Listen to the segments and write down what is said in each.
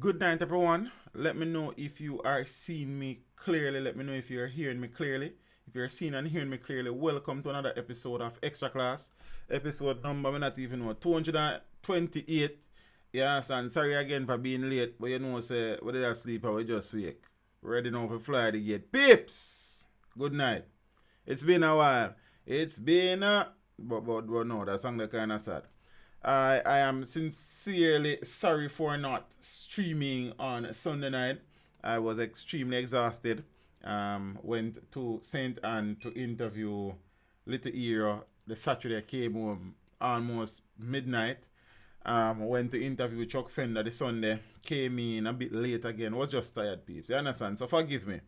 Good night, everyone. Let me know if you are seeing me clearly. Let me know if you're hearing me clearly. If you're seeing and hearing me clearly, welcome to another episode of Extra Class. Episode number, we not even know, 228. Yes, and sorry again for being late, but you know, say, we did I sleep or we just wake. Ready now for fly the gate. Pips! Good night. It's been a while. It's been a... But no, that song that kind of sad. I am sincerely sorry for not streaming on Sunday night. I was extremely exhausted. Went to St. Anne to interview Little Era. The Saturday I came home almost midnight. Went to interview Chuck Fender the Sunday. Came in a bit late again. Was just tired, peeps. You understand? So forgive me.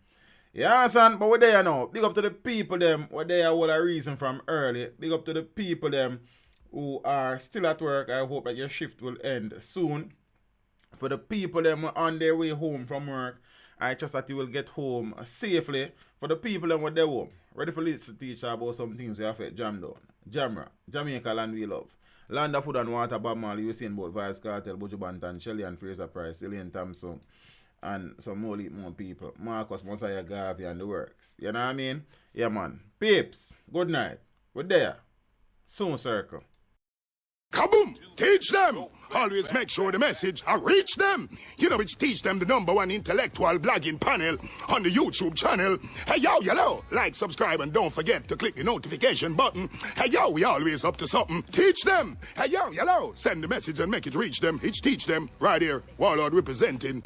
You understand? But we're there now. Big up to the people them. We're there all a reason from early. Big up to the people them who are still at work. I hope that your shift will end soon. For the people them on their way home from work, I trust that you will get home safely. For the people them with their home, ready for listen to teach about some things we have to jam down. Jamra, Jamaica land we love. Land of Food and Water, Bob Marley, you seen about Vice Cartel, Buju Banton, Shelly and Fraser Price, Cillian Thompson, and some more people. Marcus Mosiah Garvey and the works. You know what I mean? Yeah, man. Peeps, good night. We're there. Soon circle. Kaboom! Teach them! Always make sure the message reach them. You know it's Teach Them, the #1 intellectual blogging panel on the YouTube channel. Hey yo, yellow! Like, subscribe, and don't forget to click the notification button. Hey yo, we always up to something. Teach them! Hey yo, yellow! Send the message and make it reach them. It's Teach Them, right here. Warlord representing.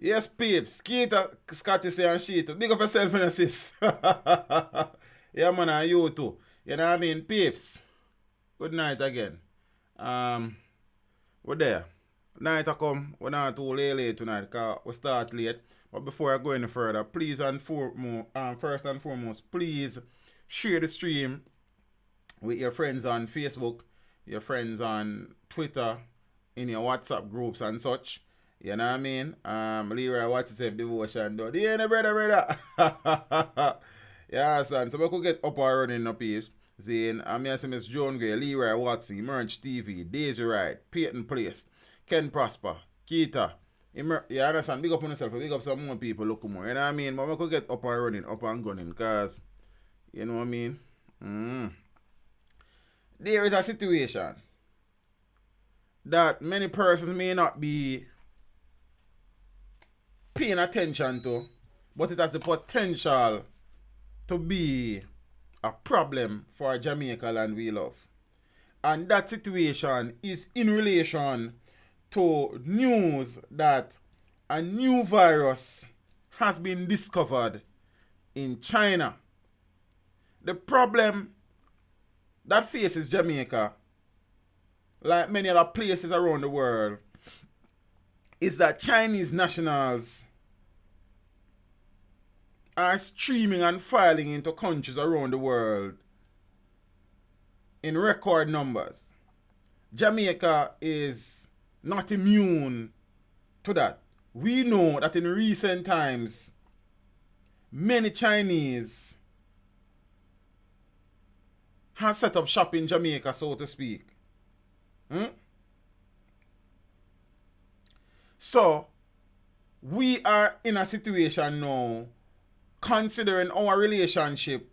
Yes, peeps. Keita, Scotty say and she too. Big up yourself and sis. Yeah, man, and you too. You know what I mean? Peeps. Good night again. We're there. Night I come. We're not too late tonight because we start late. But before I go any further, please and first and foremost, please share the stream with your friends on Facebook, your friends on Twitter, in your WhatsApp groups and such. You know what I mean? Leroy, what's his devotion do? Yeah, brother. Yeah, son. So we could get up and running up here. Saying, I'm here Miss Joan Gray, Leroy Watson, Emerge TV, Daisy Ride, Peyton Place, Ken Prosper, Keita. You understand? Big up on yourself. Big up some more people. Look more. You know what I mean? But we could get up and running, up and gunning. Because, you know what I mean? There is a situation that many persons may not be paying attention to, but it has the potential to be a problem for Jamaica land we love. And that situation is in relation to news that a new virus has been discovered in China. The problem that faces Jamaica, like many other places around the world, is that Chinese nationals are streaming and filing into countries around the world in record numbers. Jamaica is not immune to that. We know that in recent times, many Chinese have set up shop in Jamaica, so to speak. So, we are in a situation now, considering our relationship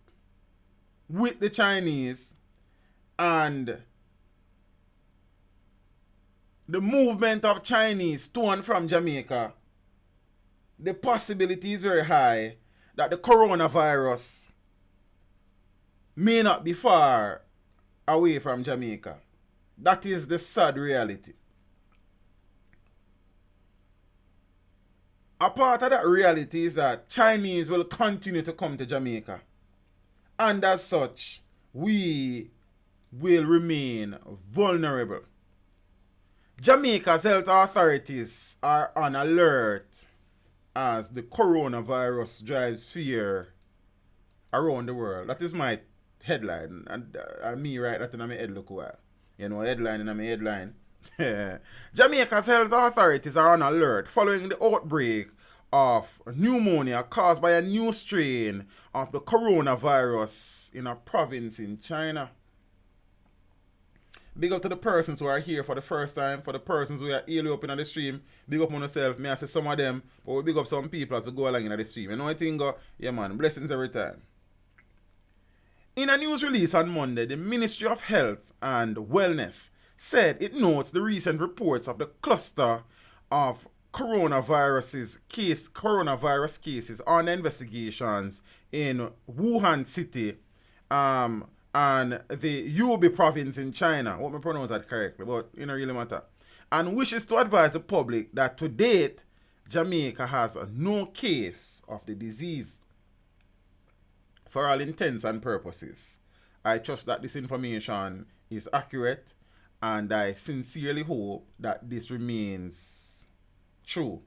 with the Chinese and the movement of Chinese to and from Jamaica, the possibility is very high that the coronavirus may not be far away from Jamaica. That is the sad reality. A part of that reality is that Chinese will continue to come to Jamaica. And as such, we will remain vulnerable. Jamaica's health authorities are on alert as the coronavirus drives fear around the world. That is my headline. And me write that in my head look while. You know, headline in my headline. Jamaica's health authorities are on alert following the outbreak of pneumonia caused by a new strain of the coronavirus in a province in China. Big up to the persons who are here for the first time, for the persons who are early up in the stream. Big up on yourself. May I say some of them, but we big up some people as we go along in the stream. You know what I think? Yeah, man. Blessings every time. In a news release on Monday, the Ministry of Health and Wellness said it notes the recent reports of the cluster of coronavirus cases on investigations in Wuhan City and the Hubei province in China. I hope I pronounce that correctly, but it don't really matter. And wishes to advise the public that to date, Jamaica has no case of the disease. For all intents and purposes, I trust that this information is accurate, and I sincerely hope that this remains true.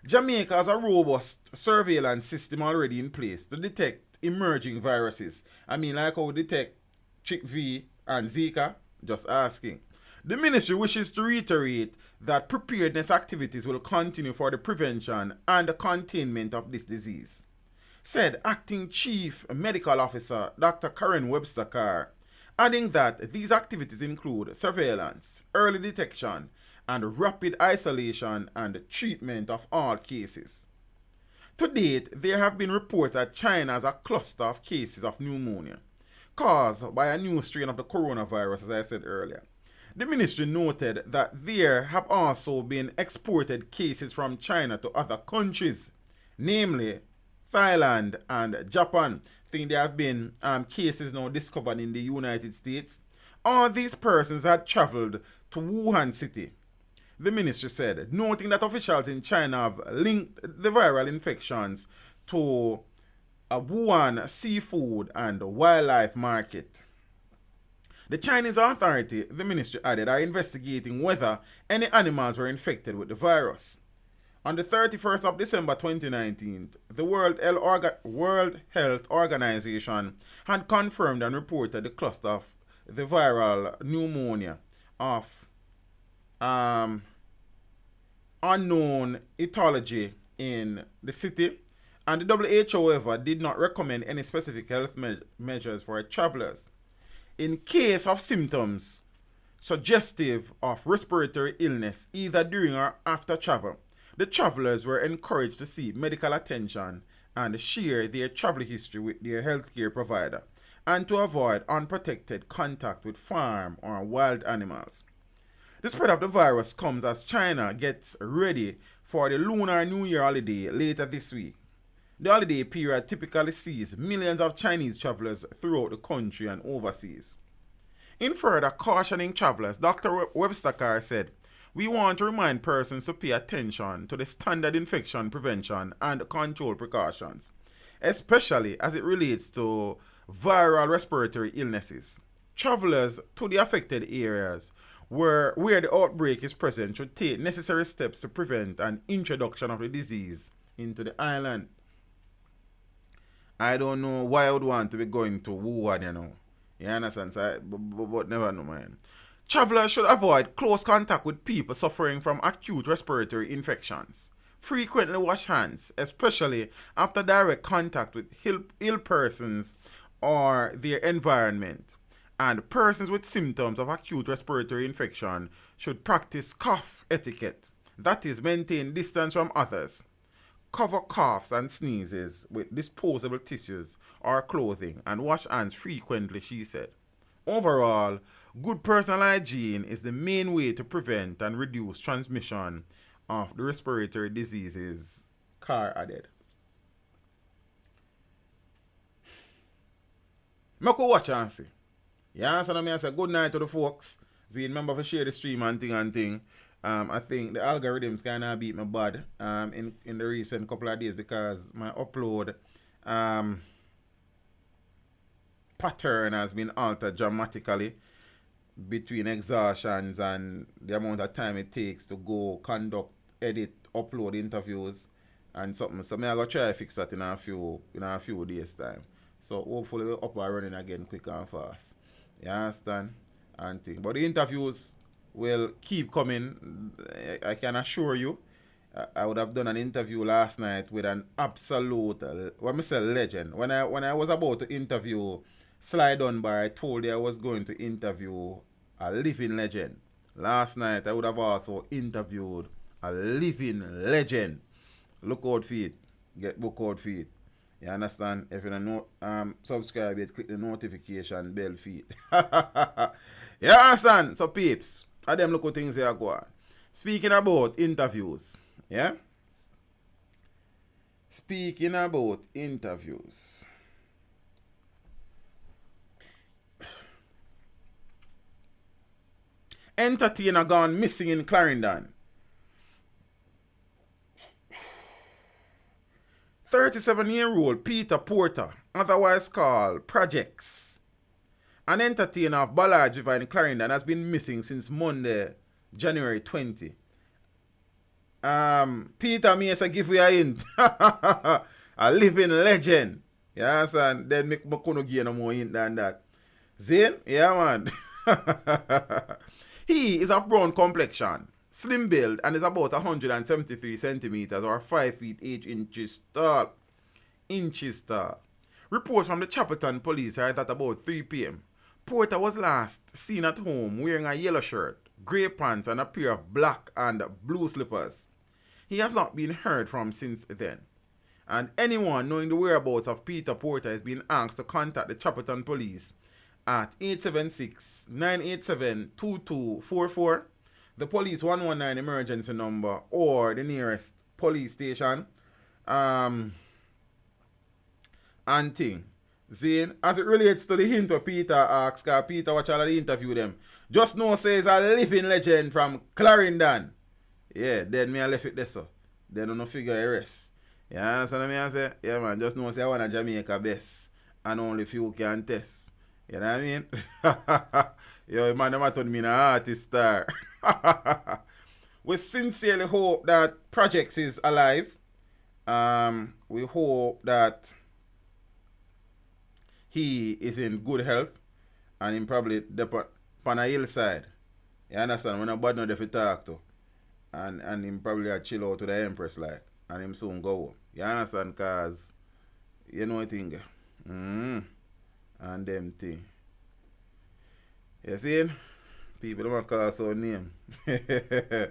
Jamaica has a robust surveillance system already in place to detect emerging viruses. I mean, like how we detect Chick V and Zika, just asking. The ministry wishes to reiterate that preparedness activities will continue for the prevention and the containment of this disease, said Acting Chief Medical Officer Dr. Karen Webster Carr, adding that these activities include surveillance, early detection, and rapid isolation and treatment of all cases. To date, there have been reports that China has a cluster of cases of pneumonia caused by a new strain of the coronavirus, as I said earlier. The ministry noted that there have also been exported cases from China to other countries, namely Thailand and Japan. I think there have been cases now discovered in the United States. All these persons had traveled to Wuhan City, the ministry said, noting that officials in China have linked the viral infections to a Wuhan seafood and wildlife market. The Chinese authority, the ministry added, are investigating whether any animals were infected with the virus. On the 31st of December 2019, the World Health Organization had confirmed and reported the cluster of the viral pneumonia of unknown etiology in the city, and the WHO, however, did not recommend any specific health measures for travelers. In case of symptoms suggestive of respiratory illness, either during or after travel, the travelers were encouraged to seek medical attention and share their travel history with their healthcare provider, and to avoid unprotected contact with farm or wild animals. The spread of the virus comes as China gets ready for the Lunar New Year holiday later this week. The holiday period typically sees millions of Chinese travelers throughout the country and overseas. In further cautioning travelers, Dr. Webster Carr said, "We want to remind persons to pay attention to the standard infection prevention and control precautions, especially as it relates to viral respiratory illnesses. Travelers to the affected areas where the outbreak is present should take necessary steps to prevent an introduction of the disease into the island." I don't know why I would want to be going to Wuhan, you know. You understand? So but never know, man. Travelers should avoid close contact with people suffering from acute respiratory infections. Frequently wash hands, especially after direct contact with ill persons or their environment. And persons with symptoms of acute respiratory infection should practice cough etiquette. That is, maintain distance from others. Cover coughs and sneezes with disposable tissues or clothing and wash hands frequently, she said. Overall, good personal hygiene is the main way to prevent and reduce transmission of the respiratory diseases, Carr added. I could watch and see. Yeah, so I say good night to the folks. So you remember to share the stream and thing. I think the algorithms kind of beat me bad in the recent couple of days because my upload pattern has been altered dramatically between exhaustions and the amount of time it takes to go conduct, edit, upload interviews and something. So I'm going to try to fix that in a few days time. So hopefully we're up and running again quick and fast. You understand? But the interviews will keep coming, I can assure you. I would have done an interview last night with an absolute, what me say, legend. When I was about to interview Sly Dunbar, I told you I was going to interview a living legend. Last night, I would have also interviewed a living legend. Look out for it. Get book out for it. You understand? If you don't subscribe it, click the notification bell feed. You understand? So peeps, I them look at things here go on. Speaking about interviews, yeah? Speaking about interviews. Entertainer gone missing in Clarendon. 37-year-old Peter Porter, otherwise called Projects, an entertainer of Ballard River in Clarendon, has been missing since Monday, January 20. Peter means I give you a hint. A living legend. Yeah, son. Then make me couldn't give no more hint than that. Zane? Yeah, man. He is of brown complexion, slim build, and is about 173 centimeters or 5 feet 8 inches tall. Reports from the Chapelton police are that about 3 p.m. Porter was last seen at home wearing a yellow shirt, grey pants, and a pair of black and blue slippers. He has not been heard from since then. And anyone knowing the whereabouts of Peter Porter is being asked to contact the Chapelton police at 876-987-2244, the police 119 emergency number, or the nearest police station. And thing. Zane, as it relates to the hint of Peter asks, because Peter watch all of the interview them, just know says a living legend from Clarendon. Yeah, then me I left it there so. Then I don't figure the rest. You understand what I say? Yeah man, just know say I want a Jamaica best. And only few can test. You know what I mean? Yo, man, them turn me an artist star. We sincerely hope that Projects is alive. We hope that he is in good health and him probably on a hillside. You understand? When a bad not there to talk to. And him probably a chill out to the Empress like. And him soon go. You understand? Cause you know what thing. And them thing. You see? People don't call so name. A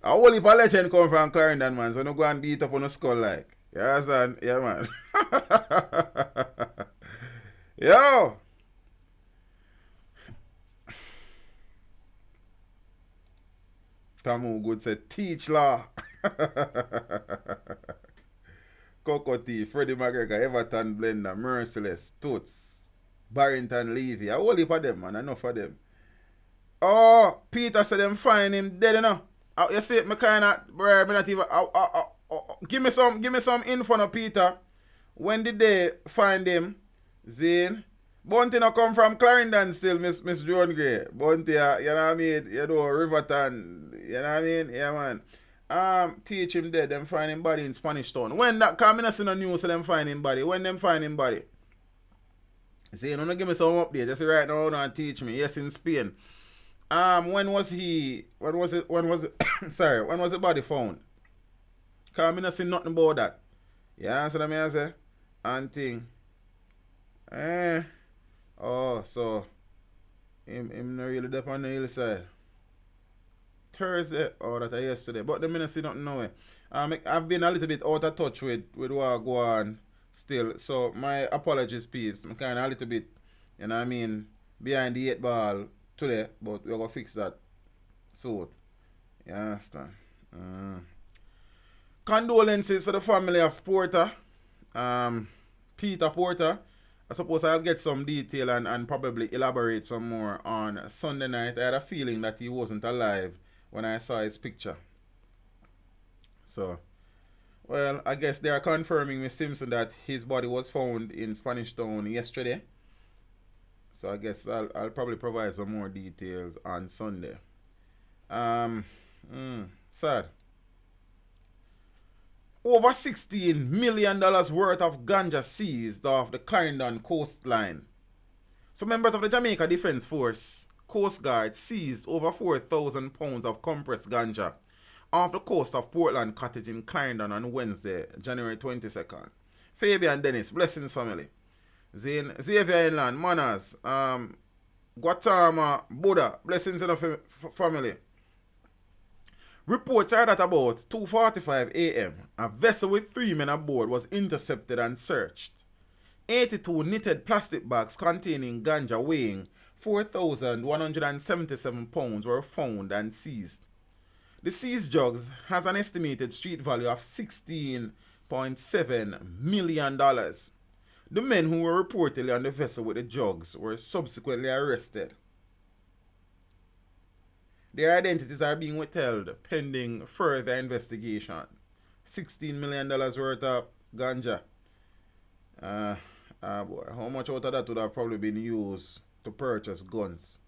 whole heap of legend come from Clarendon, man. So no go and beat up on a skull like. You understand? Yeah, man. Yo! Tamu good said, teach law. Cocotti, Freddie McGregor, Everton Blender, Merciless, Toots, Barrington Levy. A whole heap of them, man. Enough of them. Oh, Peter said them find him dead, you know. You see, me kind of, bro, me not even. Give me some info on Peter. When did they find him? Zane? Bunty not come from Clarendon still, Miss Joan Gray. Bunty, you know what I mean? You know, Riverton, you know what I mean? Yeah, man. Teach him dead, them find him body in Spanish Town. When that, cause me not see no news, so them find him body. When them find him body? See, you know, give me some update. Just right now, and teach me. Yes, in Spain. When was it? Sorry, when was the body found? Cause me not see nothing about that. Yeah, so that me I say. And thing. Oh, so him not really up on the hillside. Thursday, oh, that I yesterday. But the me not see nothing now. I've been a little bit out of touch with what go on still. So my apologies, peeps. I'm kind of a little bit, you know what I mean, behind the 8 ball today, but we're going to fix that soon. You understand? Condolences to the family of Porter. Peter Porter. I suppose I'll get some detail and probably elaborate some more on Sunday night. I had a feeling that he wasn't alive when I saw his picture. So, well, I guess they are confirming with Simpson that his body was found in Spanish Town yesterday. So I guess I'll probably provide some more details on Sunday. Sad. Over $16 million worth of ganja seized off the Clarendon coastline. So members of the Jamaica Defence Force Coast Guard seized over 4,000 pounds of compressed ganja off the coast of Portland Cottage in Clarendon on Wednesday, January 22nd. Fabian Dennis, blessings family. Zane, Xavier Inland, Manners, Guatama, Buddha, blessings in the family. Reports are that about 2:45 a.m., a vessel with 3 men aboard was intercepted and searched. 82 knitted plastic bags containing ganja weighing 4,177 pounds were found and seized. The seized drugs has an estimated street value of $16.7 million. The men who were reportedly on the vessel with the drugs were subsequently arrested. Their identities are being withheld pending further investigation. $16 million worth of ganja. Boy, how much out of that would have probably been used to purchase guns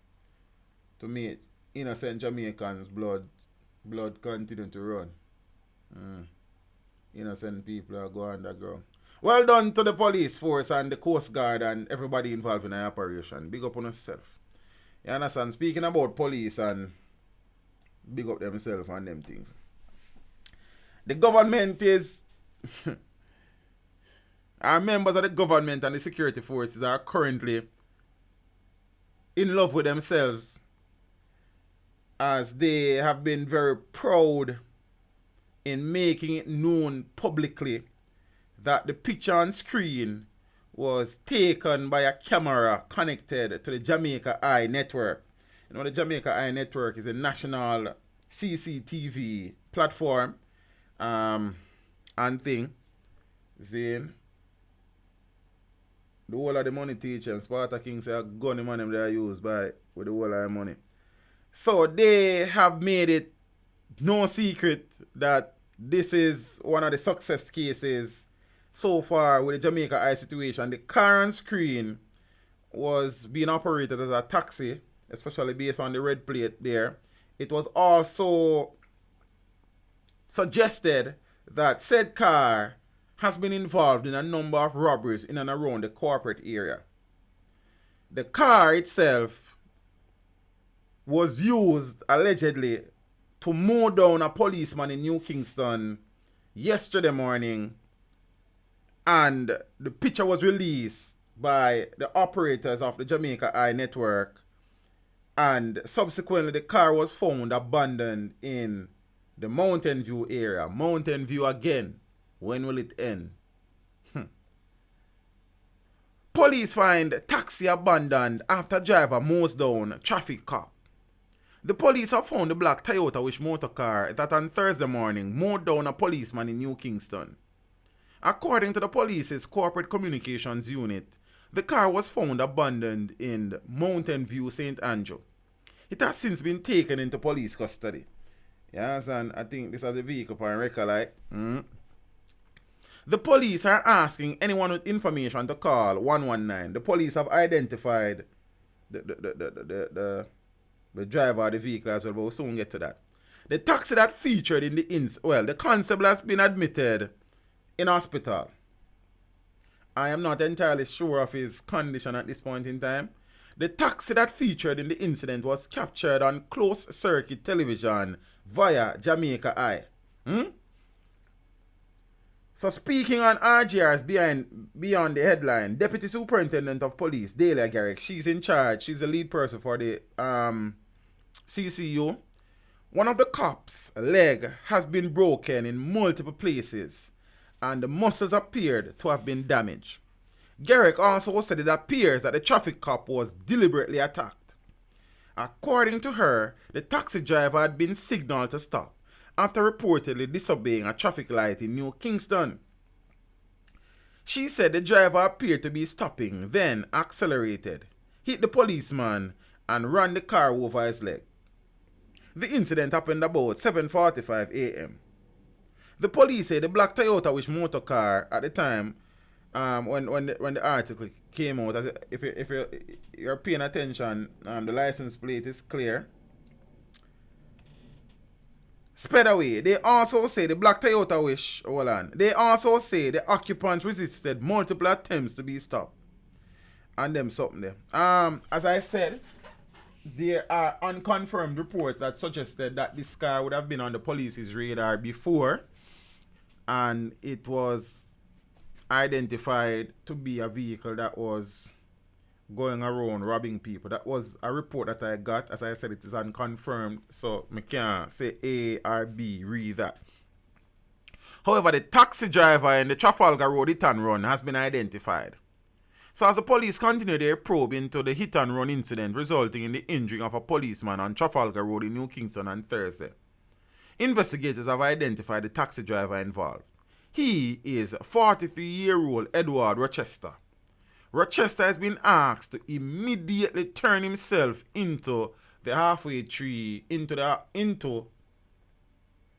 to make innocent Jamaicans' blood continue to run? Innocent people are going underground. Well done to the police force and the Coast Guard and everybody involved in the operation. Big up on yourself. You understand? Speaking about police and big up themselves and them things. The government is... Our members of the government and the security forces are currently in love with themselves, as they have been very proud in making it known publicly that the picture on screen was taken by a camera connected to the Jamaica Eye network. You know, the Jamaica Eye network is a national CCTV platform and thing. Zane. The whole of the money teacher and Sparta King say a gun money they are used by with the whole of the money. So they have made it no secret that this is one of the success cases so far with the Jamaica Eye situation. The car on screen was being operated as a taxi, especially based on the red plate there. It was also suggested that said car has been involved in a number of robberies in and around the corporate area. The car itself was used allegedly to mow down a policeman in New Kingston yesterday morning, and the picture was released by the operators of the Jamaica Eye network, and subsequently the car was found abandoned in the Mountain View area. Mountain View again. When will it end? Police find taxi abandoned after driver mows down traffic cop. The police have found the black Toyota Wish motor car that on Thursday morning mowed down a policeman in New Kingston. According to the police's corporate communications unit, the car was found abandoned in Mountain View, St. Andrew. It has since been taken into police custody. Yes, and I think this is the vehicle on record, like. The police are asking anyone with information to call 119. The police have identified the driver of the vehicle as well, but we'll soon get to that. The taxi that featured in the the constable has been admitted in hospital. I am not entirely sure of his condition at this point in time. The taxi that featured in the incident was captured on closed circuit television via Jamaica Eye. So speaking on RGRs beyond the headline, Deputy Superintendent of Police, Delia Garrick, she's in charge. She's the lead person for the CCU. One of the cops' leg has been broken in multiple places, and the muscles appeared to have been damaged. Garrick also said it appears that the traffic cop was deliberately attacked. According to her, the taxi driver had been signaled to stop after reportedly disobeying a traffic light in New Kingston. She said the driver appeared to be stopping, then accelerated, hit the policeman, and ran the car over his leg. The incident happened about 7:45 a.m. The police say the black Toyota Wish motor car at the time, when the article came out, if you're paying attention, the license plate is clear. Sped away. They also say the black Toyota Wish, they also say the occupants resisted multiple attempts to be stopped. And them something there. As I said, there are unconfirmed reports that suggested that this car would have been on the police's radar before, and it was identified to be a vehicle that was going around robbing people. That was a report that I got. As I said, it is unconfirmed, so I can't say A or B, read that. However, the taxi driver in the Trafalgar Road hit and run has been identified. So as the police continue their probe into the hit and run incident resulting in the injury of a policeman on Trafalgar Road in New Kingston on Thursday, investigators have identified the taxi driver involved. He is 43-year-old Edward Rochester. Rochester has been asked to immediately turn himself into the halfway tree, into the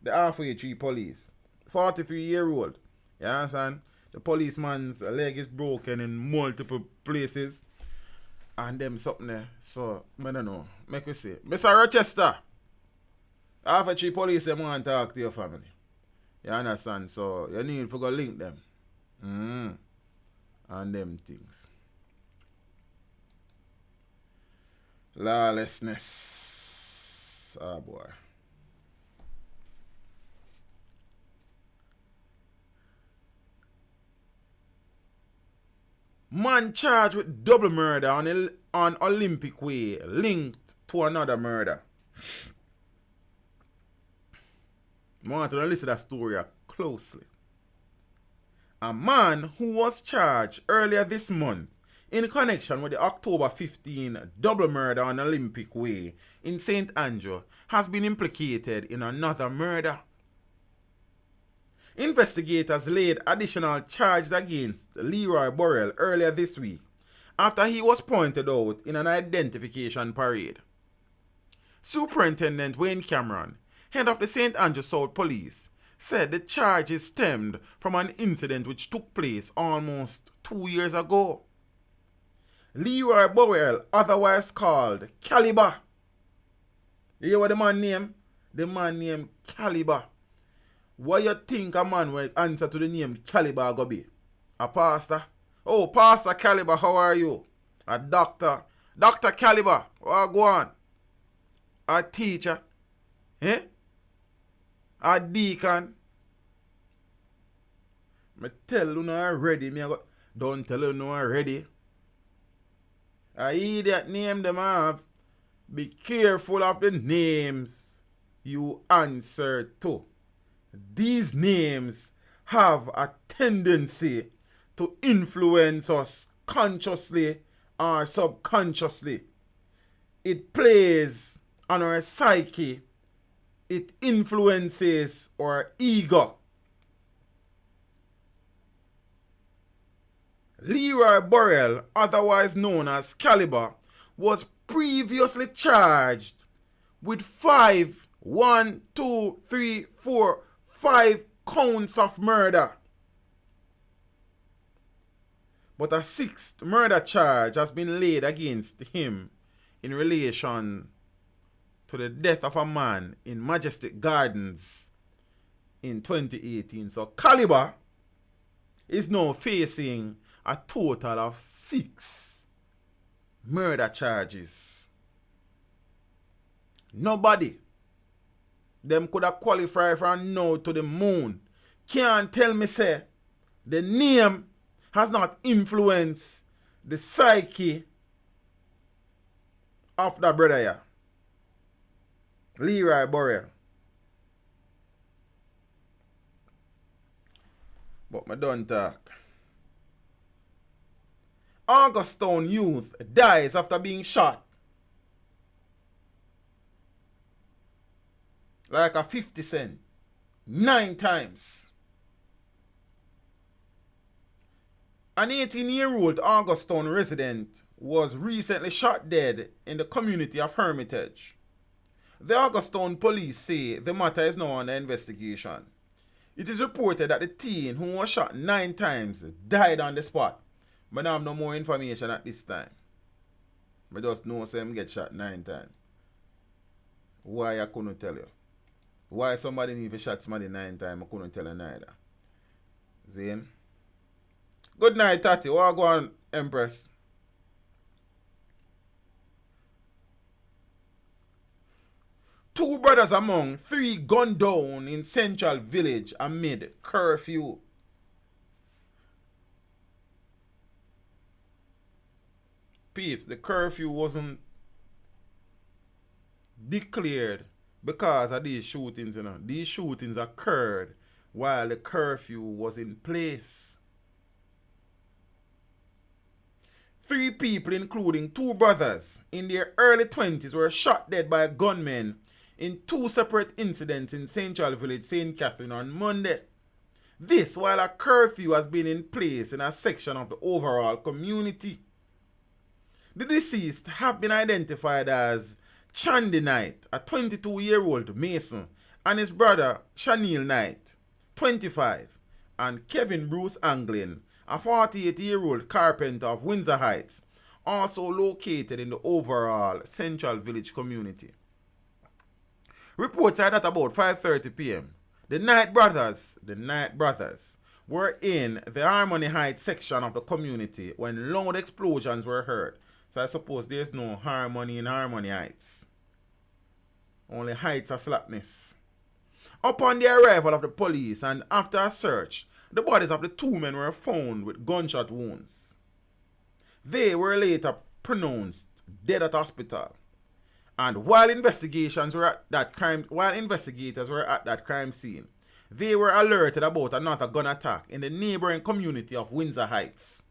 halfway tree police. 43-year-old. You understand? The policeman's leg is broken in multiple places. And them something there. So, I don't know. Make me say. Mr. Rochester. Halfway tree police them want to talk to your family. You understand? So, you need to go link them. And them things. Lawlessness. Ah, boy. Man charged with double murder on Olympic Way linked to another murder. I want to listen to that story closely. A man who was charged earlier this month in connection with the October 15 double murder on Olympic Way in St. Andrew has been implicated in another murder. Investigators laid additional charges against Leroy Burrell earlier this week after he was pointed out in an identification parade. Superintendent Wayne Cameron, head of the St. Andrew South Police, said the charges stemmed from an incident which took place almost 2 years ago. Leroy Burrell, otherwise called Calibre. You hear what the man name? The man named Calibre. What you think a man will answer to the name Calibre go be? A pastor? Oh, Pastor Calibre, how are you? A doctor? Dr. Calibre, what go on? A teacher? Eh? A deacon? Me tell you no already. Don't tell you no already. A idiot name them have. Be careful of the names you answer to. These names have a tendency to influence us consciously or subconsciously. It plays on our psyche. It influences our ego. Leroy Burrell, otherwise known as Calibre, was previously charged with 5 counts of murder. But a 6th murder charge has been laid against him in relation to the death of a man in Majestic Gardens in 2018. So Calibre is now facing a total of 6 murder charges. Nobody them could have qualified for now to the moon can't tell me say the name has not influenced the psyche of the brother here. Leroy Burrell. But I don't talk. Augustown youth dies after being shot. Like a 50 cent. 9 times. An 18-year-old Augustown resident was recently shot dead in the community of Hermitage. The Augustown police say the matter is now under investigation. It is reported that the teen who was shot 9 times died on the spot. But I have no more information at this time. I just know him get shot 9 times. Why I couldn't tell you. Why somebody need to shot somebody 9 times, I couldn't tell you neither. Zane. Good night, Tati. What go on, Empress? 2 brothers among 3 gunned down in Central Village amid curfew. Peeps, the curfew wasn't declared because of these shootings, you know. These shootings occurred while the curfew was in place. 3 people, including 2 brothers in their early 20s, were shot dead by gunmen in 2 separate incidents in Central Village, St. Catherine on Monday. This while a curfew has been in place in a section of the overall community. The deceased have been identified as Chandy Knight, a 22-year-old Mason, and his brother Shanil Knight, 25, and Kevin Bruce Anglin, a 48-year-old carpenter of Windsor Heights, also located in the overall Central Village community. Reports are that about 5:30 p.m., the Knight brothers were in the Harmony Heights section of the community when loud explosions were heard. So I suppose there's no harmony in Harmony Heights. Only heights of slackness. Upon the arrival of the police and after a search, the bodies of the 2 men were found with gunshot wounds. They were later pronounced dead at hospital. And while investigators were at that crime scene, they were alerted about another gun attack in the neighboring community of Windsor Heights.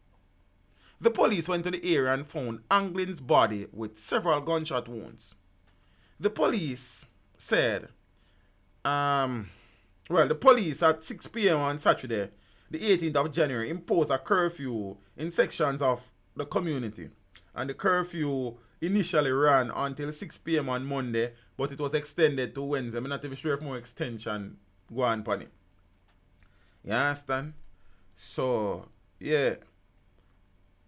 The police went to the area and found Anglin's body with several gunshot wounds. The police said, the police at 6 p.m. on Saturday, the 18th of January, imposed a curfew in sections of the community. And the curfew initially ran until 6 p.m. on Monday, but it was extended to Wednesday. I'm not even sure if more extension go on upon it. You understand? So, yeah.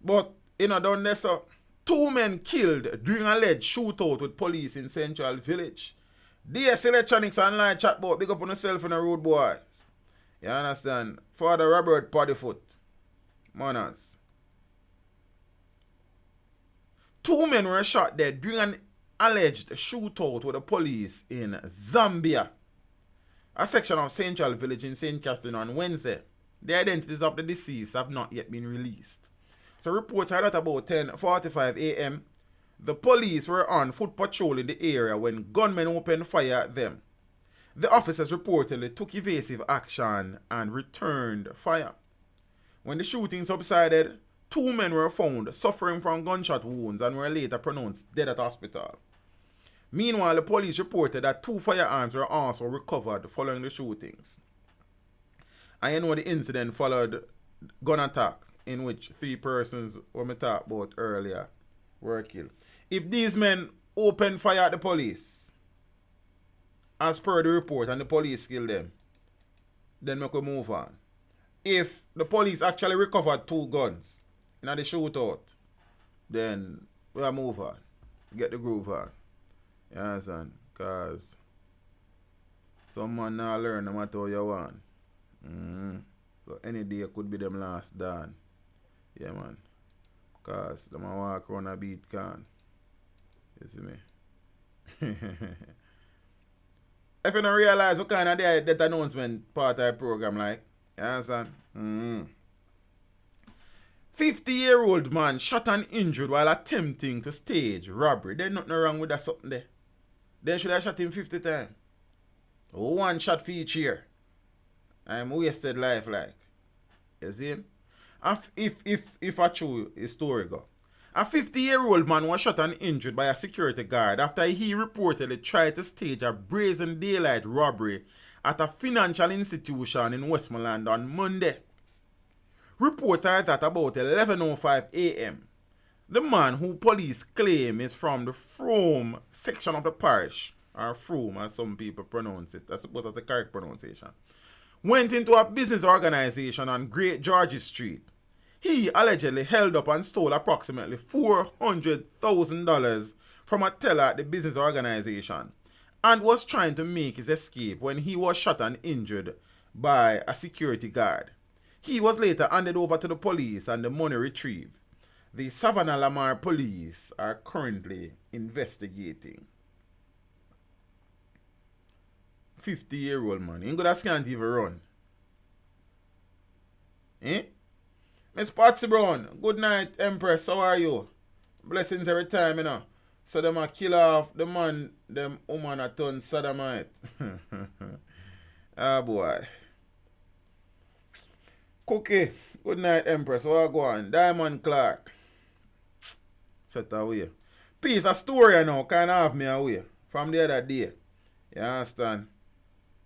But, down there, so 2 men killed during alleged shootout with police in Central Village. DS Electronics Online Chatbot, big up on yourself in the road, boys. You understand? Father Robert Poddyfoot. Manners. 2 men were shot dead during an alleged shootout with the police in Zambia, a section of Central Village in St. Catherine on Wednesday. The identities of the deceased have not yet been released. So reports are that about 10:45 a.m., the police were on foot patrol in the area when gunmen opened fire at them. The officers reportedly took evasive action and returned fire. When the shooting subsided, 2 men were found suffering from gunshot wounds and were later pronounced dead at hospital. Meanwhile, the police reported that 2 firearms were also recovered following the shootings. And the incident followed gun attacks in which 3 persons, what we talked about earlier, were killed. If these men opened fire at the police, as per the report, and the police killed them, then we could move on. If the police actually recovered 2 guns in the shootout, then we'll move on. Get the groove on. You understand? Because someone now learn no matter how you want. So any day could be them last done. Yeah, man. Because them a walk around a beat can. You see me? If you don't realize what kind of that announcement part of the program like, you understand? 50-year-old man shot and injured while attempting to stage robbery. There's nothing wrong with that something there. They should have shot him 50 times. 1 shot for each year. I'm wasted life like. You see him? If a true story go. A 50-year-old man was shot and injured by a security guard after he reportedly tried to stage a brazen daylight robbery at a financial institution in Westmoreland on Monday. Reports are that about 11:05 a.m., the man who police claim is from the Frome section of the parish, or Frome as some people pronounce it, I suppose that's the correct pronunciation, went into a business organization on Great George's Street. He allegedly held up and stole approximately $400,000 from a teller at the business organization and was trying to make his escape when he was shot and injured by a security guard. He was later handed over to the police and the money retrieved. The Savannah Lamar police are currently investigating. 50-year-old man. Ain't good as can't even run. Eh? Miss Patsy Brown. Good night, Empress. How are you? Blessings every time, you know. So them a kill off the man, them woman a turn sodomite. Ah boy. Cookie. Good night, Empress. How go on? Diamond Clark. Set away. Peace, a story now kind of have me away from the other day. You understand?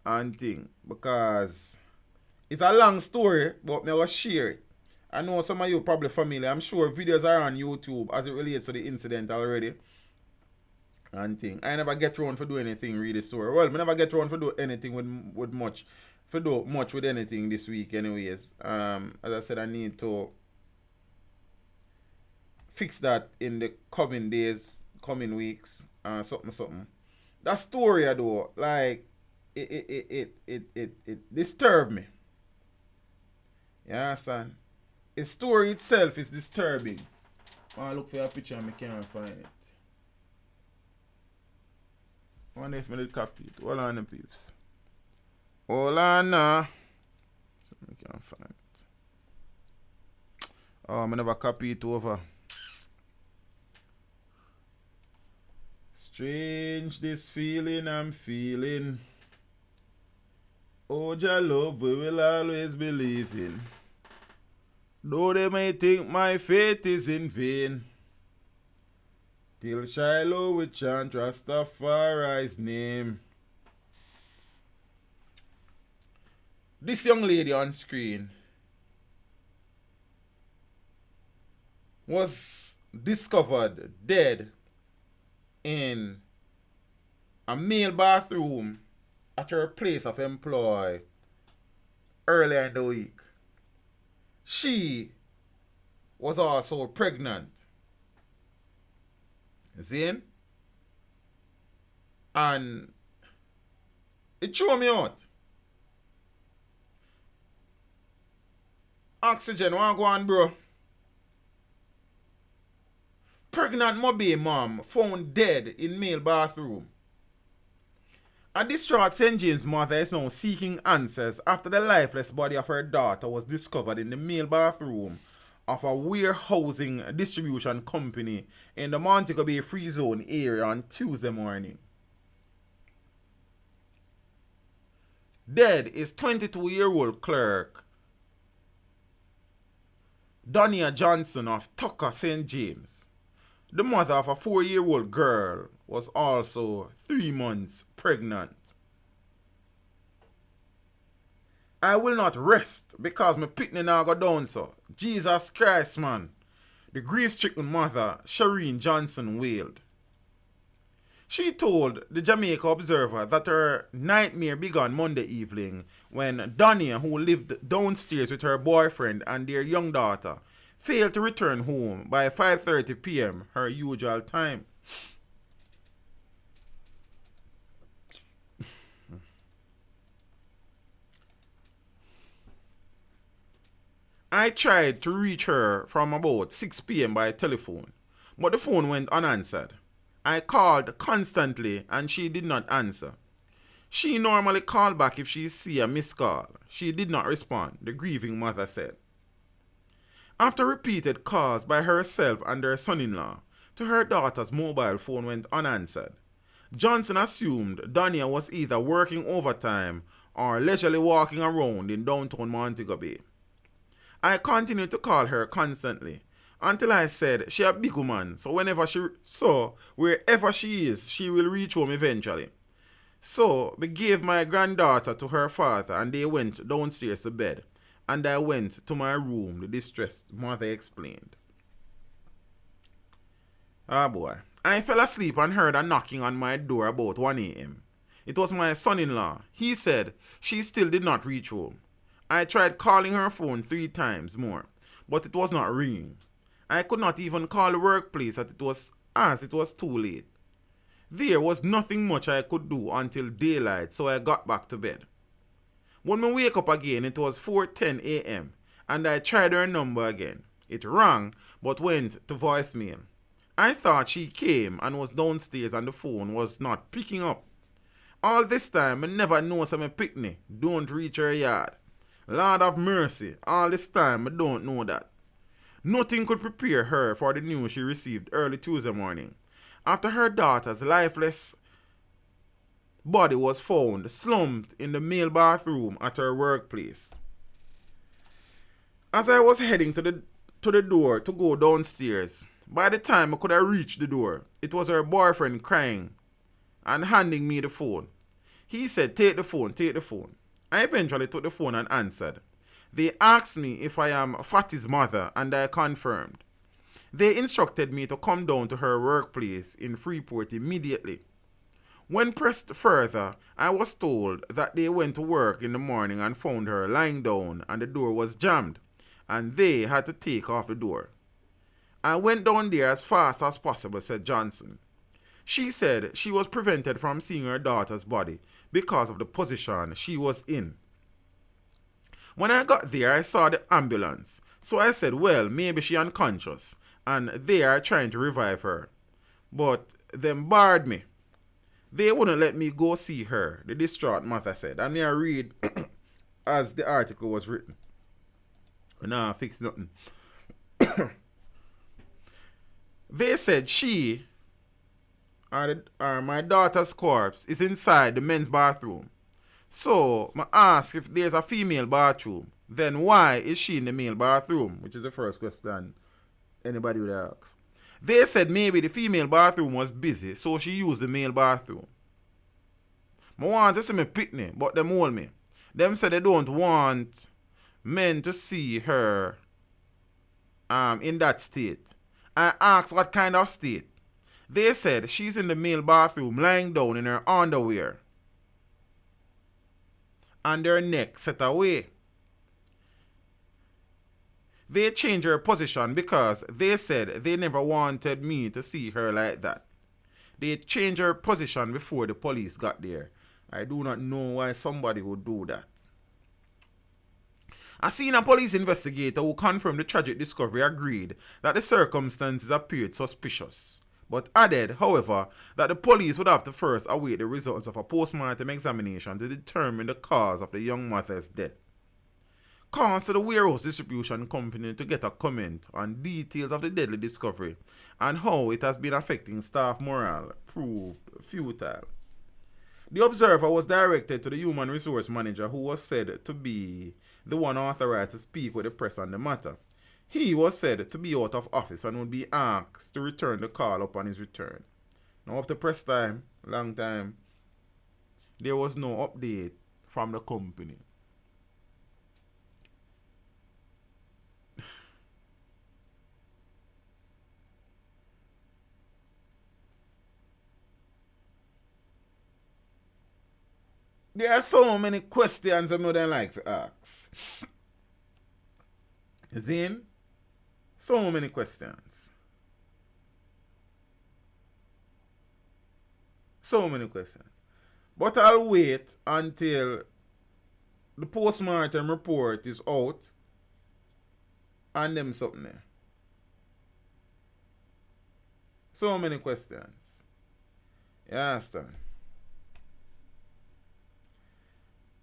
And thing. Because it's a long story, but me will share it. I know some of you probably familiar. I'm sure videos are on YouTube as it relates to the incident already. And thing. I never get around for do anything really story. Well, I never get around for do anything with much. For do much with anything this week anyways. As I said, I need to fix that in the coming days, coming weeks, something. That story though, like it disturbed me. You understand? The story itself is disturbing. I look for a picture and I can't find it. I wonder if I did copy it. Hold on, peeps. Hold on now. So I can't find it. Oh, I never copy it over. Strange this feeling I'm feeling. Oh, your love we will always believe in. Though they may think my faith is in vain. Till Shiloh we chant Rastafari's name. This young lady on screen was discovered dead in a male bathroom at her place of employ earlier in the week. She was also pregnant. You see? And it threw me out. Oxygen, wanna go on, bro? Pregnant Moby mom found dead in male bathroom. A distraught St. James mother is now seeking answers after the lifeless body of her daughter was discovered in the male bathroom of a warehousing distribution company in the Montego Bay Free Zone area on Tuesday morning. Dead is 22-year-old clerk Donna Johnson of Tucker, St. James. The mother of a 4-year-old girl was also 3 months pregnant. I will not rest because my pitney now go down so. Jesus Christ, man. The grief-stricken mother, Shireen Johnson, wailed. She told the Jamaica Observer that her nightmare began Monday evening when Donna, who lived downstairs with her boyfriend and their young daughter, failed to return home by 5:30 p.m., her usual time. I tried to reach her from about 6 p.m. by telephone, but the phone went unanswered. I called constantly and she did not answer. She normally called back if she see a missed call. She did not respond, the grieving mother said. After repeated calls by herself and her son-in-law, to her daughter's mobile phone went unanswered. Johnson assumed Donna was either working overtime or leisurely walking around in downtown Montego Bay. I continued to call her constantly until I said she a big woman, so wherever she is, she will reach home eventually. So we gave my granddaughter to her father and they went downstairs to bed, and I went to my room, the distressed mother explained. Ah boy. I fell asleep and heard a knocking on my door about 1 a.m. It was my son-in-law. He said she still did not reach home. I tried calling her phone 3 times more, but it was not ringing. I could not even call the workplace as it was too late. There was nothing much I could do until daylight, so I got back to bed. When I wake up again, it was 4:10 a.m. and I tried her number again. It rang, but went to voicemail. I thought she came and was downstairs and the phone was not picking up. All this time, I never know some picnic don't reach her yard. Lord of mercy, all this time, I don't know that. Nothing could prepare her for the news she received early Tuesday morning, after her daughter's lifeless body was found slumped in the male bathroom at her workplace. As I was heading to the door to go downstairs, by the time I could have reached the door, it was her boyfriend crying and handing me the phone. He said, take the phone, take the phone. I eventually took the phone and answered. They asked me if I am Fatty's mother, and I confirmed. They instructed me to come down to her workplace in Freeport immediately. When pressed further, I was told that they went to work in the morning and found her lying down and the door was jammed, and they had to take off the door. I went down there as fast as possible, said Johnson. She said she was prevented from seeing her daughter's body because of the position she was in. When I got there, I saw the ambulance, so I said, well, maybe she unconscious, and they are trying to revive her. But them barred me. They wouldn't let me go see her, the distraught mother said. And I read as the article was written. Nah, fix nothing. They said she, or my daughter's corpse, is inside the men's bathroom. So, I ask if there's a female bathroom, then why is she in the male bathroom? Which is the first question anybody would ask. They said maybe the female bathroom was busy, so she used the male bathroom. I want to see me picnic, but them hold me. Them said they don't want men to see her in that state. I asked what kind of state. They said she's in the male bathroom lying down in her underwear and her neck set away. They changed her position because they said they never wanted me to see her like that. They changed her position before the police got there. I do not know why somebody would do that. A senior police investigator who confirmed the tragic discovery agreed that the circumstances appeared suspicious, but added, however, that the police would have to first await the results of a post-mortem examination to determine the cause of the young mother's death. Calls to the warehouse distribution company to get a comment on details of the deadly discovery and how it has been affecting staff morale proved futile. The observer was directed to the human resource manager, who was said to be the one authorized to speak with the press on the matter. He was said to be out of office and would be asked to return the call upon his return. Now up to press time, long time, there was no update from the company. There are so many questions I don't like to ask. Zin, so many questions. So many questions. But I'll wait until the post-mortem report is out and them something there. So many questions. You understand?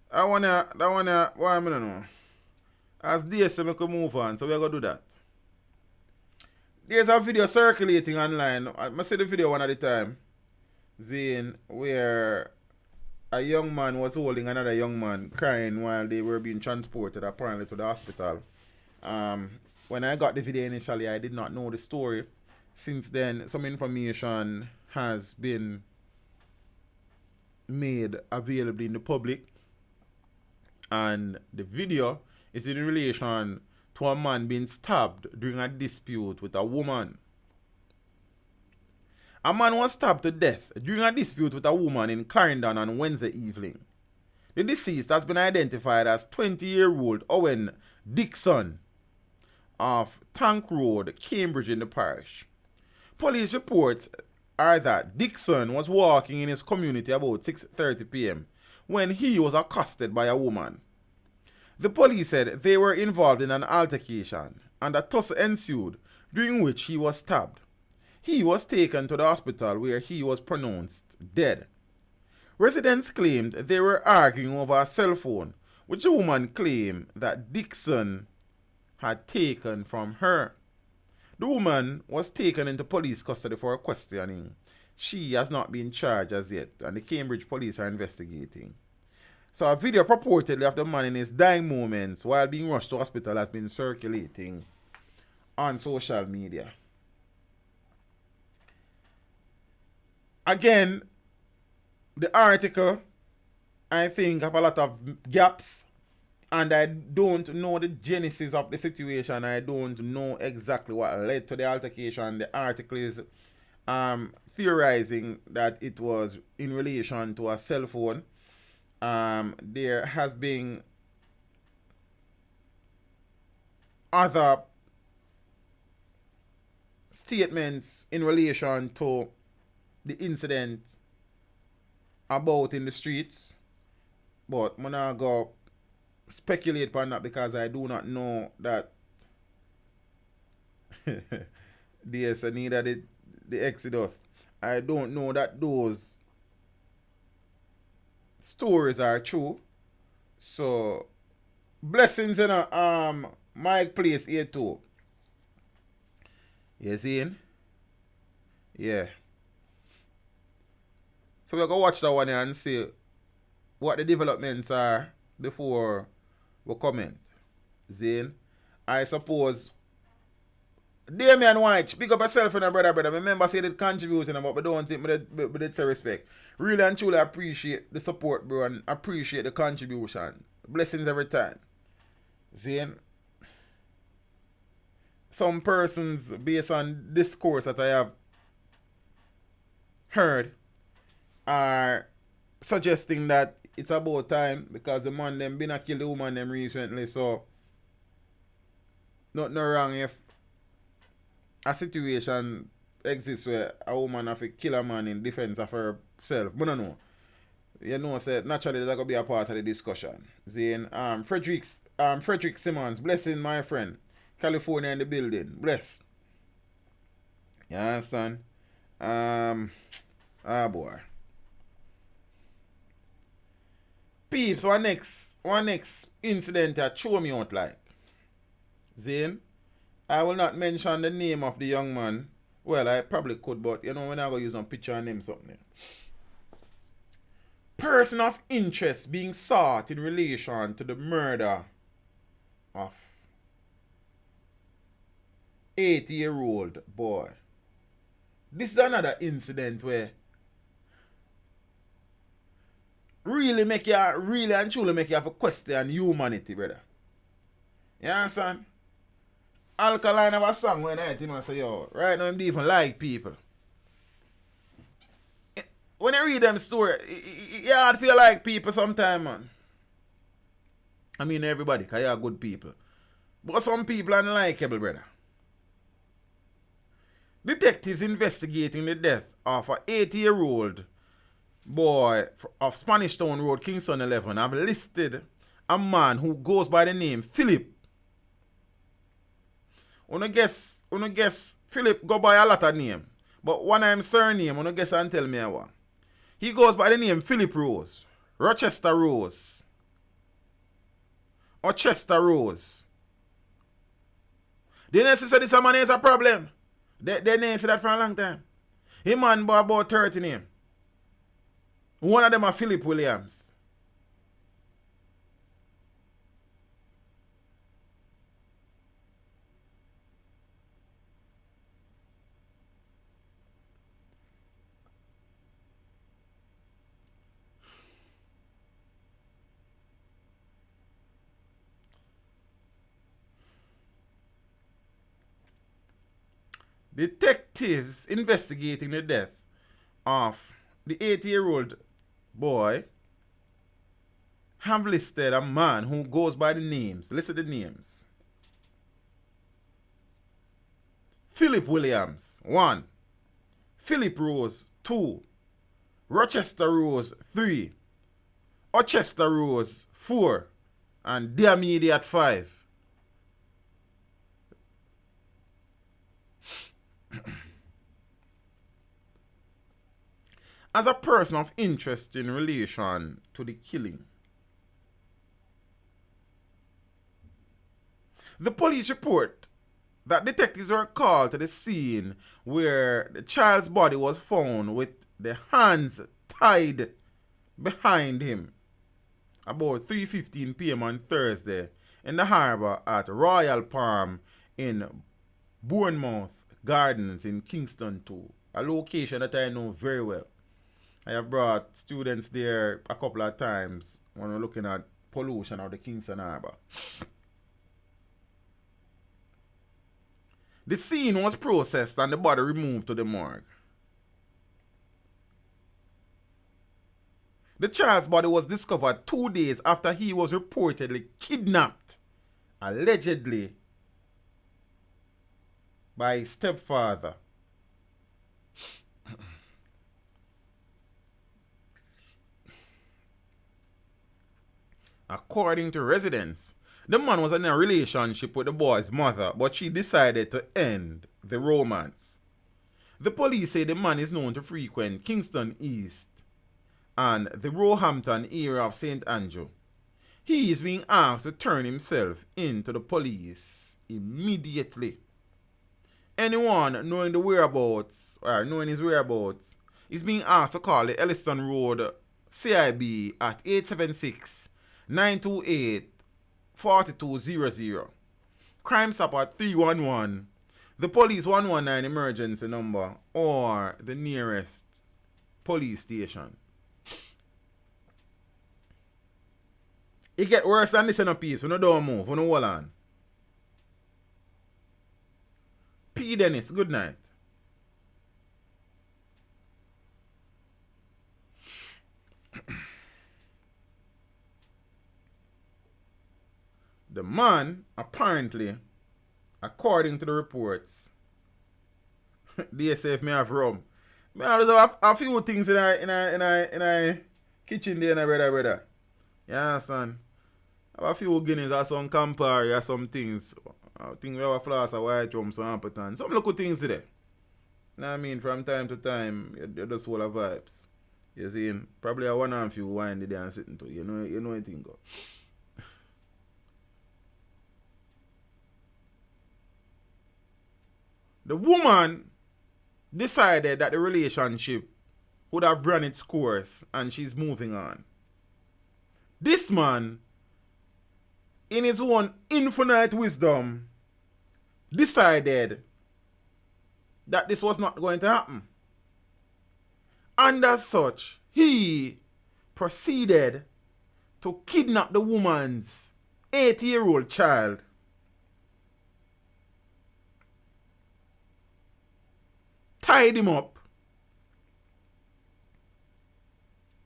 What I don't know. As DSM, we can move on, so we're going to do that. There's a video circulating online. I see the video one at a time. Zane, where a young man was holding another young man crying while they were being transported apparently to the hospital. When I got the video initially, I did not know the story. Since then, some information has been made available in the public. And the video is in relation to a man being stabbed during a dispute with a woman. A man was stabbed to death during a dispute with a woman in Clarendon on Wednesday evening. The deceased has been identified as 20-year-old Owen Dixon of Tank Road, Cambridge in the parish. Police reports are that Dixon was walking in his community about 6:30 p.m. when he was accosted by a woman. The police said they were involved in an altercation and a tussle ensued, during which he was stabbed. He was taken to the hospital where he was pronounced dead. Residents claimed they were arguing over a cell phone, which the woman claimed that Dixon had taken from her. The woman was taken into police custody for questioning. She has not been charged as yet, and the Cambridge police are investigating. So a video purportedly of the man in his dying moments while being rushed to hospital has been circulating on social media. Again, the article, I think, have a lot of gaps, and I don't know the genesis of the situation. I don't know exactly what led to the altercation. The article is theorizing that it was in relation to a cell phone. There has been other statements in relation to the incident about in the streets, but I'm not going to speculate upon that because I do not know that there's a need of the Exodus. I don't know that those stories are true. So blessings in Mike Place here too. You seeing? Yeah. So we're going to watch that one and see what the developments are before we comment. Zane, I suppose Damian White, pick up yourself and a brother. Remember, say that contributing, but we don't think we did say respect. Really and truly appreciate the support, bro, and appreciate the contribution. Blessings every time. Zane, some persons, based on discourse that I have heard, are suggesting that it's about time because the man them been a kill the woman them recently, so not no wrong if a situation exists where a woman have to kill a man in defense of herself. But no know. You know, say naturally that's gonna be a part of the discussion. Zane, Frederick Simmons, blessing my friend. California in the building. Bless. You understand? Boy. Peeps, one next incident that show me out like. Zane, I will not mention the name of the young man. Well, I probably could, but you know, when I go use some picture and name something. Person of interest being sought in relation to the murder of 80-year-old boy. This is another incident where really and truly make you have a question humanity, brother. You understand? Alkaline have a song when I think I say, yo, right now I'm even like people. When I read them story, you hard feel like people sometime, man. I mean everybody, because you are good people. But some people are unlikable, brother. Detectives investigating the death of an 80-year-old boy of Spanish Town Road, Kingston 11, have listed a man who goes by the name Philip. Wanna guess Philip go by a lot of name, but one of him surname, wanna guess and tell me what. He goes by the name Philip Rose, Rochester Rose, or Chester Rose. The name say this man is a problem. They name say that for a long time. Him man boy about 30 name. One of them are Philip Williams. Detectives investigating the death of the 80-year-old boy have listed a man who goes by the names. Listen to the names. Philip Williams, 1. Philip Rose, 2. Rochester Rose, 3. Rochester Rose, 4. And Diamede 5. as a person of interest in relation to the killing. The police report that detectives were called to the scene where the child's body was found with the hands tied behind him about 3:15 p.m. on Thursday in the harbour at Royal Palm in Bournemouth Gardens in Kingston 2, a location that I know very well. I have brought students there a couple of times when we're looking at pollution of the Kingston Harbour. The scene was processed and the body removed to the morgue. The child's body was discovered 2 days after he was reportedly kidnapped, allegedly, by his stepfather. According to residents, the man was in a relationship with the boy's mother, but she decided to end the romance. The police say the man is known to frequent Kingston East and the Roehampton area of St. Andrew. He is being asked to turn himself in to the police immediately. Anyone knowing the whereabouts or knowing his whereabouts is being asked to call the Elliston Road CIB at 876-928-4200. Crime Stop at 311, the police 119 emergency number, or the nearest police station. It get worse than this, peeps. We don't move. We don't hold on. P. Dennis, good night. The man, apparently, according to the reports, they say if me have rum. Me have a few things in a kitchen there, brother. Yeah, son. I have a few Guineas or some Campari or some things. I think we have a flask of white rum, some Amperton. Some local things today. You know what I mean? From time to time, you just hold of vibes. You see, probably a one and few wine there and sitting to. You know anything go. The woman decided that the relationship would have run its course and she's moving on. This man, in his own infinite wisdom, decided that this was not going to happen. And as such, he proceeded to kidnap the woman's 8-year-old child. Tied him up,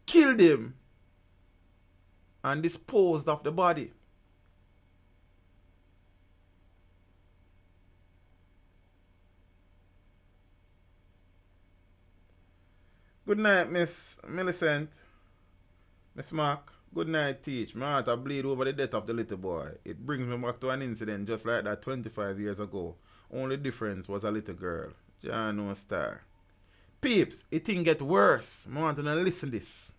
killed him, and disposed of the body. Good night, Miss Millicent. Miss Mark, good night, Teach. My heart a bleed over the death of the little boy. It brings me back to an incident just like that 25 years ago. Only difference was a little girl. John no star. Peeps, it thing get worse. I want to listen this.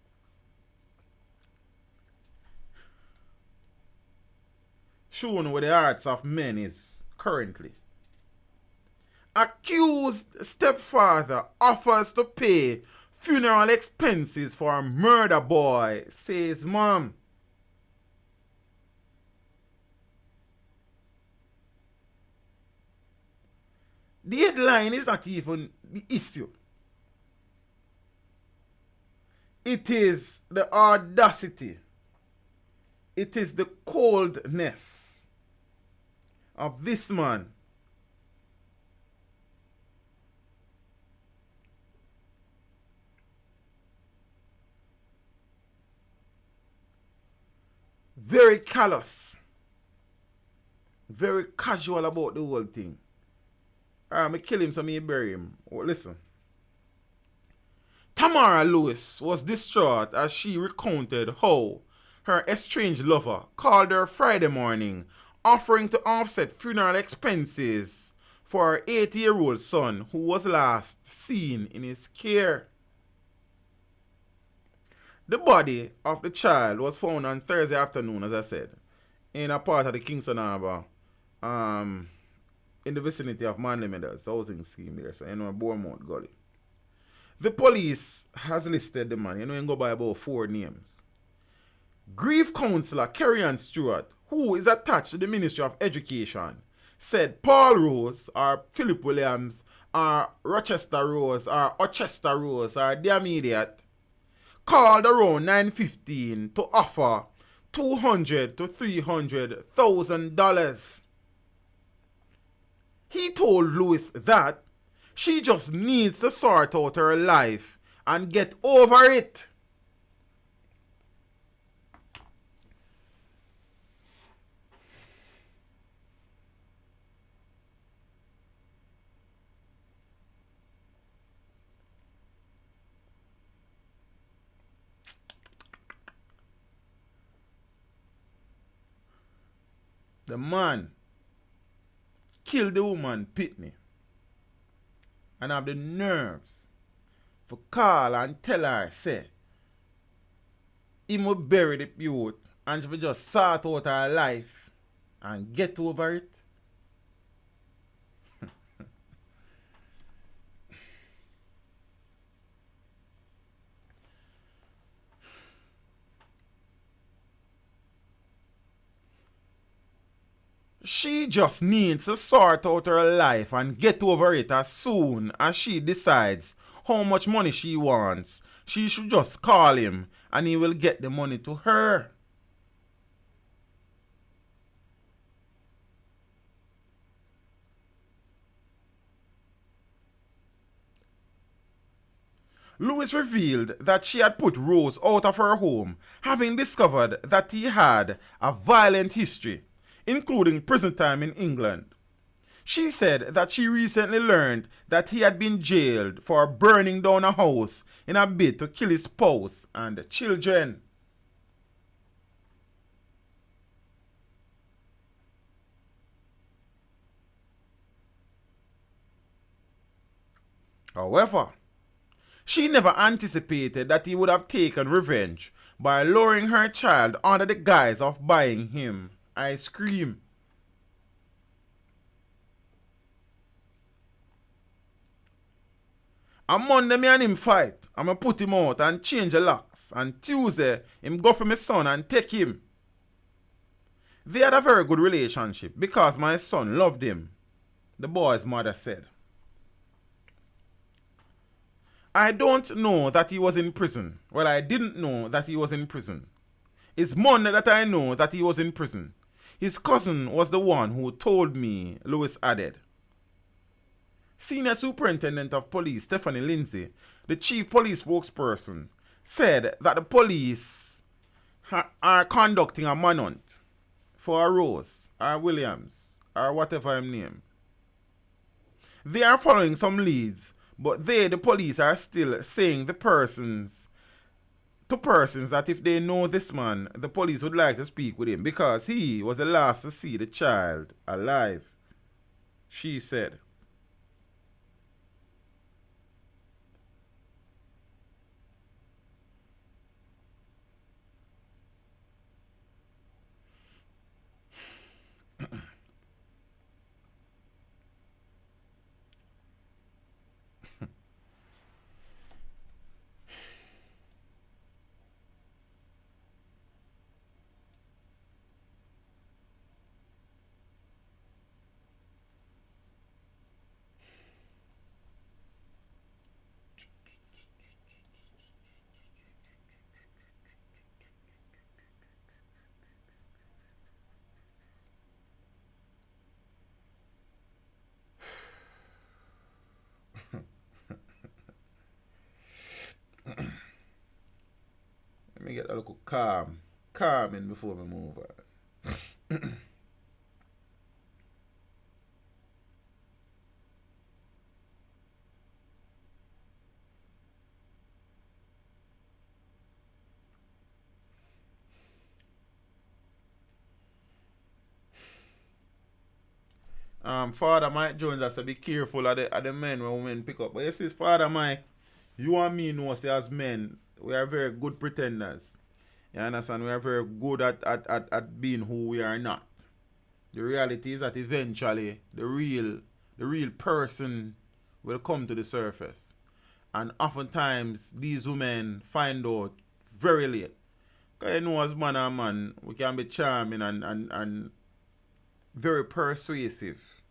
Shown where the hearts of men is currently. Accused stepfather offers to pay funeral expenses for a murder boy, says mom. The headline is not even the issue. It is the audacity. It is the coldness of this man. Very callous. Very casual about the whole thing. I kill him so me bury him. Oh, listen. Tamara Lewis was distraught as she recounted how her estranged lover called her Friday morning offering to offset funeral expenses for her 8-year-old son who was last seen in his care. The body of the child was found on Thursday afternoon, as I said, in a part of the Kingston Harbour, in the vicinity of Manly Meadows housing scheme there, so Bournemouth Gully. The police has listed the man, you can go by about 4 names. Grief counsellor Kerry-Ann Stewart, who is attached to the Ministry of Education, said Paul Rose or Philip Williams or Rochester Rose or Ochester Rose or the immediate called around 9:15 to offer $200,000 to $300,000. He told Lewis that she just needs to sort out her life and get over it. The man killed the woman Pitney and have the nerves to call and tell her, say, he will bury the youth and she will just sort out her life and get over it. She just needs to sort out her life and get over it as soon as she decides how much money she wants. She should just call him and he will get the money to her. Lewis revealed that she had put Rose out of her home, having discovered that he had a violent history, including prison time in England. She said that she recently learned that he had been jailed for burning down a house in a bid to kill his spouse and children. However, she never anticipated that he would have taken revenge by luring her child under the guise of buying him ice cream. On Monday, me and him fight. I'ma put him out and change the locks. And Tuesday, him go for my son and take him. They had a very good relationship because my son loved him, the boy's mother said. I don't know that he was in prison. Well, I didn't know that he was in prison. It's Monday that I know that he was in prison. His cousin was the one who told me, Lewis added. Senior Superintendent of Police Stephanie Lindsay, the chief police spokesperson, said that the police are conducting a manhunt for Rose or Williams or whatever his name. They are following some leads, but the police, are still saying to persons that if they know this man, the police would like to speak with him because he was the last to see the child alive, she said. Let me get a little calm in before we move on. Father Mike Jones has to be careful of the men when women pick up. But you see, Father Mike, you and me know say as men, We are very good pretenders. You understand? We are very good at being who we are not. The reality is that eventually the real person will come to the surface. And oftentimes these women find out very late. Because you know, as man and man, we can be charming and very persuasive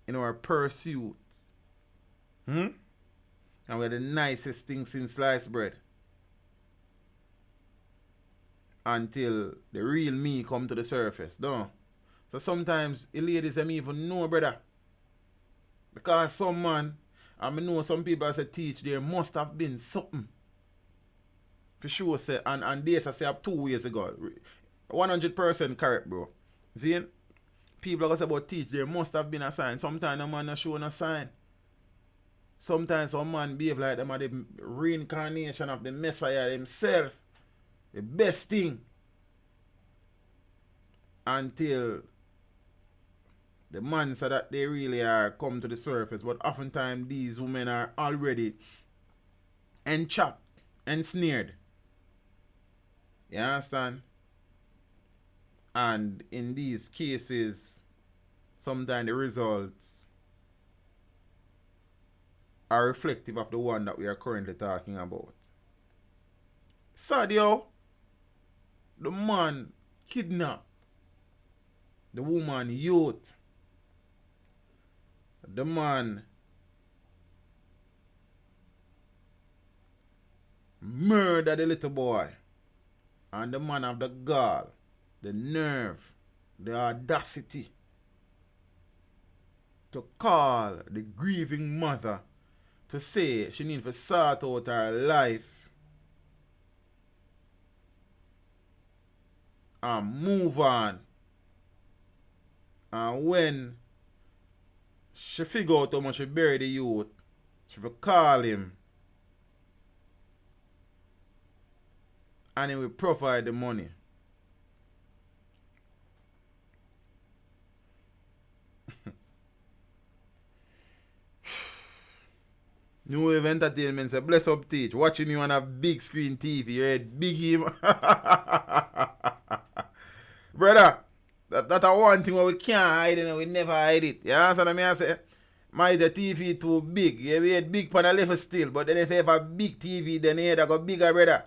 in our pursuits. And we're the nicest thing since sliced bread. Until the real me come to the surface, don't. So sometimes the ladies them even know, brother. Because some man, I know some people say teach there must have been something. For sure, say, and this I say up 2 years ago. 100% correct, bro. See? People are going to say about teach there must have been a sign. Sometimes a man not showing a sign. Sometimes some man behave like them are the reincarnation of the Messiah himself. The best thing. Until the man said that they really are come to the surface. But oftentimes these women are already entrapped, ensnared. You understand? And in these cases, sometimes the results are reflective of the one that we are currently talking about. Sadio, the man kidnapped the woman youth. The man murdered the little boy. And the man have the gall, the nerve, the audacity to call the grieving mother to say she needs to sort out her life and move on. And when she figure out how much she bury the youth, she will call him and he will provide the money. New Wave Entertainment say, bless up teach. Watching you on a big screen TV. You're a big him. Brother, that's one thing where we can't hide it and we never hide it. You understand what I say? My the TV too big. Yeah, we had big pan a level still. But then if you have a big TV, then you head got bigger, brother.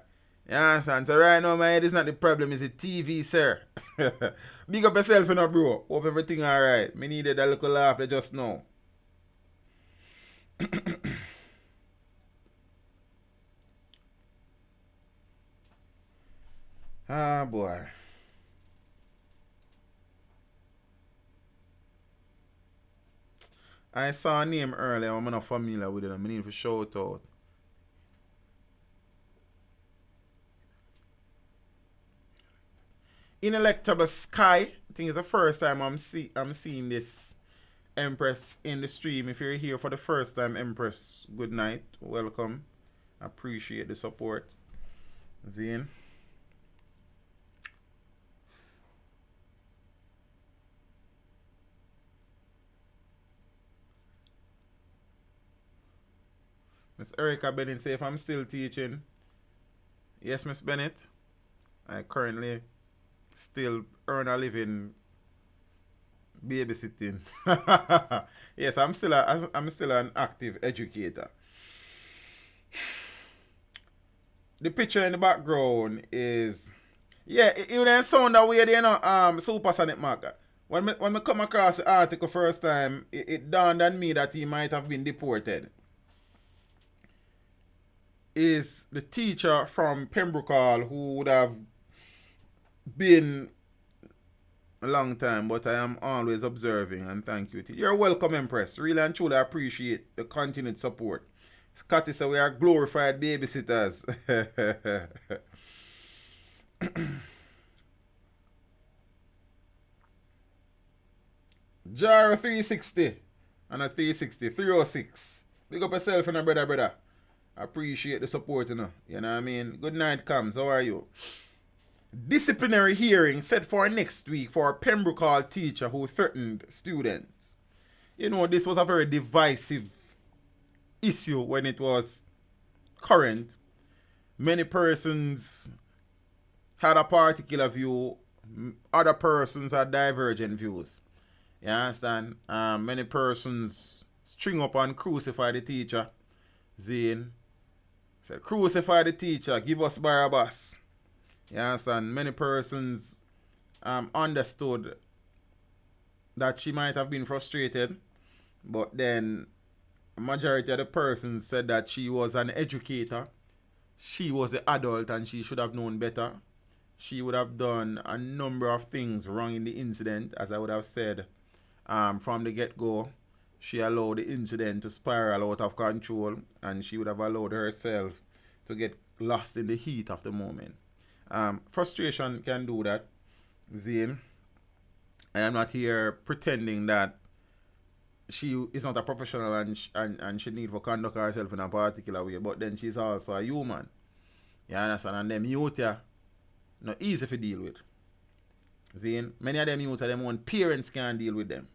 You understand? So right now, my head is not the problem. It's the TV, sir. Big up yourself, you know, bro. Hope everything alright. Me needed a little laugh just now. Ah, boy. I saw a name earlier. I'm not familiar with it. I need to shout out. Inelectable Sky. I think it's the first time I'm seeing this Empress in the stream. If you're here for the first time, Empress, good night. Welcome. Appreciate the support. Zane. Miss Erica Bennett say, if I'm still teaching, yes, Miss Bennett, I currently still earn a living babysitting. Yes, I'm still an active educator. The picture in the background is, yeah, it didn't sound that weird, you know, Supersonic Marker. When me come across the article first time, it dawned on me that he might have been deported. Is the teacher from Pembroke Hall who would have been a long time, but I am always observing, and thank you. You're welcome, Empress. Really and truly appreciate the continued support. Scotty said we are glorified babysitters. Jar 360 and a 360, 306. Big up yourself and a brother. Appreciate the support, you know. You know what I mean? Good night, Cams. How are you? Disciplinary hearing set for next week for a Pembroke Hall teacher who threatened students. You know, this was a very divisive issue when it was current. many persons had a particular view, other persons had divergent views. You understand? Many persons string up and crucify the teacher. Zane say, crucify the teacher, give us Barabbas. You understand? Many persons understood that she might have been frustrated, but then a majority of the persons said that she was an educator. She was the adult and she should have known better. She would have done a number of things wrong in the incident, as I would have said from the get-go. She allowed the incident to spiral out of control, and she would have allowed herself to get lost in the heat of the moment. Frustration can do that, Zane. I am not here pretending that she is not a professional and she need to conduct herself in a particular way, but then she's also a human. You understand? And them youth here, not easy to deal with. Zane, many of them youth are them own parents can't deal with them.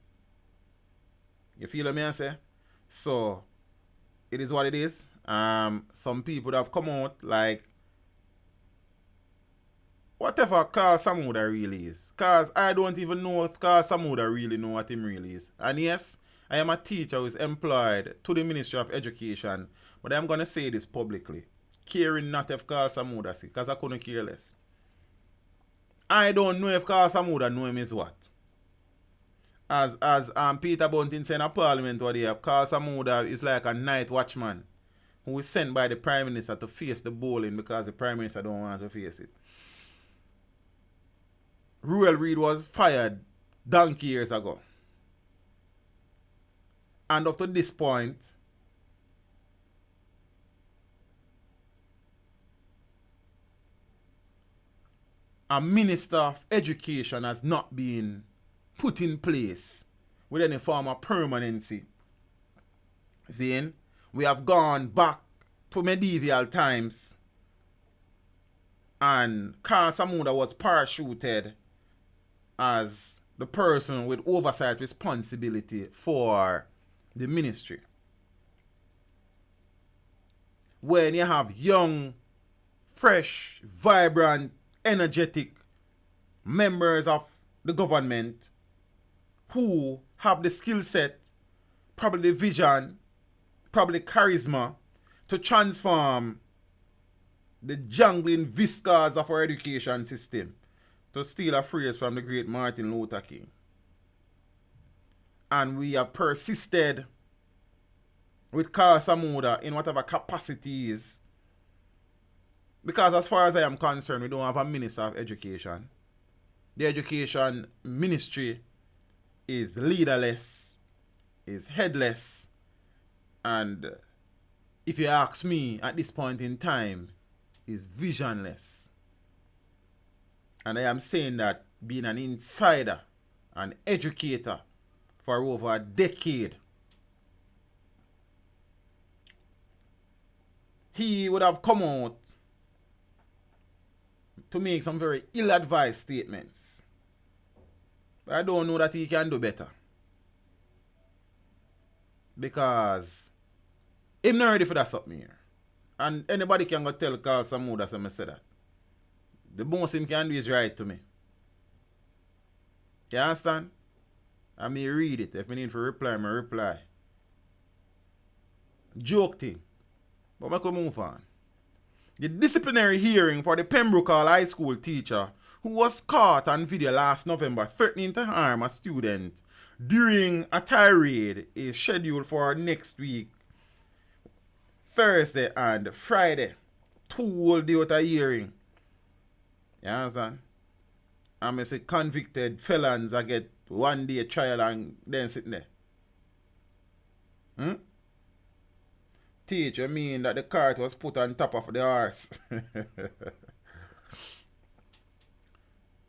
You feel what I say? So, it is what it is. Some people have come out like whatever Carl Samuda really is. Because I don't even know if Carl Samuda really know what him really is. And yes, I am a teacher who is employed to the Ministry of Education. But I'm going to say this publicly. Caring not if Carl Samuda see. Because I couldn't care less. I don't know if Carl Samuda know him is what. As Peter Bunting said in Parliament what day, Carl Samuda is like a night watchman who is sent by the Prime Minister to face the bowling because the Prime Minister don't want to face it. Ruel Reid was fired donkey years ago. And up to this point, a Minister of Education has not been put in place with any form of permanency. Seeing, we have gone back to medieval times and Carl Samuda was parachuted as the person with oversight responsibility for the ministry. When you have young, fresh, vibrant, energetic members of the government who have the skill set, probably the vision, probably charisma to transform the jangling viscas of our education system, to steal a phrase from the great Martin Luther King. And we have persisted with Carl Samuda in whatever capacity is. Because as far as I am concerned, we don't have a Minister of Education. The Education Ministry is leaderless, is headless, and if you ask me at this point in time, is visionless. And I am saying that being an insider, an educator for over a decade, he would have come out to make some very ill-advised statements. But I don't know that he can do better. Because he's not ready for that something here. And anybody can go tell Carl Samuda that I say that. The most him can do is write to me. You understand? I may read it. If I need to reply, I reply. Joke thing. But I can move on. The disciplinary hearing for the Pembroke Hall High School teacher who was caught on video last November threatening to harm a student during a tirade is scheduled for next week, Thursday and Friday. 2 whole day out of hearing. You understand? I say convicted felons I get 1 day trial and then sitting there. Teacher mean that the cart was put on top of the horse.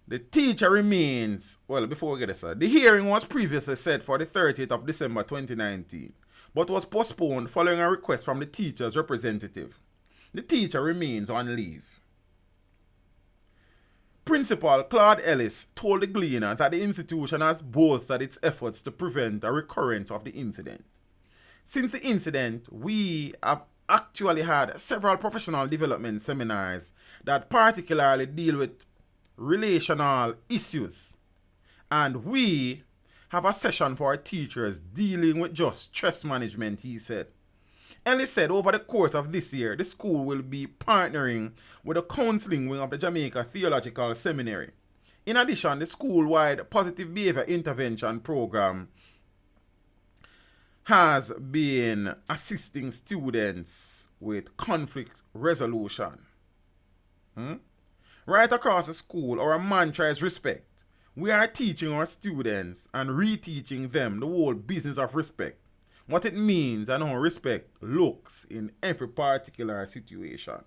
The teacher remains, well, before we get this, the hearing was previously set for the 30th of December 2019, but was postponed following a request from the teacher's representative. The teacher remains on leave. Principal Claude Ellis told the Gleaner that the institution has bolstered its efforts to prevent a recurrence of the incident. Since the incident, we have actually had several professional development seminars that particularly deal with relational issues. And we have a session for our teachers dealing with just stress management, he said. Ellie said over the course of this year, the school will be partnering with the counseling wing of the Jamaica Theological Seminary. In addition, the school-wide positive behavior intervention program has been assisting students with conflict resolution. Right across the school, our mantra is respect. We are teaching our students and reteaching them the whole business of respect. What it means and how respect looks in every particular situation.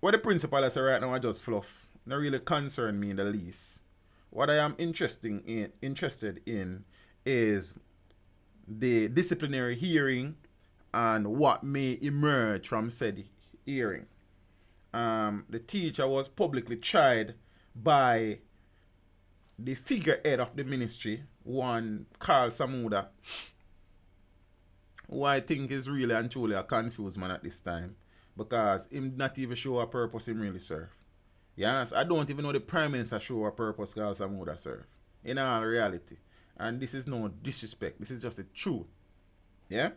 What the principal is right now, I just fluff. Not really concern me in the least. What I am interested in is the disciplinary hearing and what may emerge from said hearing. The teacher was publicly tried by the figurehead of the ministry, one Carl Samuda, who I think is really and truly a confused man at this time, because him not even show a purpose him really serve. Yes, I don't even know the Prime Minister show a purpose Carl Samuda serve, in all reality. And this is no disrespect, this is just the truth. Yeah?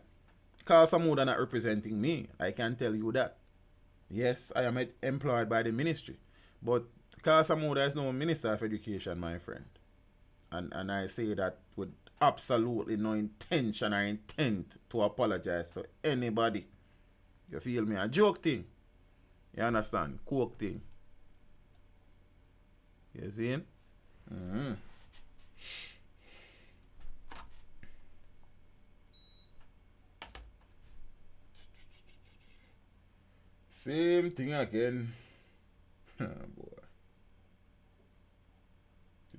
Carl Samuda not representing me, I can tell you that. Yes, I am employed by the ministry, but Carl Samuda is no Minister of Education, my friend. And I say that with absolutely no intention or intent to apologize to anybody. You feel me? A joke thing. You understand? Coke thing. You see? Same thing again. Oh boy.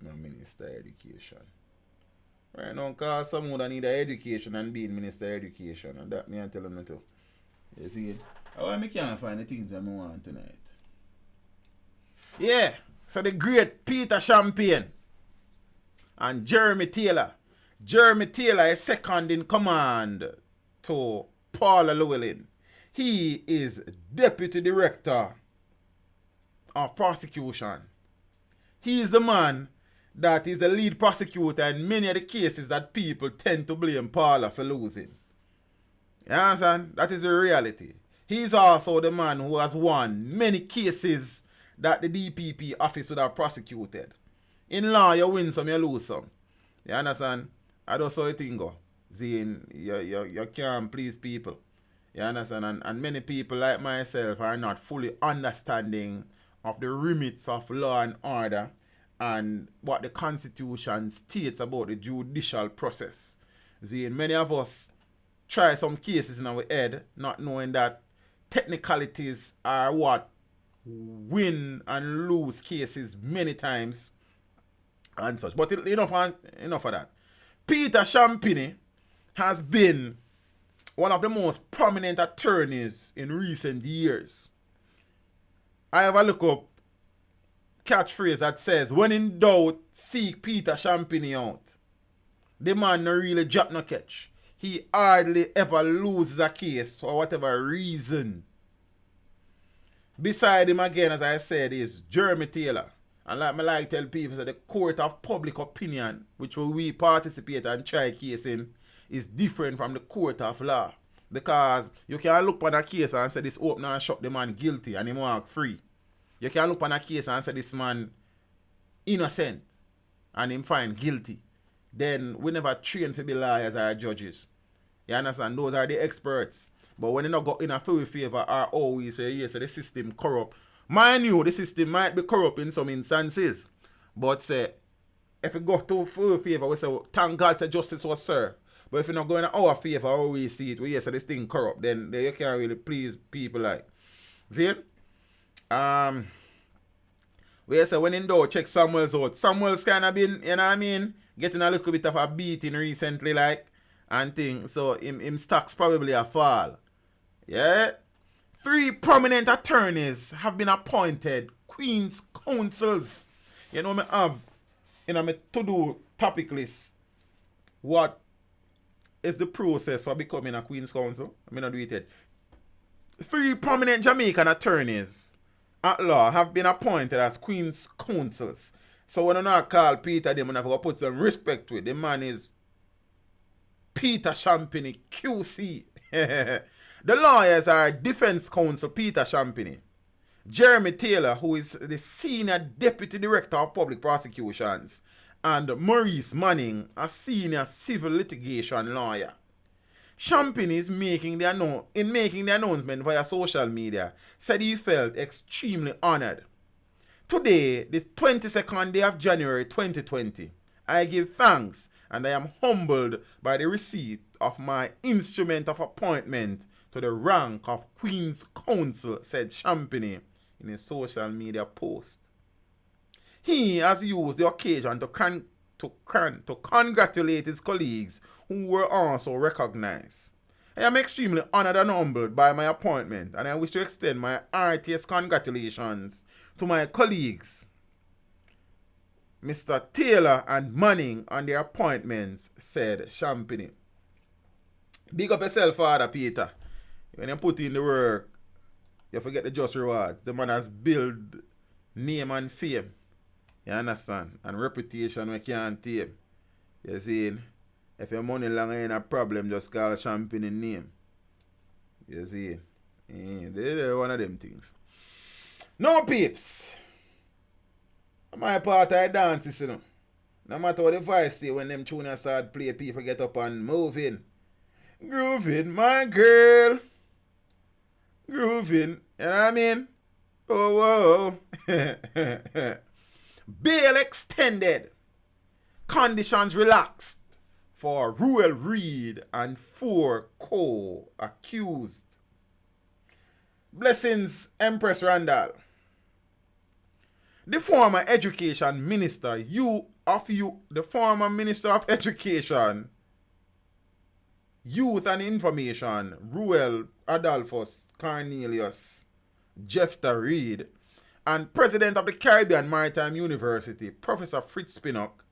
My Minister of Education. Right now, cause someone need a education and being Minister of Education, and that me I tell them too. You see? Why me can't find the things I want tonight? Yeah, so the great Peter Champagne and Jeremy Taylor. Jeremy Taylor is second in command to Paula Llewellyn. He is Deputy Director of Prosecution. He is the man that is the lead prosecutor in many of the cases that people tend to blame Paula for losing. You understand? That is the reality. He's also the man who has won many cases that the DPP office would have prosecuted. In law, you win some, you lose some. You understand? I don't saw it go. Saying you can't please people. You understand? And many people like myself are not fully understanding of the remits of law and order and what the Constitution states about the judicial process. See, many of us try some cases in our head, not knowing that technicalities are what win and lose cases many times and such. But enough of that. Peter Champagne has been one of the most prominent attorneys in recent years. I have a look up catchphrase that says, when in doubt, seek Peter Champagne out. The man no really drop no catch. He hardly ever loses a case for whatever reason. Beside him again, as I said, is Jeremy Taylor. And like tell people, that the court of public opinion, which we participate and try case in, is different from the court of law. Because you can look on a case and say this opener and shut the man guilty and he walk free. You can look on a case and say this man innocent and him find guilty. Then we never train to be lawyers or judges. You understand? Those are the experts. But when you not got in a full favor or always say, yes, so the system corrupt. Mind you, the system might be corrupt in some instances. But say, if you go to full favor, we say, well, thank God that justice was served. But if you're not going in our favor, always see it, well, yes, so this thing corrupt, then you can't really please people like. See it? We say when in doubt, check Samuel's out. Samuel's kind of been, you know what I mean, getting a little bit of a beating recently, like, and things. So him stocks probably a fall. Yeah? 3 prominent attorneys have been appointed Queen's Counsels. You know, me have in my to-do topic list what is the process for becoming a Queen's Counsel. I mean, not do it yet. 3 prominent Jamaican attorneys at law have been appointed as Queen's Counsels. So when I not call Peter, them have to put some respect to it. The man is Peter Champagny, QC. The lawyers are Defense Counsel Peter Champagny, Jeremy Taylor, who is the Senior Deputy Director of Public Prosecutions, and Maurice Manning, a Senior Civil Litigation Lawyer. Champagny is making the announcement via social media, said he felt extremely honored. Today, the 22nd day of January 2020, I give thanks and I am humbled by the receipt of my instrument of appointment to the rank of Queen's Counsel, said Champagny in a social media post. He has used the occasion to congratulate his colleagues who were also recognized. I am extremely honored and humbled by my appointment, and I wish to extend my heartiest congratulations to my colleagues, Mr. Taylor and Manning, on their appointments, said Champagny. Big up yourself, Father Peter. When you put in the work, you forget the just reward. The man has built name and fame. You understand? And reputation we can't tame. You see? If your money long ain't a problem, just call Champagny name. You see? They're one of them things. No peeps. My part I dance, you know. No matter what the vibe stay, when them tuners start play, people get up and moving. Grooving, my girl. Grooving. You know what I mean? Oh, whoa. Bail extended. Conditions relaxed for Ruel Reid and 4 co-accused. Blessings, Empress Randall. The former Education Minister, the former Minister of Education, Youth and Information, Ruel Adolphus Cornelius Jefta Reid, and President of the Caribbean Maritime University, Professor Fritz Pinnock,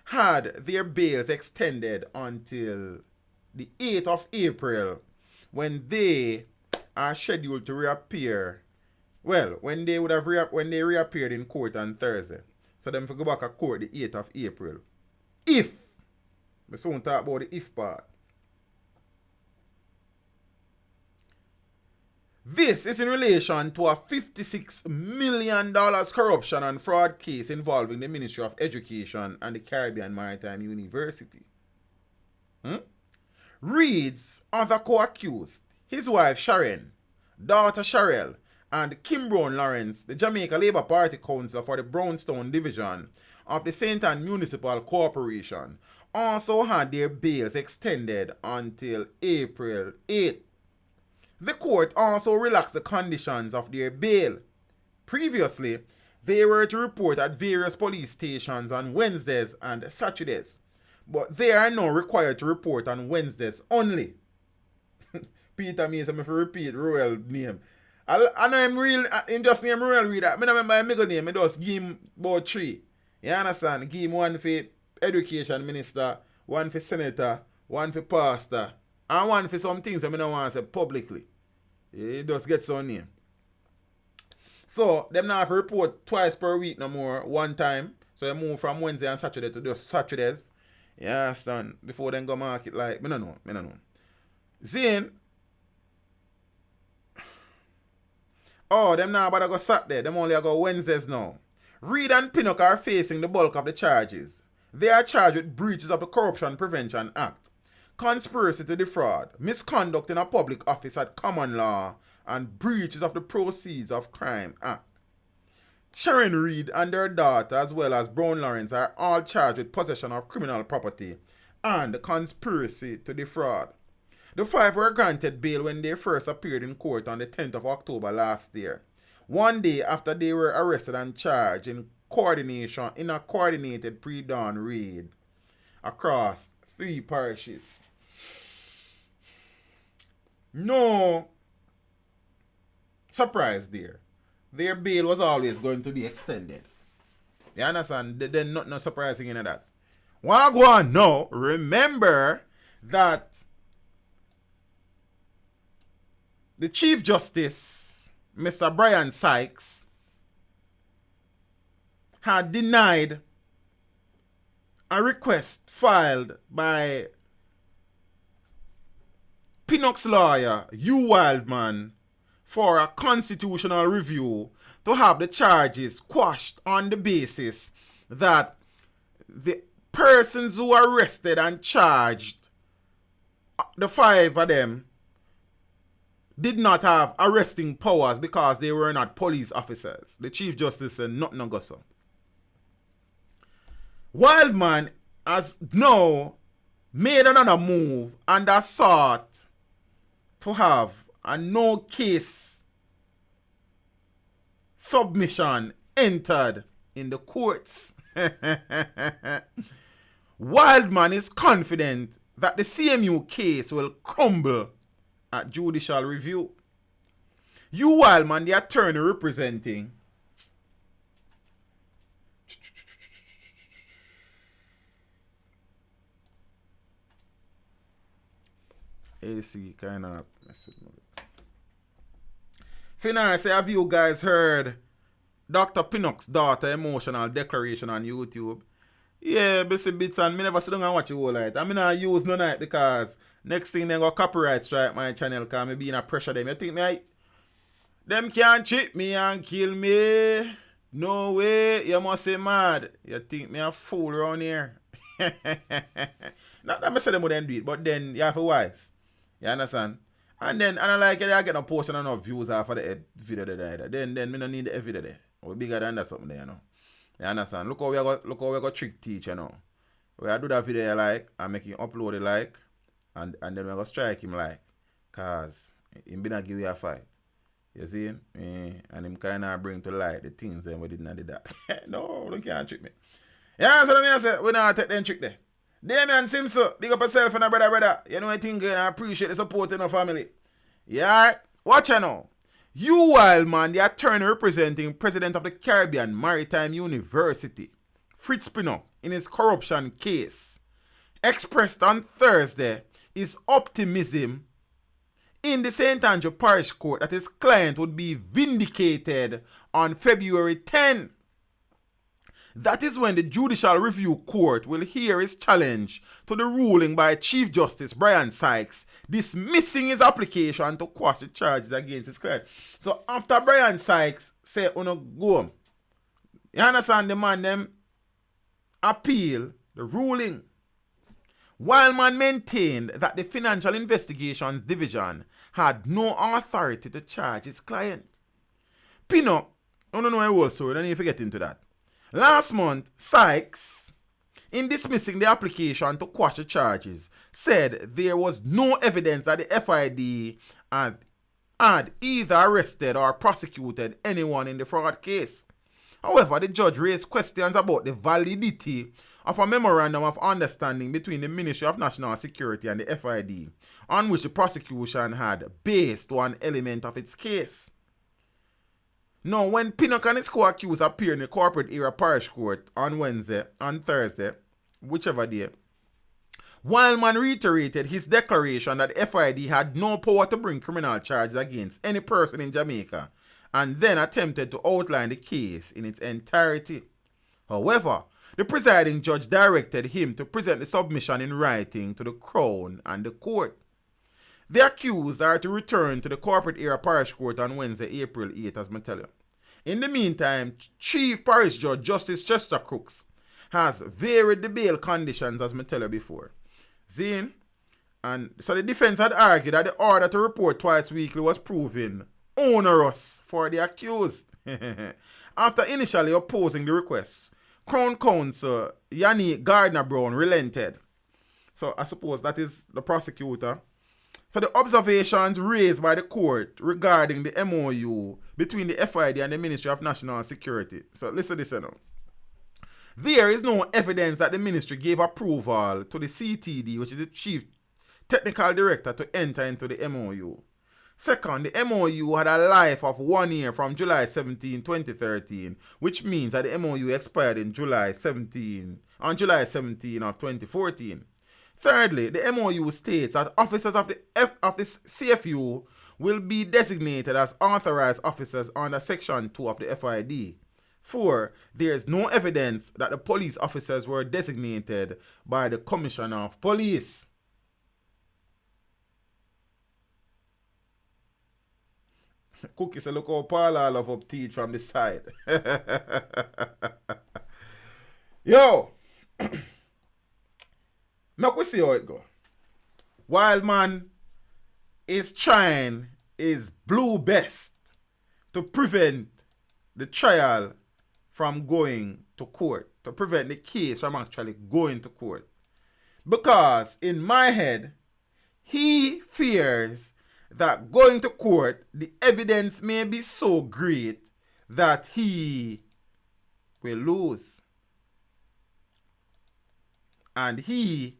had their bails extended until the 8th of April, when they are scheduled to reappear. Well, when they reappeared in court on Thursday. So them for go back to court the 8th of April. If, we soon talk about the if part. This is in relation to a $56 million corruption and fraud case involving the Ministry of Education and the Caribbean Maritime University. Reid's other co-accused, his wife Sharon, daughter Sharelle, and Kim Brown Lawrence, the Jamaica Labour Party councillor for the Brownstone Division of the St. Ann Municipal Corporation, also had their bails extended until April 8th. The court also relaxed the conditions of their bail. Previously, they were to report at various police stations on Wednesdays and Saturdays, but they are now required to report on Wednesdays only. Peter means I'm going to repeat Royal name. I know him real, in just name Royal Reid. I don't remember my middle name, I just give him about 3. You understand? Give him one for Education Minister, one for Senator, one for Pastor, and one for some things I don't want to say publicly. He just gets on name. So, them now have to report twice per week no more, one time. So, they move from Wednesday and Saturday to just Saturdays. You understand? Before then go market like, I don't know. Zane. Oh, them now about to go Saturday. Them only go Wednesdays now. Reid and Pinnock are facing the bulk of the charges. They are charged with breaches of the Corruption Prevention Act, conspiracy to defraud, misconduct in a public office at common law, and breaches of the Proceeds of Crime Act. Sharon Reid and their daughter, as well as Brown Lawrence, are all charged with possession of criminal property and conspiracy to defraud. The 5 were granted bail when they first appeared in court on the 10th of October last year, one day after they were arrested and charged in a coordinated pre-dawn raid across 3 parishes. No surprise there. Their bail was always going to be extended. You understand? There's nothing surprising in that. Wagwan, no. Remember, that the Chief Justice, Mr. Brian Sykes, had denied a request filed by Pinnock's lawyer, Hugh Wildman, for a constitutional review to have the charges quashed on the basis that the persons who were arrested and charged, the 5 of them, did not have arresting powers because they were not police officers. The Chief Justice said nothing no go so. Wildman has now made another move and has sought to have a no case submission entered in the courts. Wildman is confident that the CMU case will crumble at judicial review. Hugh Wildman, the attorney representing AC kind of Finance, have you guys heard Dr. Pinnock's daughter emotional declaration on YouTube? Yeah, bits and me never sit down and watch it all night. I mean I use no night because next thing they go copyright strike my channel because me be in a pressure them. You think me them can't cheat me and kill me? No way, you must say mad. You think me a fool around here? Not that I say them wouldn't do it, but then you have to wise. You understand? And then, and I like it, I get a portion of enough views after the video there. Then me don't need the video there. We're bigger than that something there, you know. You understand? Look how we got trick teach, you know. We do that video like, and make him upload it like, and then we go strike him like, cause him be not give you a fight. You see him? And him kind of bring to light the things that we didn't do that. No, don't can't trick me. Yeah, so let me say, we not take them trick there. Damian Simpson, big up yourself and a brother. You know what I think, and I appreciate the support in our family. Yeah, watch out now. Hugh Wildman, the attorney representing President of the Caribbean Maritime University, Fritz Pinnock, in his corruption case, expressed on Thursday his optimism in the St. Andrew Parish Court that his client would be vindicated on February 10. That is when the Judicial Review Court will hear his challenge to the ruling by Chief Justice Brian Sykes dismissing his application to quash the charges against his client. So after Brian Sykes say uno go, you understand the man them appeal the ruling. Wildman maintained that the Financial Investigations Division had no authority to charge his client. Pinnock, I don't know I was sorry, don't need to get into that. Last month, Sykes, in dismissing the application to quash the charges, said there was no evidence that the FID had either arrested or prosecuted anyone in the fraud case. However, the judge raised questions about the validity of a memorandum of understanding between the Ministry of National Security and the FID, on which the prosecution had based one element of its case. Now, when Pinnock and his co-accused appeared in the corporate area parish court on Thursday, whichever day, Wildman reiterated his declaration that the FID had no power to bring criminal charges against any person in Jamaica, and then attempted to outline the case in its entirety. However, the presiding judge directed him to present the submission in writing to the Crown and the court. The accused are to return to the corporate area parish court on Wednesday, April 8, as I tell you. In the meantime, Chief Parish Judge Justice Chester Crooks has varied the bail conditions, as I tell you before. Zine? And so the defense had argued that the order to report twice weekly was proven onerous for the accused. After initially opposing the request, Crown Counsel Yanni Gardner-Brown relented. So I suppose that is the prosecutor. So the observations raised by the court regarding the MOU between the FID and the Ministry of National Security. So listen to this now. There is no evidence that the ministry gave approval to the CTD, which is the Chief Technical Director, to enter into the MOU. Second, the MOU had a life of 1 year from July 17, 2013, which means that the MOU expired in July 17 of 2014. Thirdly, the MOU states that officers of the CFU will be designated as authorized officers under Section 2 of the FID. 4. There is no evidence that the police officers were designated by the Commissioner of Police. Cookie said, look how Paula love up teeth from the side. Yo! Now we see how it go. Wildman is trying his blue best to prevent the trial from going to court, to prevent the case from actually going to court. Because in my head, he fears that going to court, the evidence may be so great that he will lose. And he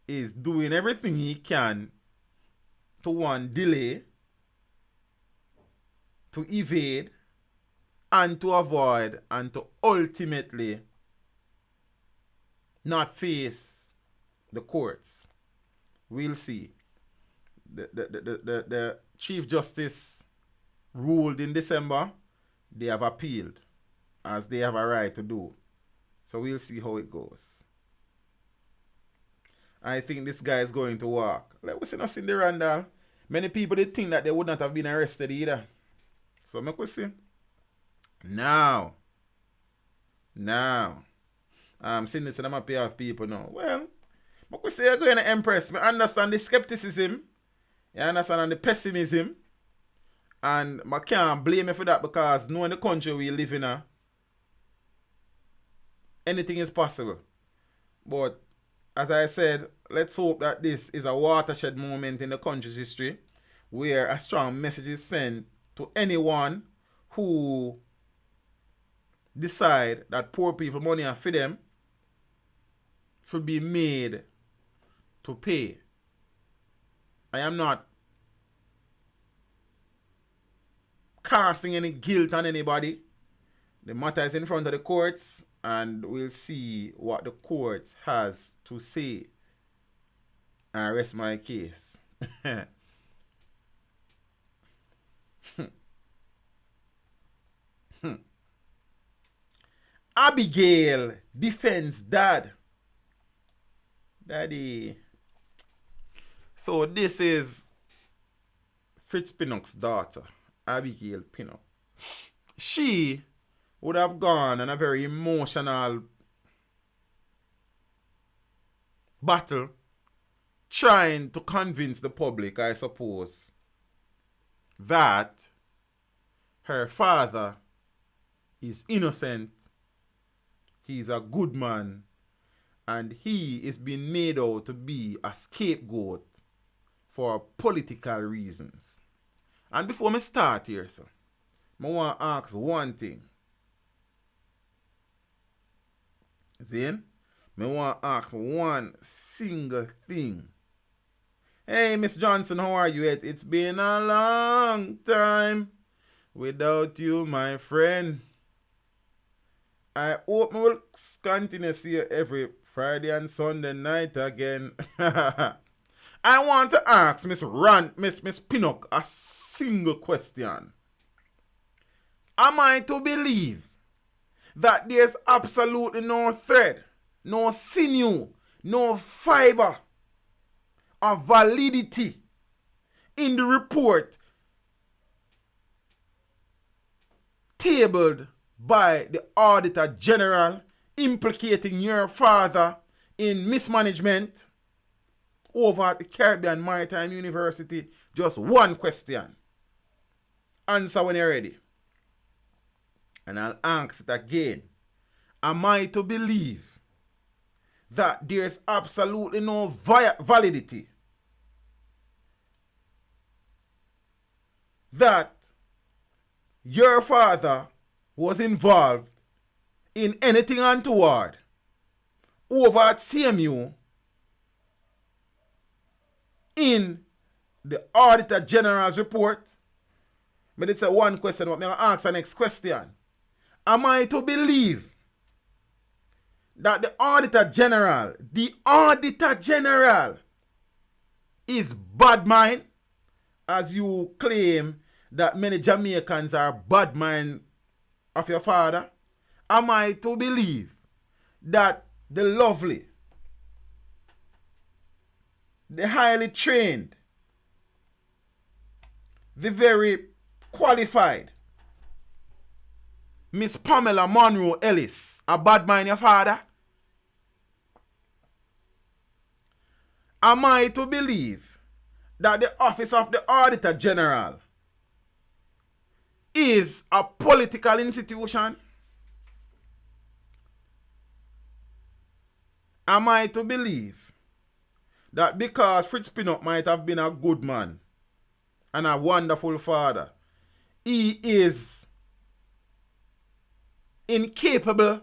is doing everything he can to one, delay, to evade, and to avoid, and to ultimately not face the courts. We'll see. The Chief Justice ruled in December. They have appealed, as they have a right to do. So we'll see how it goes. I think this guy is going to walk. Like we see not in the Randall. Many people did think that they would not have been arrested either. So make we see. Now. I'm seeing this and I'm happy of people now. Well, make we say you're going to impress me. I understand the skepticism. You understand the pessimism. And I can't blame you for that because knowing the country we live in, anything is possible. But as I said, let's hope that this is a watershed moment in the country's history where a strong message is sent to anyone who decide that poor people money and for them should be made to pay. I am not casting any guilt on anybody. The matter is in front of the courts and we'll see what the court has to say and rest my case. Abigail defends dad. Daddy. So this is Fritz Pinnock's daughter, Abigail Pinnock. She would have gone on a very emotional battle trying to convince the public, I suppose, that her father is innocent, he's a good man, and he is being made out to be a scapegoat for political reasons. And before me start here, sir, I want to ask one thing. Zane, I want to ask one single thing. Hey, Miss Johnson, how are you? It's been a long time without you, my friend. I hope I will continue to see you every Friday and Sunday night again. I want to ask Miss Pinnock a single question. Am I to believe that there's absolutely no thread, no sinew, no fiber of validity in the report tabled by the Auditor General implicating your father in mismanagement over at the Caribbean Maritime University? Just one question. Answer when you're ready. And I'll ask it again. Am I to believe that there's absolutely no validity that your father was involved in anything untoward over at CMU in the Auditor General's report? But it's a one question, but I'm going to ask the next question. Am I to believe that the Auditor General is bad mind, as you claim that many Jamaicans are bad mind of your father? Am I to believe that the lovely, the highly trained, the very qualified Miss Pamela Monroe Ellis a bad mind your father? Am I to believe that the office of the Auditor General is a political institution? Am I to believe that because Fritz Pinnock might have been a good man and a wonderful father, he is incapable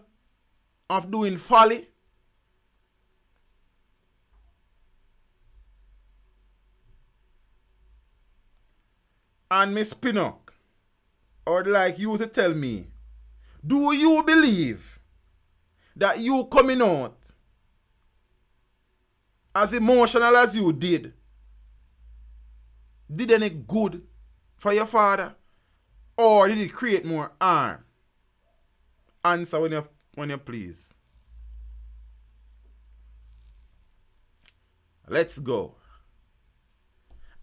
of doing folly? And Miss Pinnock, I would like you to tell me, do you believe that you coming out as emotional as you did any good for your father? Or did it create more harm? Answer when you please. Let's go.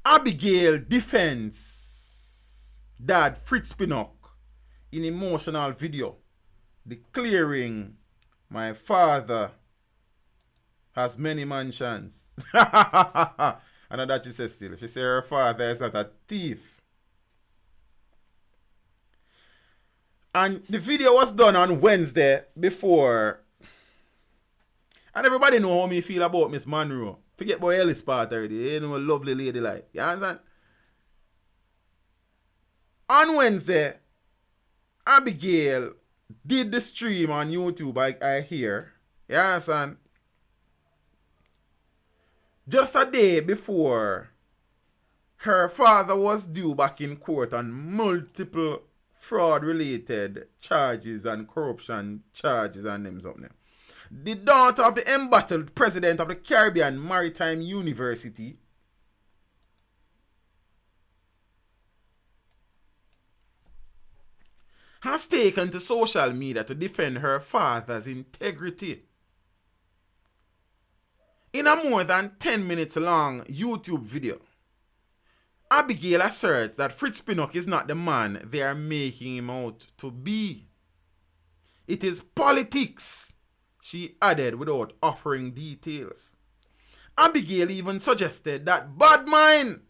Abigail defends Dad Fritz Pinnock in emotional video declaring, "My father has many mansions." And that she says still. She said her father is not a thief. And the video was done on Wednesday before. And everybody know how me feel about Miss Monroe. Forget about Ellis part already. You know, a lovely lady like. You understand? On Wednesday, Abigail did the stream on YouTube, I hear. You understand? Just a day before her father was due back in court on multiple fraud-related charges and corruption charges and them something. The daughter of the embattled president of the Caribbean Maritime University has taken to social media to defend her father's integrity. In a more than 10 minutes long YouTube video, Abigail asserts that Fritz Pinnock is not the man they are making him out to be. It is politics, she added without offering details. Abigail even suggested that bad mind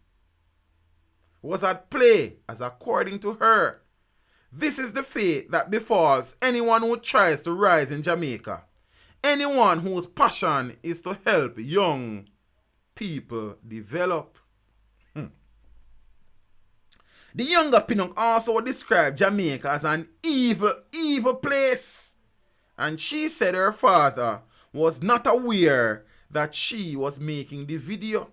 was at play, as according to her, this is the fate that befalls anyone who tries to rise in Jamaica. Anyone whose passion is to help young people develop. The younger Pinnock also described Jamaica as an evil place. And she said her father was not aware that she was making the video.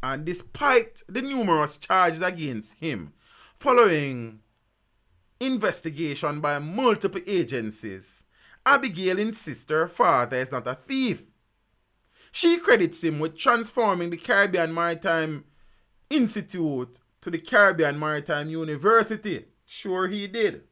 And despite the numerous charges against him, following investigation by multiple agencies, Abigail insists her father is not a thief. She credits him with transforming the Caribbean Maritime Institute to the Caribbean Maritime University. Sure he did.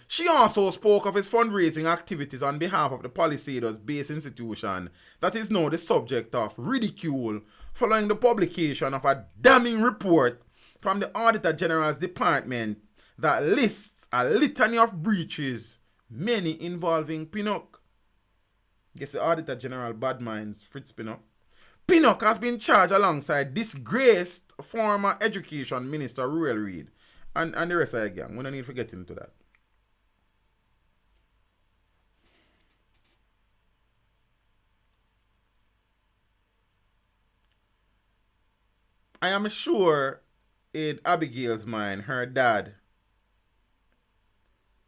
She also spoke of his fundraising activities on behalf of the Palisades-based institution that is now the subject of ridicule following the publication of a damning report from the Auditor General's Department that lists a litany of breaches, many involving Pinnock. Guess the Auditor General bad minds Fritz Pinnock. Pinnock has been charged alongside disgraced former Education Minister Ruel Reid and the rest of the gang. We don't need to get into that. I am sure in Abigail's mind, her dad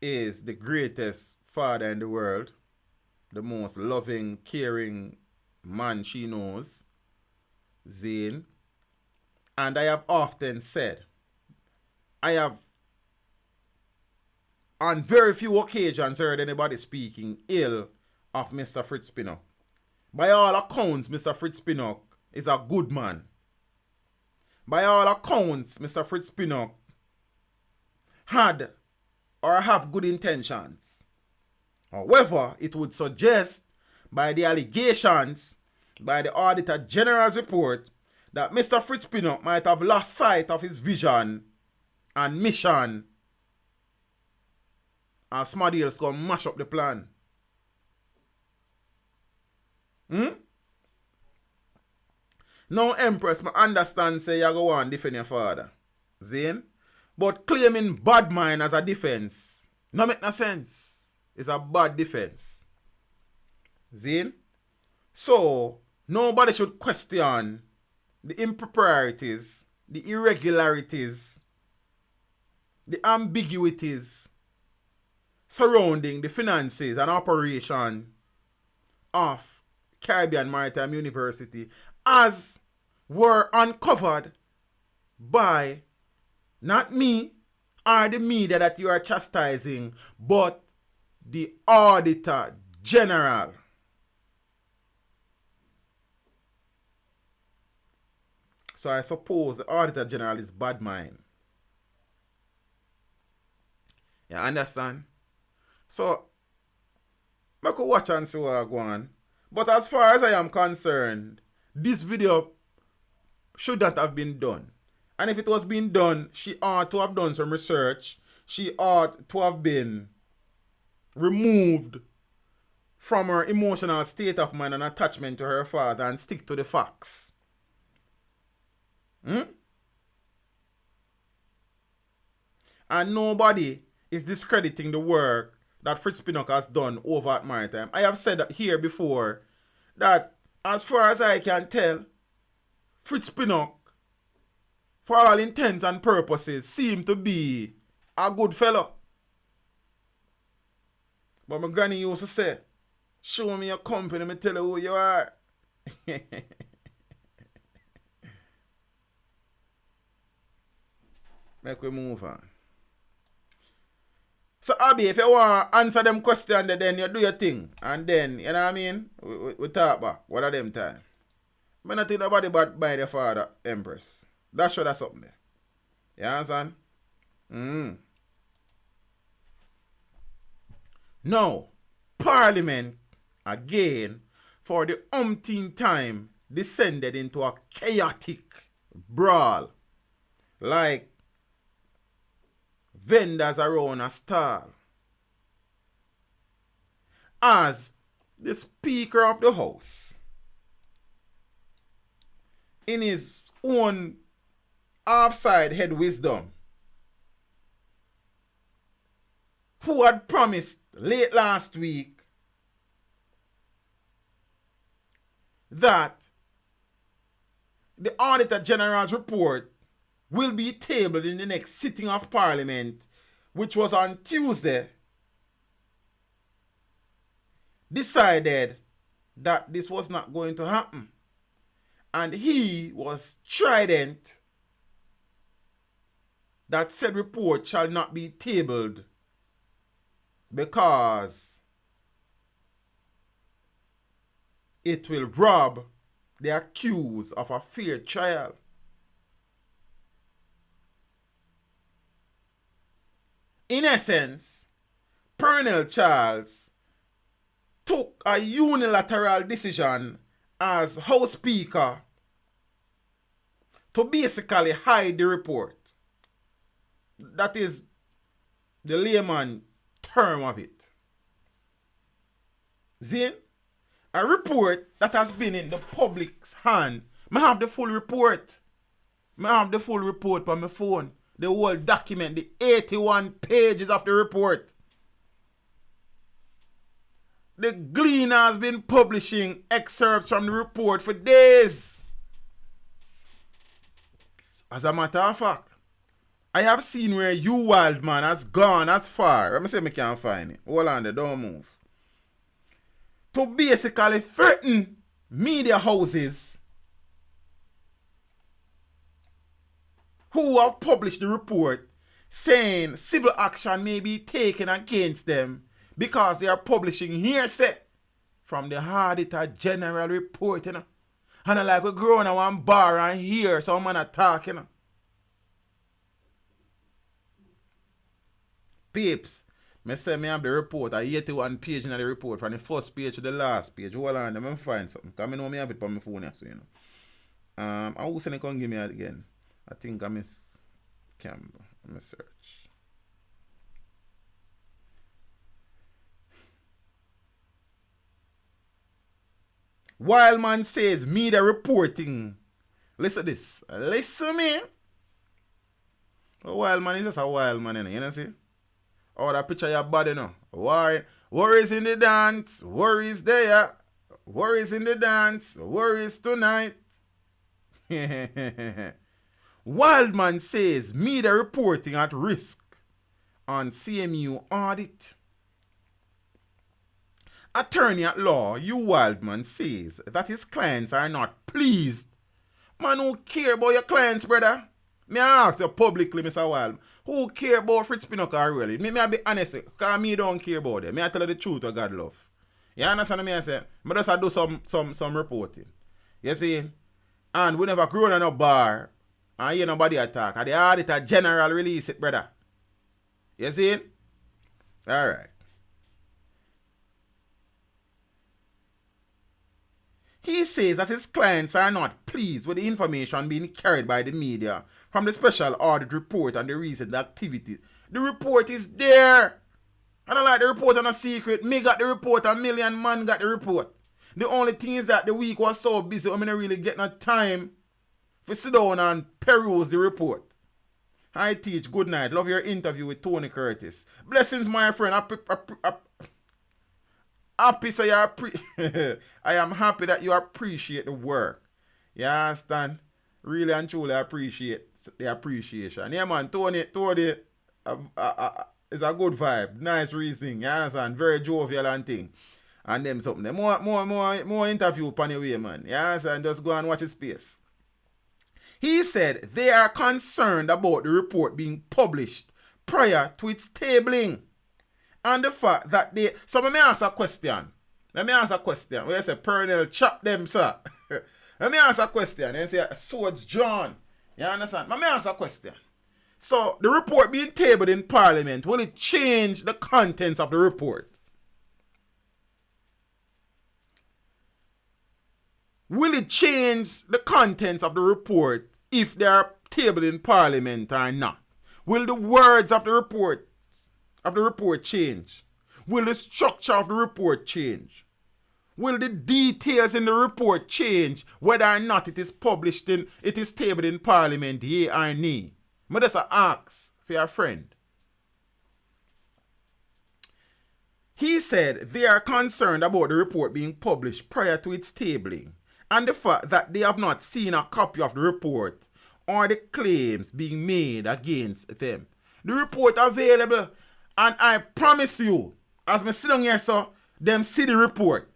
is the greatest father in the world, the most loving, caring man she knows, Zane. And I have often said, I have on very few occasions heard anybody speaking ill of Mr. Fritz Pinnock. By all accounts, Mr. Fritz Pinnock is a good man. By all accounts, Mr. Fritz Pinnock had or have good intentions. However, it would suggest by the allegations by the Auditor General's report that Mr. Fritz Pinnock might have lost sight of his vision and mission and somebody else gonna mash up the plan. Now, Empress, I understand say you go on defend your father. Zane? But claiming bad mind as a defense no make no sense. It's a bad defense. Zane? So, nobody should question the improprieties, the irregularities, the ambiguities surrounding the finances and operation of Caribbean Maritime University as were uncovered by not me or the media that you are chastising, but the Auditor General. So I suppose the Auditor General is bad mind. You understand? So, I could watch and see what I go on. But as far as I am concerned, this video should not have been done. And if it was being done, she ought to have done some research. She ought to have been removed from her emotional state of mind and attachment to her father and stick to the facts. And nobody is discrediting the work that Fritz Pinnock has done over at Maritime. I have said that here before that as far as I can tell, Fritz Pinnock, for all intents and purposes, seemed to be a good fellow. But my granny used to say, show me your company, me tell you who you are. Make we move on. So, Abby, if you want to answer them questions, then you do your thing. And then, you know what I mean? We talk back. What are them time? I don't think nobody but by the father, Empress. That's sure that's something there. You understand? Now, Parliament, again, for the umpteenth time, descended into a chaotic brawl. Like vendors around a stall. As the Speaker of the House, in his own offside head wisdom, who had promised late last week that the Auditor General's report will be tabled in the next sitting of Parliament, which was on Tuesday, decided that this was not going to happen. And he was strident that said report shall not be tabled because it will rob the accused of a fair trial. In essence, Colonel Charles took a unilateral decision as House Speaker to basically hide the report. That is the layman term of it. Zin, a report that has been in the public's hand. I have the full report. I have the full report on my phone. The whole document, the 81 pages of the report. The Gleaner has been publishing excerpts from the report for days. As a matter of fact, I have seen where Hugh Wildman has gone as far. Let me see if I can find it. Hold on there, don't move. To basically threaten media houses who have published the report, saying civil action may be taken against them because they are publishing hearsay from the Auditor General report, you know. And I like we grow in one bar and hear some man talking, you know. Peeps, me say me have the report, a 81 page in the report, from the first page to the last page. Hold on, let me find something, because I know me have it on my phone, so you know. And who say they can give me it again? I think I miss Campbell. Let me search. Wildman says media reporting. Listen to this. Listen me. A Wildman is just a Wildman, you know see? Oh, that picture of your body now. Why? Worries in the dance. Worries there. Worries in the dance. Worries tonight. Wildman says media reporting at risk on CMU audit. Attorney at law Hugh Wildman says that his clients are not pleased. Man, who care about your clients, brother? Me ask you publicly, Mr. Wildman. Who care about Fritz Pinnock really? Me I be honest, because me don't care about them. Me I tell you the truth of God love. You understand me? I say, I just do some reporting. You see? And we never grown in a bar and hear nobody attack. And the Auditor General release it, brother. You see? Alright. He says that his clients are not pleased with the information being carried by the media from the special audit report and the recent activities. The report is there. I don't like the report on a secret. Me got the report, a million man got the report. The only thing is that the week was so busy, I mean, really get no time to sit down and peruse the report. I teach, good night. Love your interview with Tony Curtis. Blessings, my friend. Happy so you I am happy that you appreciate the work. You understand? Really and truly appreciate the appreciation. Yeah, man, Tony is a good vibe. Nice reasoning. You understand? Very jovial and thing. And them something. More interview upon the way, man. You understand? Just go and watch his space. He said they are concerned about the report being published prior to its tabling. And the fact that they... So let me ask a question. Where you say, Pernell, chop them, sir. Let me ask a question. And say, swords drawn. You understand? Let me ask a question. So, the report being tabled in Parliament, will it change the contents of the report? Will it change the contents of the report if they are tabled in Parliament or not? Will the words of the report change? Will the structure of the report change? Will the details in the report change whether or not it is tabled in Parliament, yea or nay? I just ask for your friend. He said they are concerned about the report being published prior to its tabling and the fact that they have not seen a copy of the report or the claims being made against them. The report available. And I promise you, as me sit down here, so them see the report.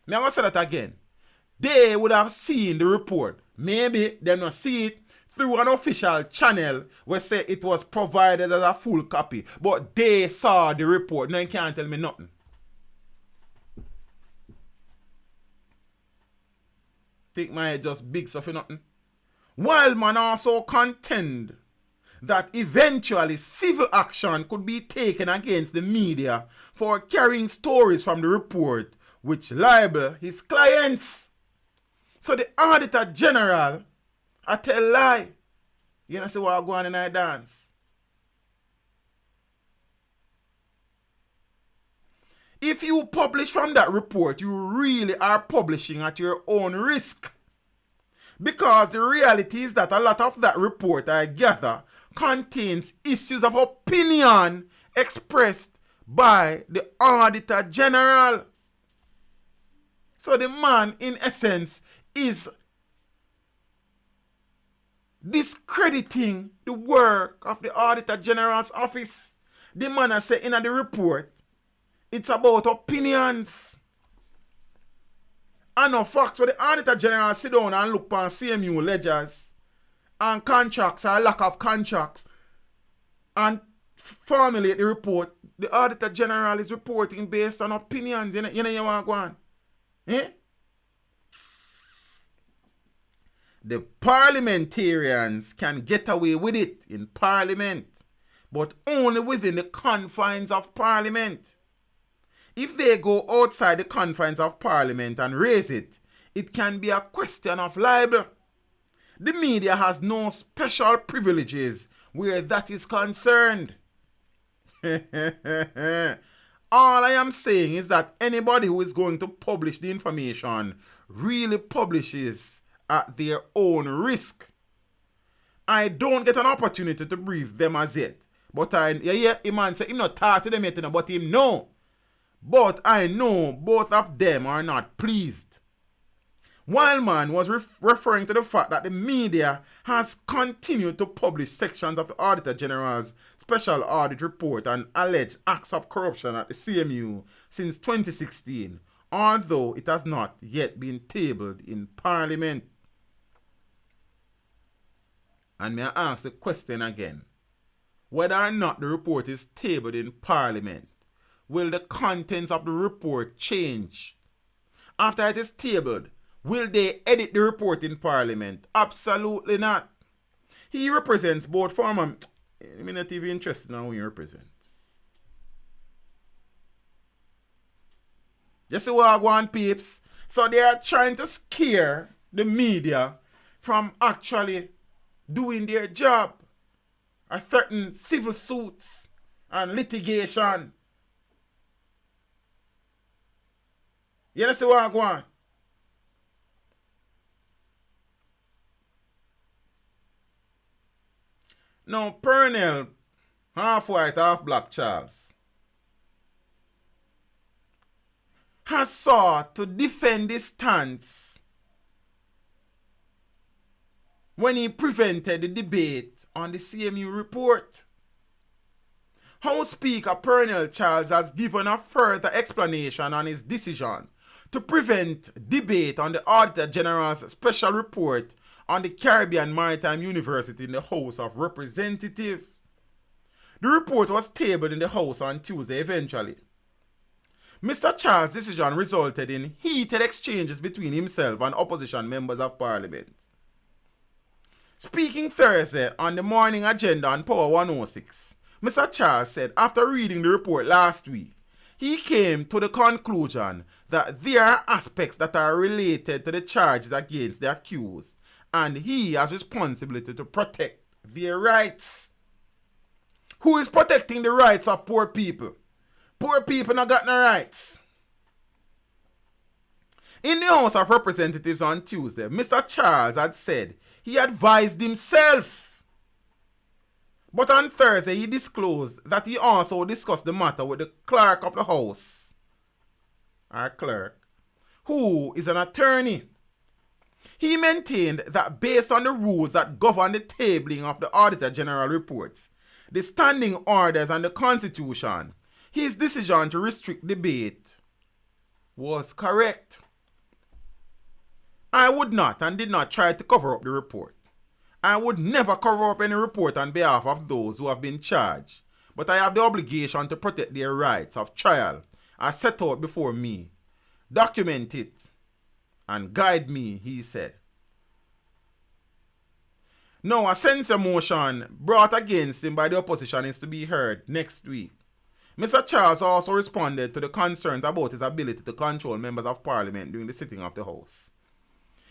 Me I'm gonna say that again. They would have seen the report. Maybe they not see it through an official channel where say it was provided as a full copy. But they saw the report. Now you can't tell me nothing. Think my head just big so for nothing. Wildman also contend that eventually civil action could be taken against the media for carrying stories from the report which libel his clients. So the Auditor General, I tell lie. You know see what I go on in I dance. If you publish from that report, you really are publishing at your own risk. Because the reality is that a lot of that report, I gather, contains issues of opinion expressed by the Auditor General. So the man, in essence, is discrediting the work of the Auditor General's office. The man has said in the report, it's about opinions. And no facts where the Auditor General sit down and look on CMU ledgers and contracts or lack of contracts and formulate the report, the Auditor General is reporting based on opinions. You know you want to go on. Eh? The parliamentarians can get away with it in Parliament, but only within the confines of Parliament. If they go outside the confines of Parliament and raise it, it can be a question of libel. The media has no special privileges where that is concerned. All I am saying is that anybody who is going to publish the information really publishes at their own risk. I don't get an opportunity to brief them as yet. But a man say him not talk to them yet, but him know. But I know both of them are not pleased. Wildman was referring to the fact that the media has continued to publish sections of the Auditor General's Special Audit Report on alleged acts of corruption at the CMU since 2016, although it has not yet been tabled in Parliament. And may I ask the question again, whether or not the report is tabled in Parliament, will the contents of the report change? After it is tabled, will they edit the report in Parliament? Absolutely not. He represents both former... I'm not even interested in who he represents. You see what I want, peeps? So they are trying to scare the media from actually doing their job, or threaten civil suits and litigation. You see what I want? Now, Pernell, half white, half black Charles, has sought to defend his stance when he prevented the debate on the CMU report. House Speaker Pernell Charles has given a further explanation on his decision to prevent debate on the Auditor General's special report on the Caribbean Maritime University in the House of Representatives. The report was tabled in the House on Tuesday eventually. Mr. Charles' decision resulted in heated exchanges between himself and opposition members of Parliament. Speaking Thursday on the morning agenda on Power 106, Mr. Charles said after reading the report last week, he came to the conclusion that there are aspects that are related to the charges against the accused, and he has responsibility to protect their rights. Who is protecting the rights of poor people? Poor people not got no rights. In the House of Representatives on Tuesday, Mr. Charles had said he advised himself. But on Thursday, he disclosed that he also discussed the matter with the clerk of the House, our clerk, who is an attorney. He maintained that based on the rules that govern the tabling of the Auditor General reports, the standing orders and the Constitution, his decision to restrict debate was correct. I would not and did not try to cover up the report. I would never cover up any report on behalf of those who have been charged, but I have the obligation to protect their rights of trial as set out before me, document it, and guide me, he said. Now, a censure motion brought against him by the opposition is to be heard next week. Mr. Charles also responded to the concerns about his ability to control members of Parliament during the sitting of the House.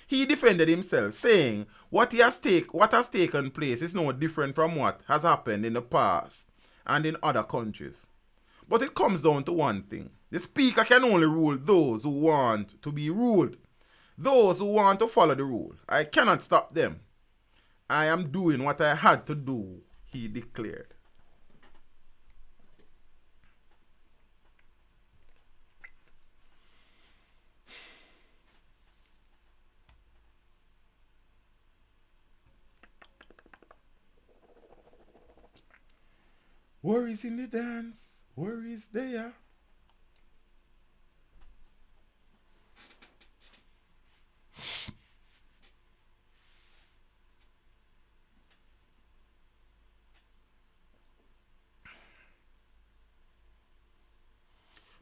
He defended himself, saying what has taken place is no different from what has happened in the past and in other countries. But it comes down to one thing. The Speaker can only rule those who want to be ruled. Those who want to follow the rule. I cannot stop them. I am doing what I had to do, he declared. Worries in the dance, worries there.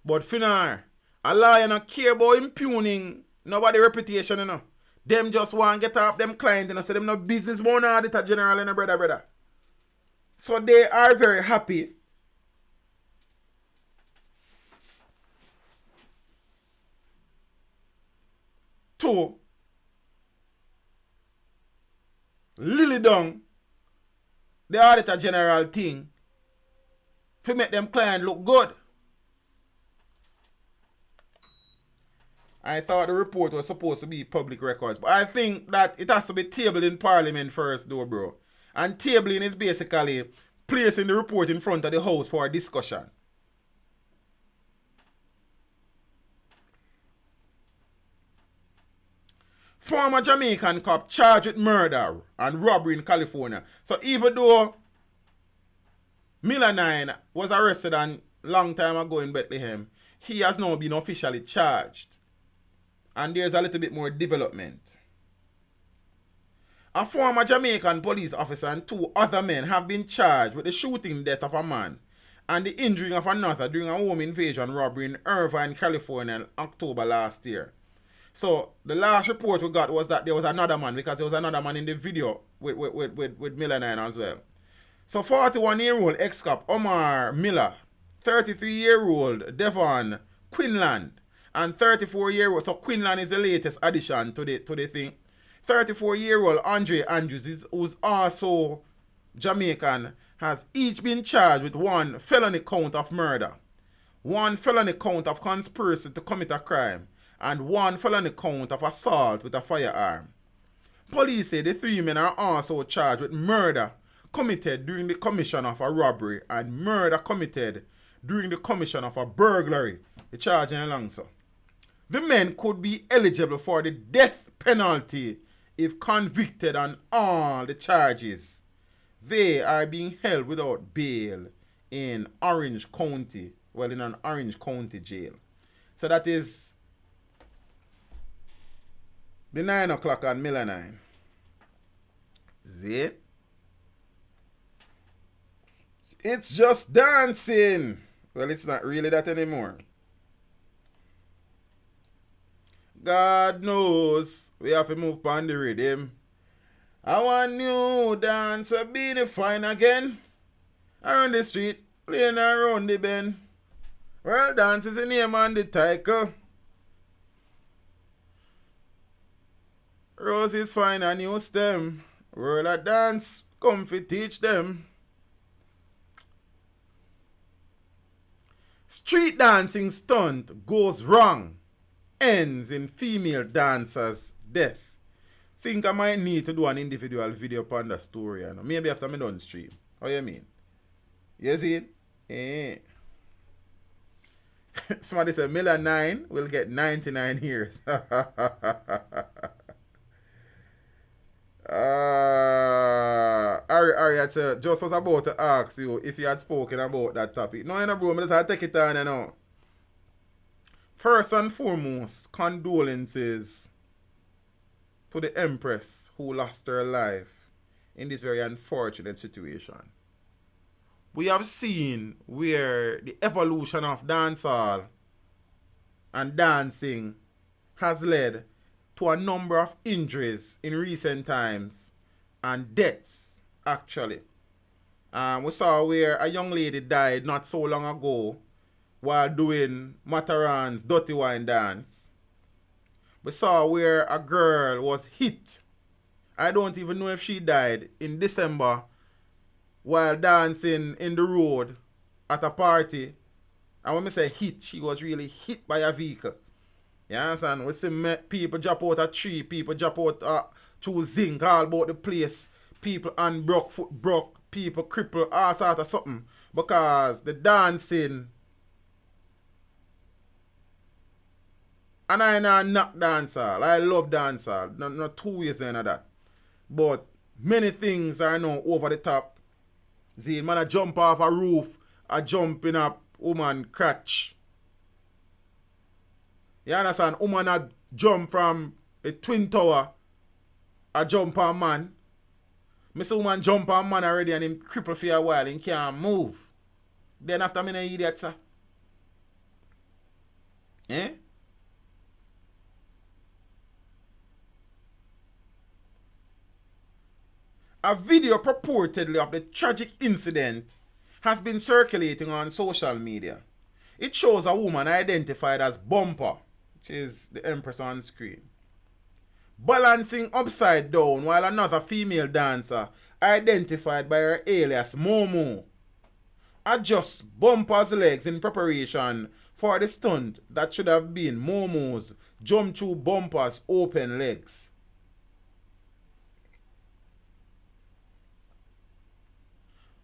But Finar, a lawyer not care about impugning nobody reputation, you know. Them just want to get off them client, you know, so them no business more than auditor general, you know, brother. So they are very happy to lily down the auditor general thing to make them client look good. I thought the report was supposed to be public records, but I think that it has to be tabled in Parliament first though, bro. And tabling is basically placing the report in front of the House for a discussion. Former Jamaican cop charged with murder and robbery in California. So even though Miller 9 was arrested a long time ago in Bethlehem, he has now been officially charged. And there's a little bit more development. A former Jamaican police officer and 2 other men have been charged with the shooting death of a man and the injuring of another during a home invasion robbery in Irvine, California in October last year. So the last report we got was that there was another man, because there was another man in the video with Miller 9 as well. So 41-year-old ex-cop Omar Miller, 33-year-old Devon Quinlan, and 34-year-old, so Quinlan is the latest addition to the thing. 34-year-old Andre Andrews, who's also Jamaican, has each been charged with 1 felony count of murder, 1 felony count of conspiracy to commit a crime, and 1 felony count of assault with a firearm. Police say the 3 men are also charged with murder committed during the commission of a robbery and murder committed during the commission of a burglary. The charge in along, so. The men could be eligible for the death penalty if convicted on all the charges. They are being held without bail in Orange County, well, in an Orange County jail. So that is the 9 o'clock on Miller 9. See? It's just dancing. Well, it's not really that anymore. God knows we have to move on the rhythm. I want new dance will be the fine again. Around the street, playing around the bend. Well, dance is the name and the title. Roses find a new stem. World of dance, come fi teach them. Street dancing stunt goes wrong. Ends in female dancer's death. Think I might need to do an individual video upon the story. You know? Maybe after me done stream. How you mean? You see it? Eh. Somebody said Miller 9 will get 99 years. Ari, I said, just was about to ask you if you had spoken about that topic. No, you know, bro, I just take it on, you know. First and foremost, condolences to the Empress who lost her life in this very unfortunate situation. We have seen where the evolution of dancehall and dancing has led to a number of injuries in recent times and deaths, actually. We saw where a young lady died not so long ago while doing Mataran's Dirty Wine Dance. We saw where a girl was hit. I don't even know if she died in December while dancing in the road at a party. And when I say hit, she was really hit by a vehicle. You understand? We see people drop out a tree, people drop out through zinc all about the place. People unbroke, foot broke, people crippled, all sort of something. Because the dancing. And I not dancehall. I love dancehall. Not 2 ways into that. But many things are now over the top. See, man, I jump off a roof, I jump in a woman crotch. You understand? Woman a jump from a twin tower, I jump on man. Me see woman jump on man already and him cripple for a while and can't move. Then after me no idiot, sir. Eh? A video purportedly of the tragic incident has been circulating on social media. It shows a woman identified as Bumpa, which is the Empress on screen, balancing upside down while another female dancer, identified by her alias Momo, adjusts Bumpa's legs in preparation for the stunt that should have been Momo's jump through Bumpa's open legs.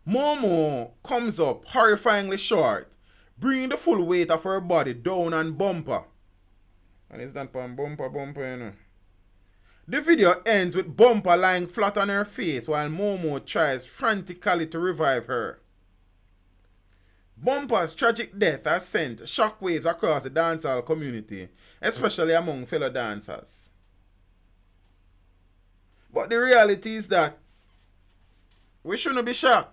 Momo comes up horrifyingly short, bringing the full weight of her body down on Bumpa. And it's not on Bumpa, you know. The video ends with Bumpa lying flat on her face while Momo tries frantically to revive her. Bumpa's tragic death has sent shockwaves across the dancehall community, especially among fellow dancers. But the reality is that we shouldn't be shocked.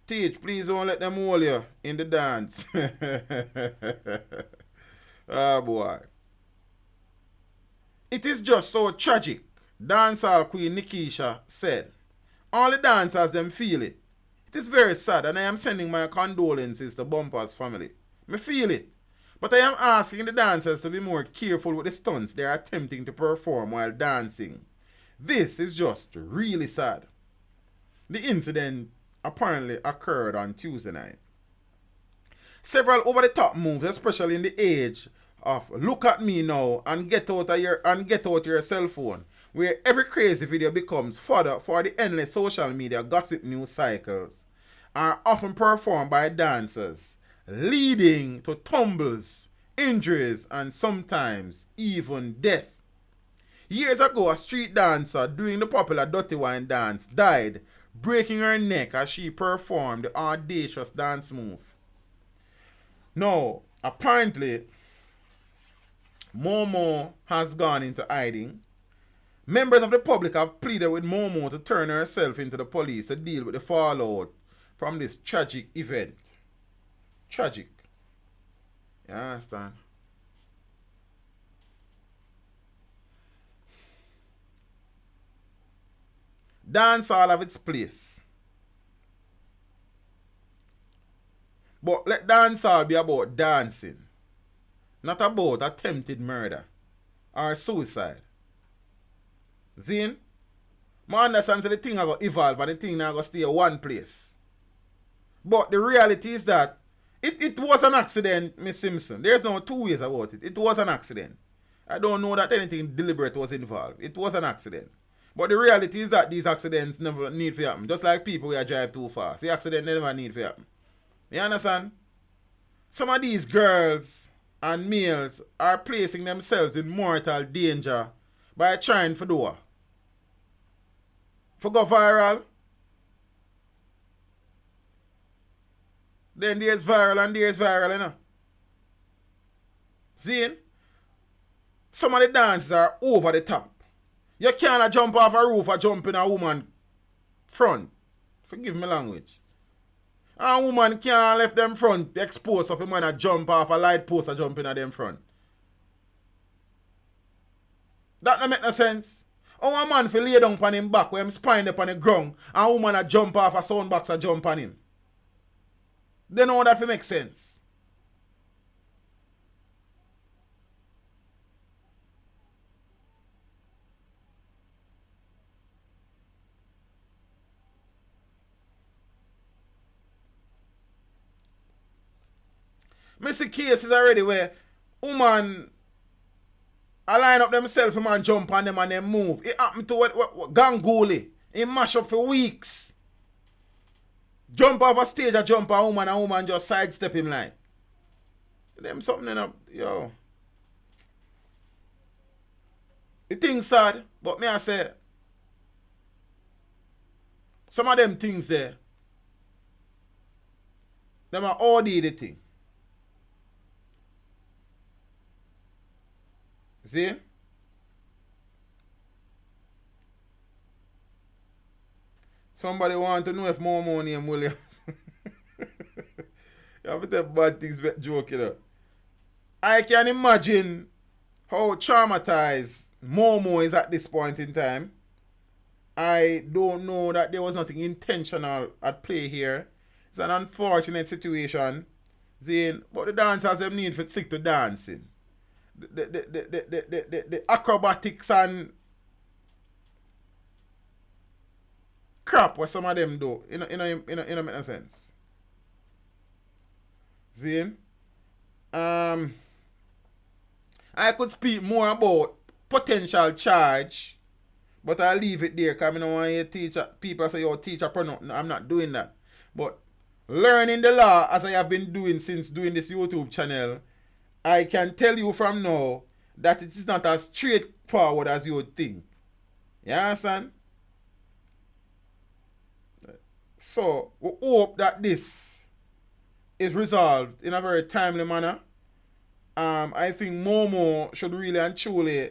Teach, please don't let them hold you in the dance. Ah, boy. It is just so tragic, dancehall queen Nikisha said. All the dancers them feel it. It is very sad and I am sending my condolences to Bumpa's family. Me feel it. But I am asking the dancers to be more careful with the stunts they are attempting to perform while dancing. This is just really sad. The incident apparently occurred on Tuesday night. Several over-the-top moves, especially in the age of look at me now and get out your cell phone, where every crazy video becomes fodder for the endless social media gossip news cycles, are often performed by dancers, leading to tumbles, injuries, and sometimes even death. Years ago, a street dancer doing the popular Dirty Wine dance died, breaking her neck as she performed the audacious dance move. Now, apparently, Momo has gone into hiding. Members of the public have pleaded with Momo to turn herself into the police to deal with the fallout from this tragic event. Tragic. You understand? Dancehall have its place. But let dancehall be about dancing, not about attempted murder or suicide. Zine? I understand that the thing are going to evolve and the thing are going to stay in one place. But the reality is that it was an accident, Miss Simpson. There's no two ways about it. It was an accident. I don't know that anything deliberate was involved. It was an accident. But the reality is that these accidents never need to happen. Just like people who drive too fast. The accident never need to happen. You understand? Some of these girls and males are placing themselves in mortal danger by trying for do what? For go viral. Then there's viral and there's viral, you know. See? Some of the dances are over the top. You can't jump off a roof or jump in a woman front. Forgive me language. A woman can't left them front exposed of a man a jump off a light post or jump in at them front. That don't make no sense. How a man fi lay down on him back with him spine up on the ground and a woman a jump off a soundbox a jump on him. They know that fi make sense. I see cases already where woman I line up themselves and jump on them and then move. It happened to what Gangouli. He mash up for weeks. Jump off a stage, a jump on a woman and woman just sidestep him like. Them something in up, yo. The thing sad, but me I say, some of them things there, them are all the thing. See? Somebody want to know if Momo name Williams. You have to tell bad things but joke, you know. I can imagine how traumatized Momo is at this point in time. I don't know that there was nothing intentional at play here. It's an unfortunate situation. Zane, but the dancers them need to stick to dancing. The acrobatics and crap what some of them do. In a sense. Zane. I could speak more about potential charge, but I'll leave it there because I don't want you teacher people say, yo, teacher, I'm not doing that. But learning the law as I have been doing since doing this YouTube channel, I can tell you from now that it is not as straightforward as you would think. You understand? So, we hope that this is resolved in a very timely manner. I think Momo should really and truly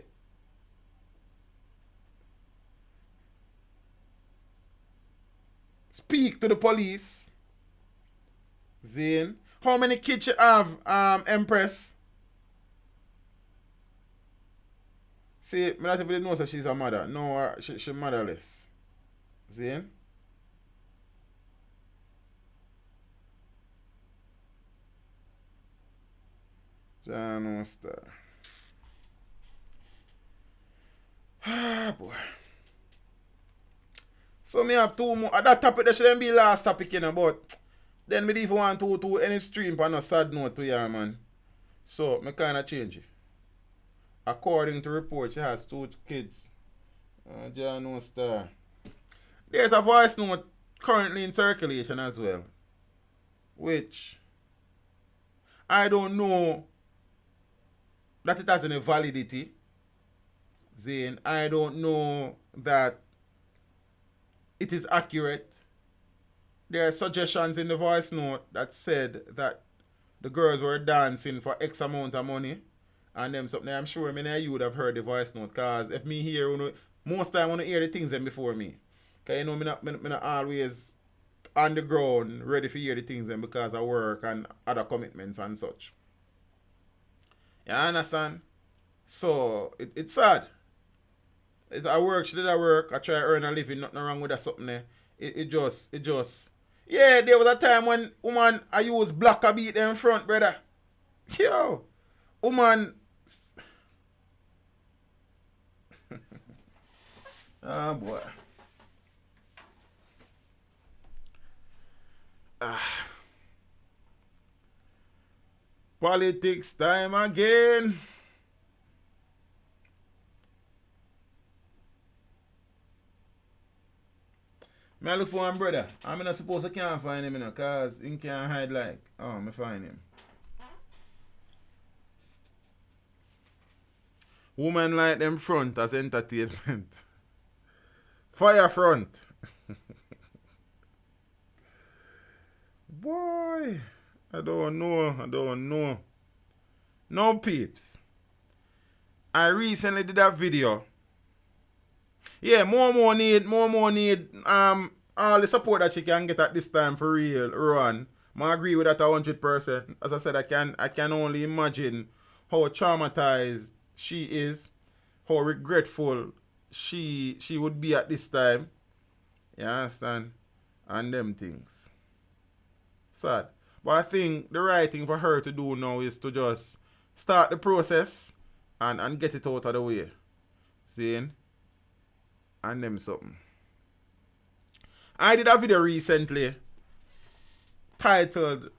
speak to the police. Zane, how many kids you have, Empress? See, me not even know that she's a mother. No, she's motherless. Zane? John Star. Ah, boy. So me have two more. That topic that shouldn't be last topic, you know, but then me even want to any stream on a sad note to ya, man. So me kinda change it. According to reports, she has 2 kids. John Star. There's a voice note currently in circulation as well, which I don't know that it has any validity. Zane, I don't know that it is accurate. There are suggestions in the voice note that said that the girls were dancing for X amount of money and them something. I'm sure many of you would have heard the voice note, because if me hear, most time I want to hear the things them before me. Because you know, me not always on the ground ready to hear the things them because of work and other commitments and such. You understand? So, it's sad. I work, she did a work, I try to earn a living, nothing wrong with that something there. It just... Yeah, there was a time when woman, I use black a beat them front, brother. Yo! Woman... Ah, boy. Politics time again. I look for one brother. I'm not supposed to can't find him, because he can't hide like. Oh, me find him. Woman like them front as entertainment. Fire front. Boy, I don't know. No peeps. I recently did a video. Yeah, more need all the support that she can get at this time for real, run. I agree with that 100%. As I said, I can only imagine how traumatized she is, how regretful she would be at this time. You understand? And them things. Sad. But I think the right thing for her to do now is to just start the process and get it out of the way. Seeing? And them something. I did a video recently titled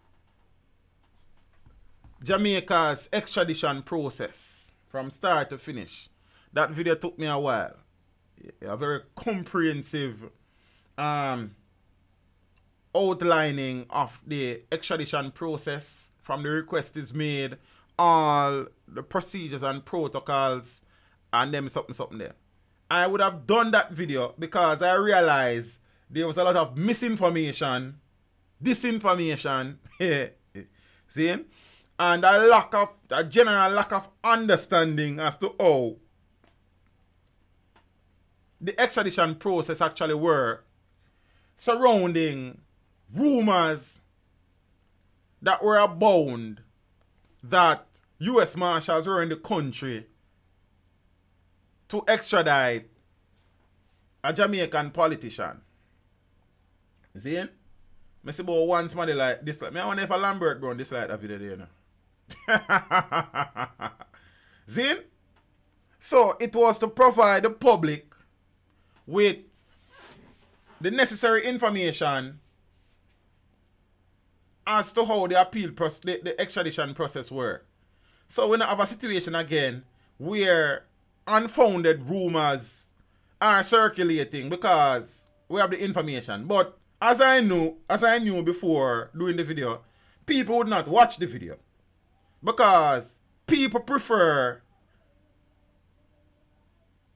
Jamaica's extradition process from start to finish. That video took me a while. A very comprehensive outlining of the extradition process, from the request is made, all the procedures and protocols, and them something there. I would have done that video because I realized there was a lot of misinformation, disinformation, see, and a general lack of understanding as to how the extradition process actually works, surrounding rumors that were bound that U.S. Marshals were in the country to extradite a Jamaican politician. See? I see about one somebody like this. I wonder if a Lambert Brown dislike that video there, you know. See? So it was to provide the public with the necessary information as to how the appeal process, the extradition process works. So we now have a situation again where unfounded rumors are circulating because we have the information. But as I knew before doing the video, people would not watch the video because people prefer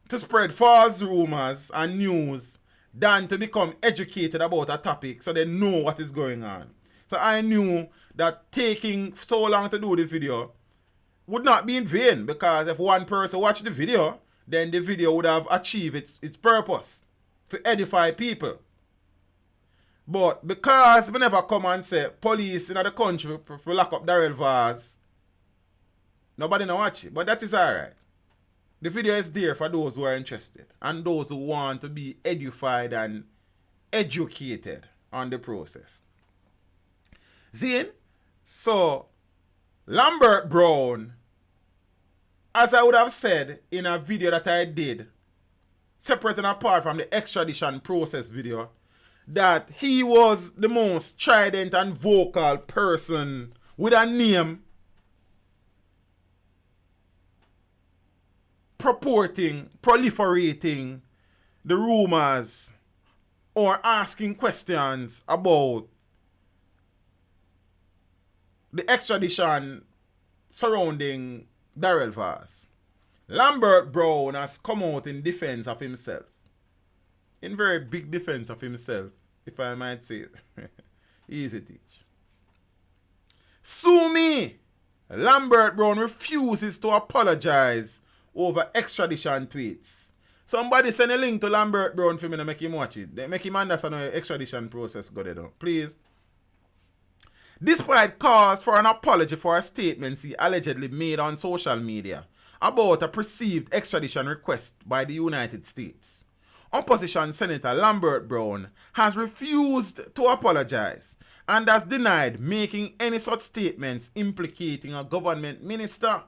to spread false rumors and news than to become educated about a topic so they know what is going on. So I knew that taking so long to do the video would not be in vain, because if one person watched the video, then the video would have achieved its purpose to edify people. But because we never come and say police in the country for lock up Darrell Vaz, nobody no watch it. But that is alright. The video is there for those who are interested and those who want to be edified and educated on the process. Zane, so Lambert Brown, as I would have said in a video that I did, separate and apart from the extradition process video, that he was the most strident and vocal person with a name proliferating the rumors or asking questions about the extradition surrounding Darrell Vaz. Lambert Brown has come out in defense of himself. In very big defense of himself, if I might say it. Easy teach. Sue me! Lambert Brown refuses to apologize over extradition tweets. Somebody send a link to Lambert Brown for me to make him watch it. They make him understand how the extradition process got it on. Please. Despite calls for an apology for a statement he allegedly made on social media about a perceived extradition request by the United States, Opposition Senator Lambert Brown has refused to apologize and has denied making any such statements implicating a government minister.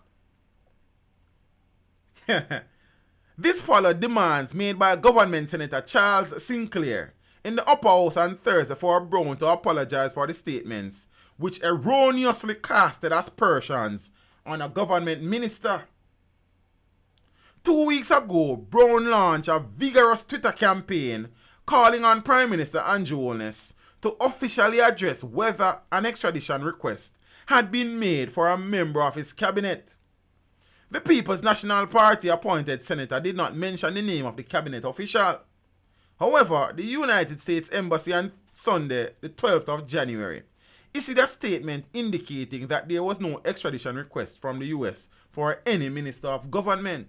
This followed demands made by Government Senator Charles Sinclair in the Upper House on Thursday for Brown to apologize for the statements which erroneously casted aspersions on a government minister. 2 weeks ago, Brown launched a vigorous Twitter campaign calling on Prime Minister Andrew Holness to officially address whether an extradition request had been made for a member of his cabinet. The People's National Party appointed senator did not mention the name of the cabinet official. However, the United States Embassy on Sunday, the 12th of January, issued a statement indicating that there was no extradition request from the US for any minister of government.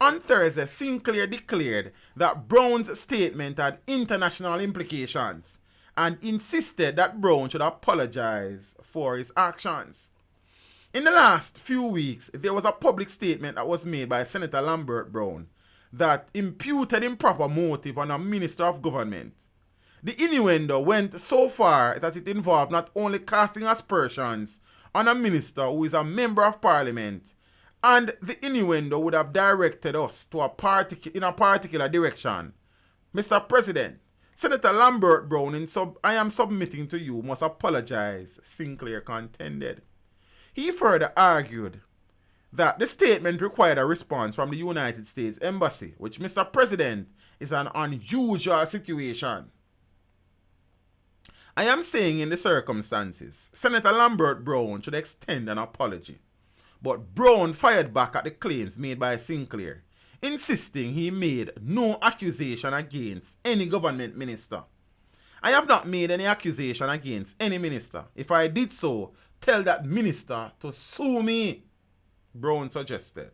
On Thursday, Sinclair declared that Brown's statement had international implications and insisted that Brown should apologize for his actions. In the last few weeks, there was a public statement that was made by Senator Lambert Brown that imputed improper motive on a minister of government. The innuendo went so far that it involved not only casting aspersions on a minister who is a member of parliament, and the innuendo would have directed us to in a particular direction. Mr. President, Senator Lambert Brown, I am submitting to you, must apologize, Sinclair contended. He further argued that the statement required a response from the United States Embassy, which, Mr. President, is an unusual situation. I am saying in the circumstances, Senator Lambert Brown should extend an apology. But Brown fired back at the claims made by Sinclair, insisting he made no accusation against any government minister. I have not made any accusation against any minister. If I did so, tell that minister to sue me, Brown suggested.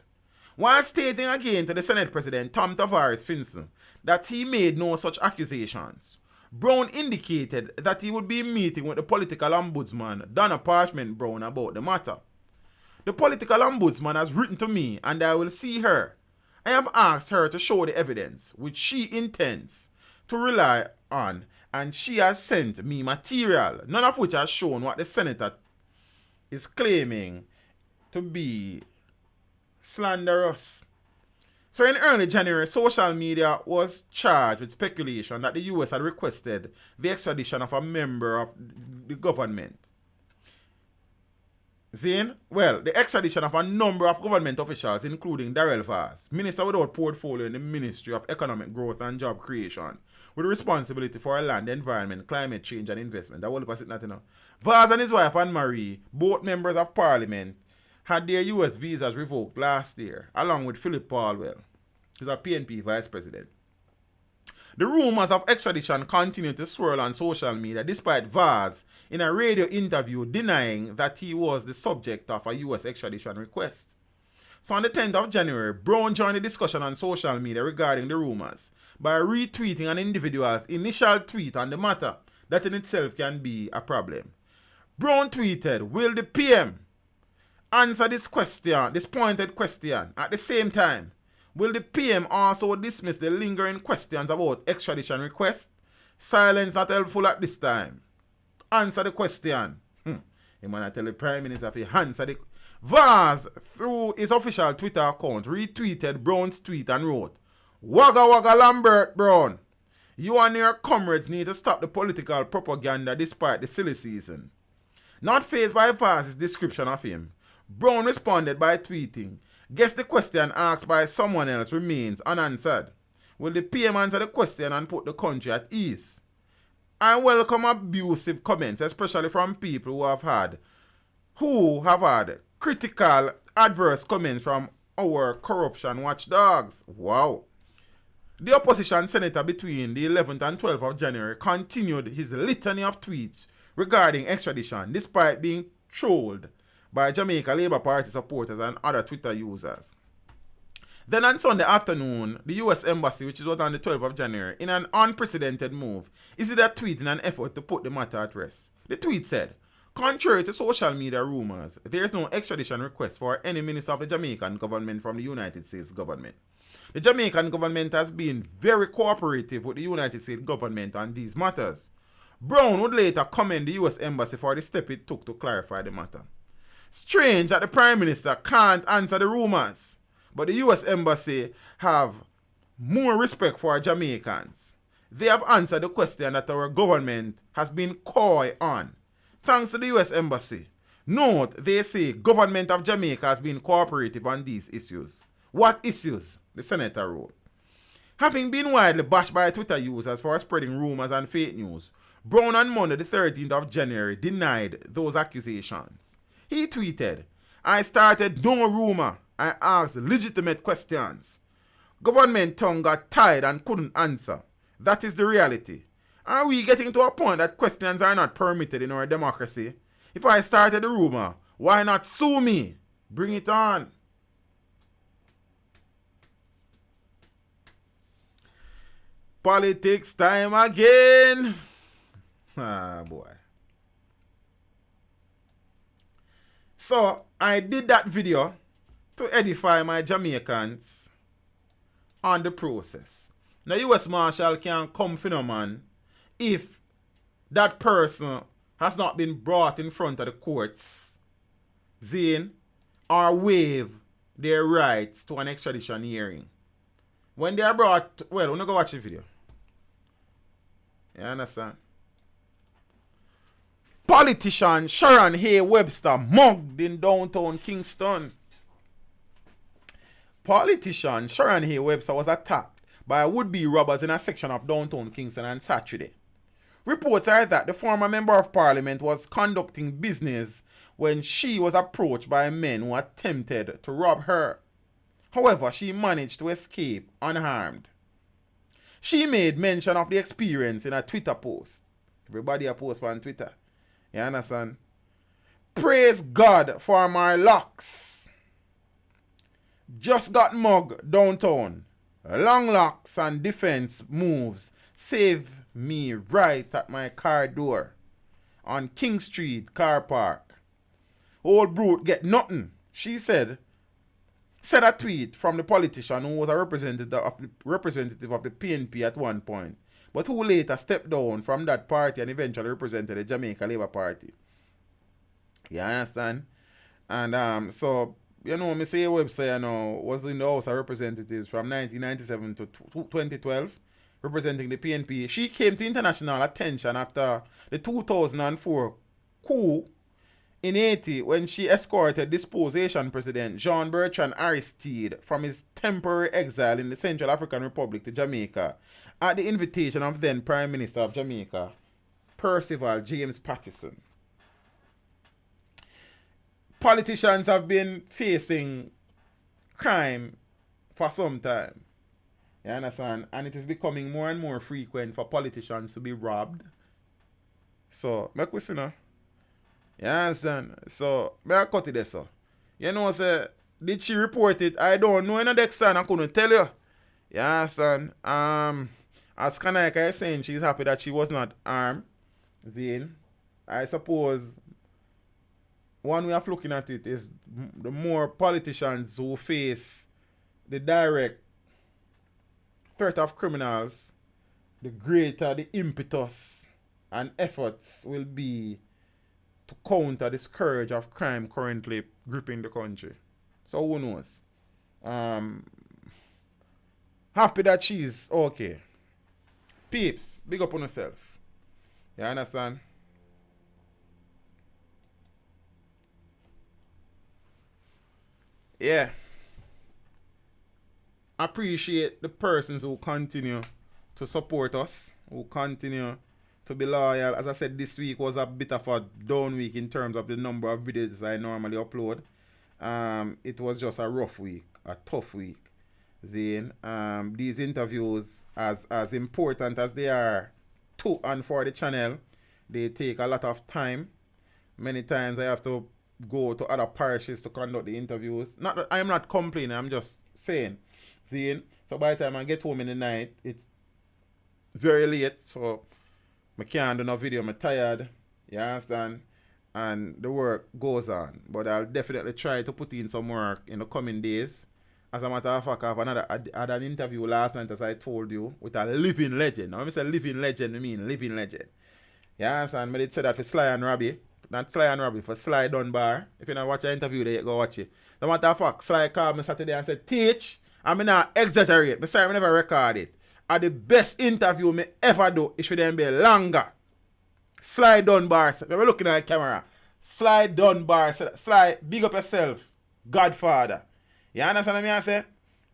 While stating again to the Senate President Tom Tavares Finson that he made no such accusations, Brown indicated that he would be meeting with the political ombudsman, Donna Brown, about the matter. The political ombudsman has written to me and I will see her. I have asked her to show the evidence, which she intends to rely on, and she has sent me material, none of which has shown what the senator is claiming to be slanderous. So in early January, social media was charged with speculation that the US had requested the extradition of a member of the government. The extradition of a number of government officials, including Darrell Vaz, Minister without portfolio in the Ministry of Economic Growth and Job Creation, with responsibility for land, environment, climate change, and investment. Vaz and his wife Anne-Marie, both members of Parliament, had their US visas revoked last year, along with Philip Paulwell, who's a PNP vice president. The rumors of extradition continue to swirl on social media, despite Vaz in a radio interview denying that he was the subject of a US extradition request. So on the 10th of January, Brown joined the discussion on social media regarding the rumors by retweeting an individual's initial tweet on the matter. That in itself can be a problem. Brown tweeted, "Will the PM answer this pointed question at the same time? Will the PM also dismiss the lingering questions about extradition request? Silence not helpful at this time. Answer the question." You might tell the Prime Minister if he answer the Vaz, through his official Twitter account, retweeted Brown's tweet and wrote, "Wagga wagga Lambert Brown. You and your comrades need to stop the political propaganda despite the silly season." Not fazed by Vaz's description of him, Brown responded by tweeting, "Guess the question asked by someone else remains unanswered. Will the PM answer the question and put the country at ease? I welcome abusive comments, especially from people who have had critical, adverse comments from our corruption watchdogs." Wow. The opposition senator between the 11th and 12th of January continued his litany of tweets regarding extradition, despite being trolled by Jamaica Labour Party supporters and other Twitter users. Then on Sunday afternoon, the US Embassy, which was on the 12th of January, in an unprecedented move, issued a tweet in an effort to put the matter at rest. The tweet said, "Contrary to social media rumors, there is no extradition request for any minister of the Jamaican government from the United States government. The Jamaican government has been very cooperative with the United States government on these matters." Brown would later commend the US Embassy for the step it took to clarify the matter. Strange that the Prime Minister can't answer the rumors, but the US Embassy have more respect for Jamaicans. They have answered the question that our government has been coy on. Thanks to the US Embassy. Note, they say government of Jamaica has been cooperative on these issues. What issues? The senator wrote. Having been widely bashed by Twitter users for spreading rumors and fake news, Brown on Monday the 13th of January denied those accusations. He tweeted, "I started no rumor. I asked legitimate questions. Government tongue got tied and couldn't answer. That is the reality. Are we getting to a point that questions are not permitted in our democracy? If I started a rumor, why not sue me? Bring it on." Politics time again. Ah, boy. So, I did that video to edify my Jamaicans on the process. Now, US Marshal can come for no man if that person has not been brought in front of the courts, or waive their rights to an extradition hearing. When they are brought, well, we're going to go watch the video. You understand? Politician Sharon Hay Webster mugged in downtown Kingston. Politician Sharon Hay Webster was attacked by would-be robbers in a section of downtown Kingston on Saturday. Reports are that the former member of parliament was conducting business when she was approached by men who attempted to rob her. However, she managed to escape unharmed. She made mention of the experience in a Twitter post. Everybody a post on Twitter. You understand? "Praise God for my locks. Just got mugged downtown. Long locks and defense moves save me right at my car door on King Street car park. Old brute get nothing, she said a tweet from the politician who was a representative of the PNP at one point, but who later stepped down from that party and eventually represented the Jamaica Labour Party. You understand? And so, you know, me say website, you know, was in the House of Representatives from 1997 to 2012, representing the PNP. She came to international attention after the 2004 coup in Haiti when she escorted disposed Haitian President Jean-Bertrand Aristide from his temporary exile in the Central African Republic to Jamaica at the invitation of then Prime Minister of Jamaica, Percival James Patterson. Politicians have been facing crime for some time. You understand? And it is becoming more and more frequent for politicians to be robbed. So, make we see now. You understand? So, I cut it there, so. You know, say, did she report it? I don't know. In the next time, I couldn't tell you. You understand? As Kanaika is saying, she's happy that she was not armed. Zane. I suppose one way of looking at it is the more politicians who face the direct threat of criminals, the greater the impetus and efforts will be to counter the scourge of crime currently gripping the country. So who knows? Happy that she's okay. Peeps, big up on yourself. You understand? Yeah. Appreciate the persons who continue to support us, who continue to be loyal. As I said, this week was a bit of a down week in terms of the number of videos I normally upload. It was just a rough week, a tough week. Zane, these interviews, as important as they are to and for the channel, they take a lot of time. Many times I have to go to other parishes to conduct the interviews. Not that I am not complaining, I'm just saying. Zane, so by the time I get home in the night, it's very late, so I can't do no video, I'm tired, you understand? And the work goes on. But I'll definitely try to put in some work in the coming days. As a matter of fact, I had an interview last night, as I told you, with a living legend. Now, when I say living legend, I mean living legend. You understand? But it said that for Sly and Robbie. Not Sly and Robbie, for Sly Dunbar. If you don't watch the interview, there you go watch it. As a matter of fact, Sly called me Saturday and said, Teach, I mean not exaggerate. But sorry, I never record it. And the best interview me ever do, it should then be longer. Sly Dunbar, we're looking at the camera. Sly Dunbar, Sly, big up yourself, Godfather. You understand what I say?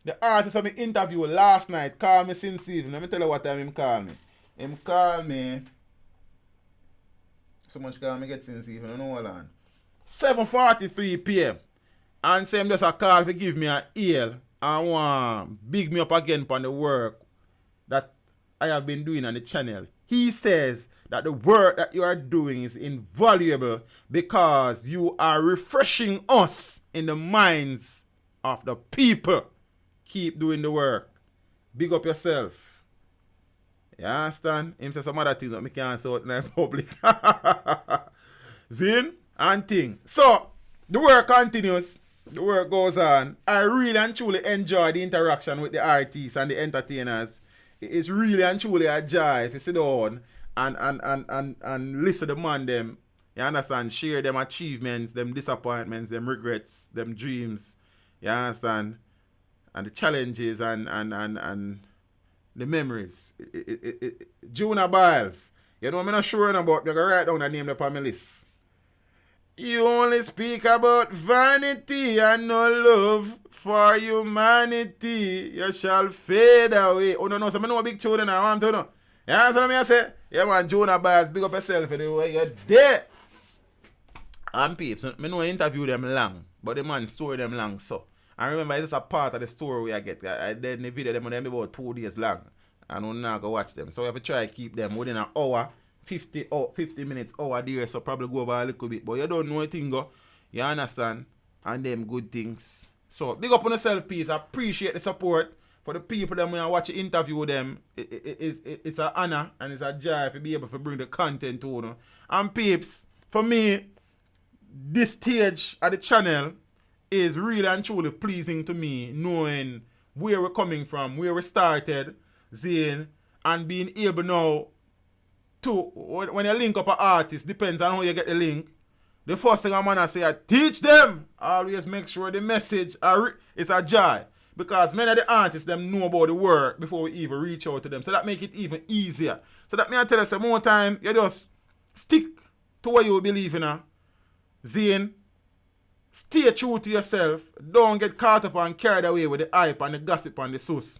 The artist of my interview last night called me since evening. Let me tell you what time him call me. Him call me. So much call me get since evening. I know what on. 7:43 p.m. And say him just a call to give me an ear and want big me up again on the work that I have been doing on the channel. He says that the work that you are doing is invaluable because you are refreshing us in the minds of the people. Keep doing the work. Big up yourself. You understand? Him say some other things that me can't say out in the public. Zin and thing. So, the work continues. The work goes on. I really and truly enjoy the interaction with the artists and the entertainers. It's really and truly a joy if you sit down and listen to the man them. You understand? Share them achievements, them disappointments, them regrets, them dreams. You understand? And the challenges and the memories. Juna Biles. You know I'm not sure about, I'm going to write down the name upon my list. You only speak about vanity and no love for humanity. You shall fade away. Oh, no, so I know a big children I want to know. You understand what I say? Yeah, man, Jonah Biles, big up yourself anyway. You're there. And peeps, I know I interview them long, but the man story them long, so. I remember it's just a part of the story we I get. I did the video them about 2 days long. And I'm not going to watch them. So we have to try to keep them within an hour, 50 minutes, hour there. So probably go over a little bit. But you don't know anything, go. You understand? And them good things. So big up on yourself, peeps. I appreciate the support. For the people that when I watch the interview with them, it's an honor and it's a joy to be able to bring the content to them. And peeps, for me, this stage at the channel is really and truly pleasing to me, knowing where we're coming from, where we started, Zane, and being able now to, when you link up an artist, depends on how you get the link. The first thing I'm gonna say, I teach them. Always make sure the message is a joy. Because many of the artists them know about the work before we even reach out to them. So that make it even easier. So that me I tell you some more time, you just stick to what you believe in. Zane, stay true to yourself. Don't get caught up and carried away with the hype and the gossip and the sus.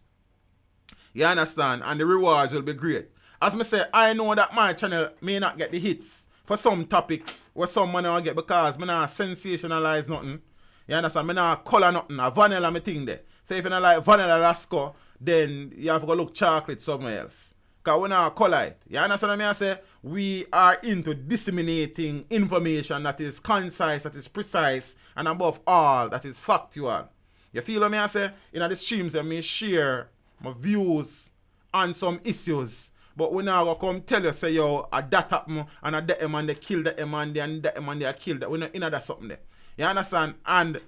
You understand? And the rewards will be great. As I say, I know that my channel may not get the hits for some topics where some money will get because me not sensationalize nothing. You understand? Me not color nothing. A vanilla me thing there. So if you don't like vanilla Lasco, then you have to go look chocolate somewhere else. Because we not color it. You understand what I say? We are into disseminating information that is concise, that is precise, and above all, that is factual. You feel what I say? In the streams, I may share my views on some issues. But we now go come tell you, say, yo, a that happen, and a that man, they killed that man, and that man, they killed that. We're not in that something there. You understand? And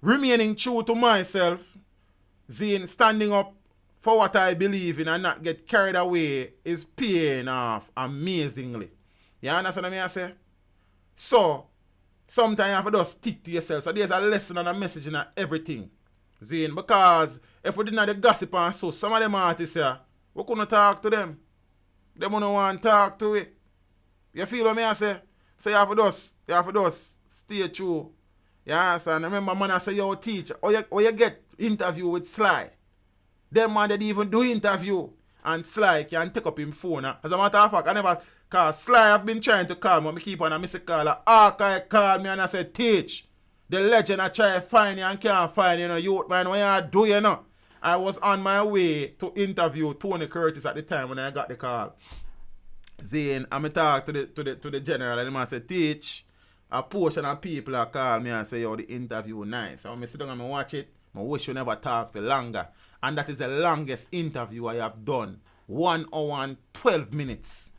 remaining true to myself, Zane, standing up for what I believe in and not get carried away is paying off amazingly. You understand what I say? So, sometimes you have to just stick to yourself. So there's a lesson and a message in everything. Zane, because if we didn't have the gossip and so, some of them artists here, we couldn't talk to them. They don't want to talk to it. You feel what I say? So you have to just stay true. You understand? Remember, man, I say, yo, teacher, or you get interview with Sly. Them man, they even do interview. And Sly can take up him phone. As a matter of fact, I never, because Sly have been trying to call me, but I keep on a miss a call. Archive called me and I said, teach. The legend I try to find you and can't find you, youth man, what you do, you know? I was on my way to interview Tony Curtis at the time when I got the call. Zane, I'm talk to the general and the man said, teach. A portion of people are call me and say, yo, the interview nice. So I sit down and I watch it. I wish you never talk for longer. And that is the longest interview I have done. 1 hour and 12 minutes.